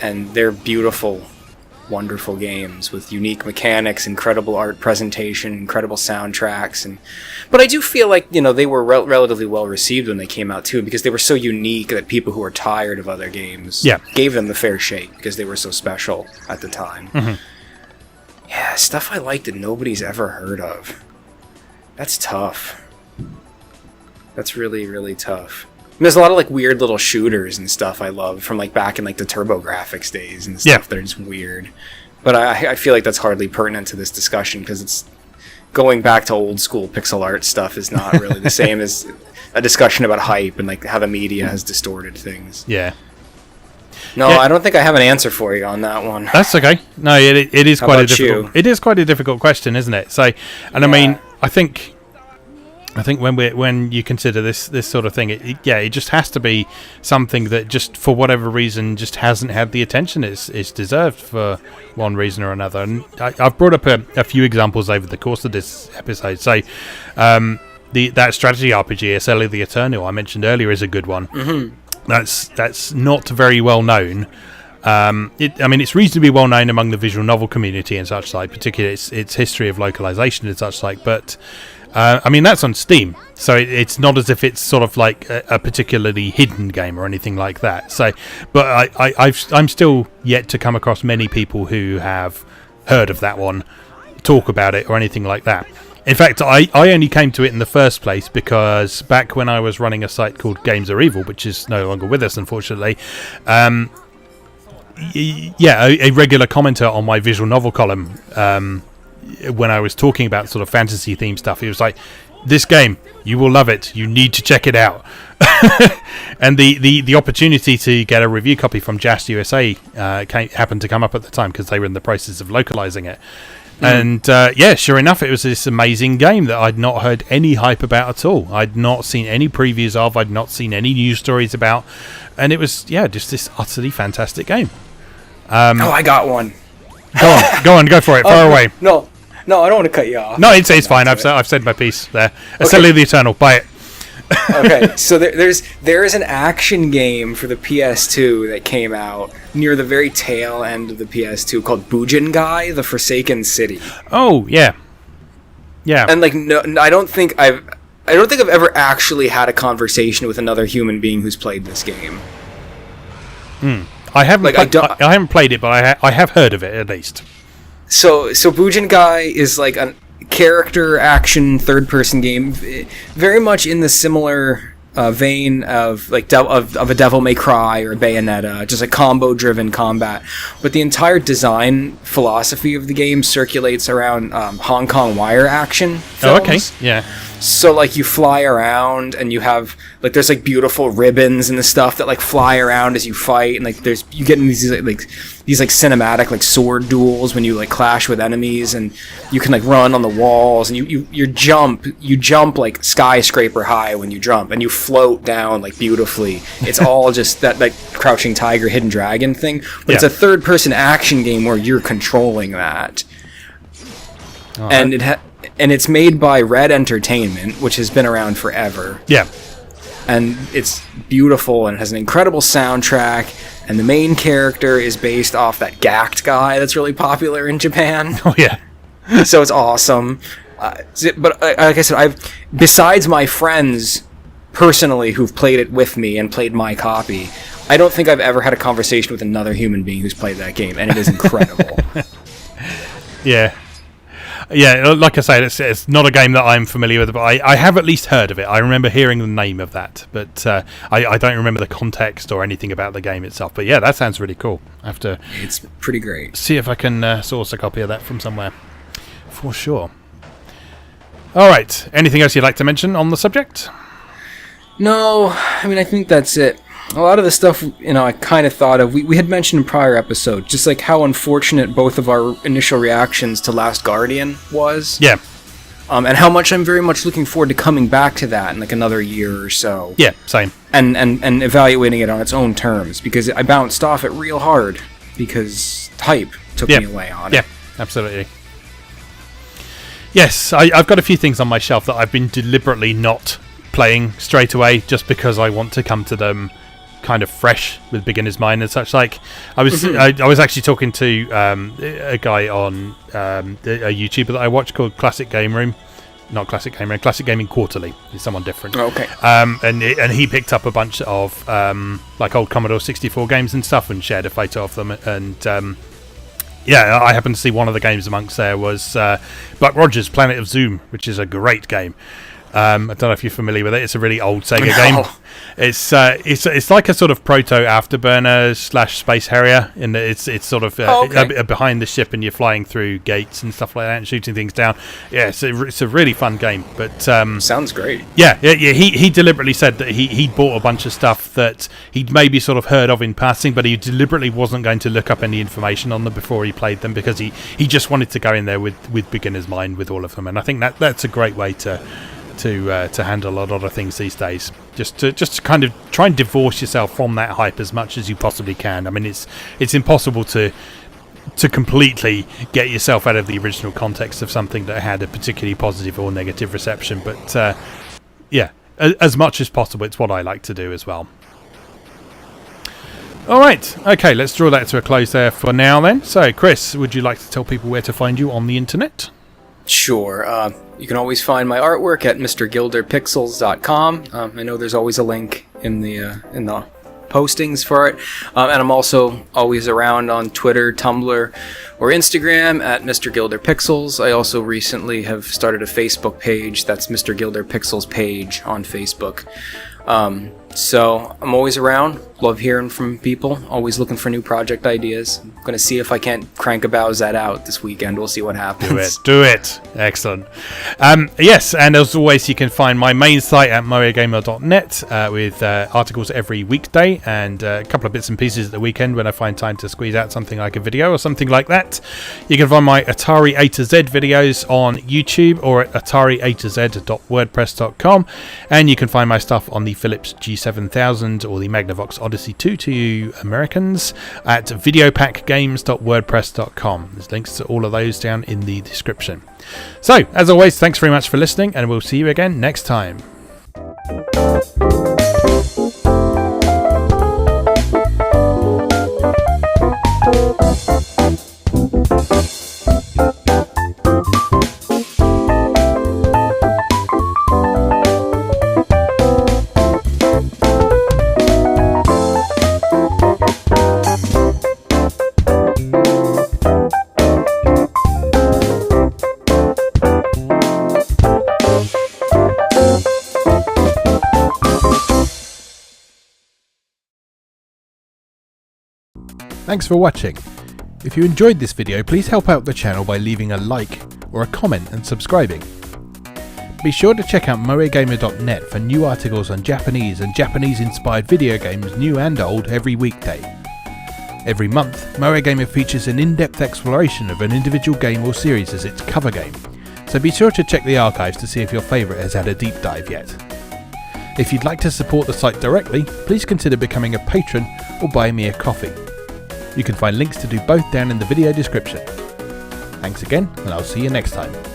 And they're beautiful, wonderful games with unique mechanics, incredible art presentation, incredible soundtracks, but I do feel like they were relatively well received when they came out too, because they were so unique that people who were tired of other games gave them the fair shake because they were so special at the time. Yeah, stuff I like that nobody's ever heard of. That's tough. That's really, really tough. And there's a lot of like weird little shooters and stuff I love from like back in like the TurboGrafx days and stuff that are just weird. But I feel like that's hardly pertinent to this discussion because it's going back to old school pixel art stuff is not really the same as a discussion about hype and like how the media has distorted things. Yeah. No, I don't think I have an answer for you on that one. That's okay. No, it is quite a difficult. It is quite a difficult question, isn't it? So, and I mean, I think when you consider this sort of thing, it just has to be something that just for whatever reason just hasn't had the attention it's deserved for one reason or another. And I've brought up a few examples over the course of this episode. So, that strategy RPG, Atelier the Eternal, I mentioned earlier, is a good one. That's not very well known. It's reasonably well known among the visual novel community and such like, particularly its history of localization and such like, but that's on Steam, so it's not as if it's sort of like a particularly hidden game or anything like that. So, but I'm still yet to come across many people who have heard of that one, talk about it or anything like that. In fact, I only came to it in the first place because back when I was running a site called Games Are Evil, which is no longer with us, unfortunately, a regular commenter on my visual novel column, when I was talking about sort of fantasy themed stuff, he was like, "This game, you will love it. You need to check it out." And the opportunity to get a review copy from Just USA happened to come up at the time because they were in the process of localizing it. And sure enough, it was this amazing game that I'd not heard any hype about at all. I'd not seen any previews of. I'd not seen any news stories about. And it was just this utterly fantastic game. I got one. Go for it. Far away. No, I don't want to cut you off. No, it's fine. I've said my piece there. Atelier the Eternal. Buy it. Okay, so there is an action game for the PS2 that came out near the very tail end of the PS2 called Bujingai: The Forsaken City. Oh yeah, yeah. And like, no, I don't think I've ever actually had a conversation with another human being who's played this game. I haven't. I haven't played it, but I have heard of it at least. So Bujingai is like a character action third-person game, very much in the similar vein of like of a Devil May Cry or Bayonetta, just a combo-driven combat. But the entire design philosophy of the game circulates around Hong Kong wire action films. Oh, okay, yeah. So like you fly around and you have like there's like beautiful ribbons and the stuff that like fly around as you fight, and like you get in these cinematic like sword duels when you like clash with enemies, and you can like run on the walls, and you jump like skyscraper high when you jump, and you float down like beautifully. It's all just that like Crouching Tiger, Hidden Dragon thing, but it's a third person action game where you're controlling that. And it's made by Red Entertainment, which has been around forever. Yeah. And it's beautiful, and it has an incredible soundtrack, and the main character is based off that Gact guy that's really popular in Japan. Oh, yeah. So it's awesome. But like I said, besides my friends personally who've played it with me and played my copy, I don't think I've ever had a conversation with another human being who's played that game, and it is incredible. Yeah. Yeah, like I say, it's not a game that I'm familiar with, but I have at least heard of it. I remember hearing the name of that, but I don't remember the context or anything about the game itself. But yeah, that sounds really cool. I have to... It's pretty great. See if I can source a copy of that from somewhere. For sure. All right. Anything else you'd like to mention on the subject? No, I mean, I think that's it. A lot of the stuff, I kind of thought of. We had mentioned in prior episodes, just like how unfortunate both of our initial reactions to Last Guardian was. Yeah. And how much I'm very much looking forward to coming back to that in like another year or so. Yeah, same. And evaluating it on its own terms, because I bounced off it real hard because hype took me away on it. Yeah, absolutely. Yes, I've got a few things on my shelf that I've been deliberately not playing straight away just because I want to come to them kind of fresh with beginner's mind and such. Like I was actually talking to a guy on a YouTuber that I watch called Classic Gaming Quarterly. He's someone different. Okay. And he picked up a bunch of like old Commodore 64 games and stuff and shared a photo of them, and I happened to see one of the games amongst there was Buck Rogers' Planet of Zoom, which is a great game. I don't know if you're familiar with it. It's a really old Sega game. It's like a sort of proto Afterburner / Space Harrier in that it's sort of behind the ship and you're flying through gates and stuff like that and shooting things down. Yeah, it's a really fun game. But sounds great. Yeah. He deliberately said that he bought a bunch of stuff that he'd maybe sort of heard of in passing, but he deliberately wasn't going to look up any information on them before he played them because he just wanted to go in there with beginner's mind with all of them. And I think that's a great way to handle a lot of things these days. Just to kind of try and divorce yourself from that hype as much as you possibly can. I mean, it's impossible to completely get yourself out of the original context of something that had a particularly positive or negative reception. But as much as possible, it's what I like to do as well. All right, okay, let's draw that to a close there for now then. So, Chris, would you like to tell people where to find you on the internet? Sure. You can always find my artwork at mrgilderpixels.com. I know there's always a link in the postings for it. And I'm also always around on Twitter, Tumblr, or Instagram at Mr. Gilder Pixels. I also recently have started a Facebook page. That's Mr. Gilder Pixels page on Facebook. So I'm always around. Love hearing from people. Always looking for new project ideas. I'm going to see if I can't crank a Bowsette out this weekend. We'll see what happens. Do it. Excellent. Yes, and as always, you can find my main site at MoeGamer.net with articles every weekday and a couple of bits and pieces at the weekend when I find time to squeeze out something like a video or something like that. You can find my Atari A to Z videos on YouTube or at atari-a-to-z.wordpress.com, and you can find my stuff on the Philips G7000 or the Magnavox Odyssey 2 to you Americans at videopackgames.wordpress.com. There's links to all of those down in the description. So, as always, thanks very much for listening, and we'll see you again next time. Thanks for watching. If you enjoyed this video, please help out the channel by leaving a like or a comment and subscribing. Be sure to check out MoeGamer.net for new articles on Japanese and Japanese-inspired video games, new and old, every weekday. Every month, MoeGamer features an in-depth exploration of an individual game or series as its cover game, so be sure to check the archives to see if your favourite has had a deep dive yet. If you'd like to support the site directly, please consider becoming a patron or buy me a coffee. You can find links to do both down in the video description. Thanks again, and I'll see you next time.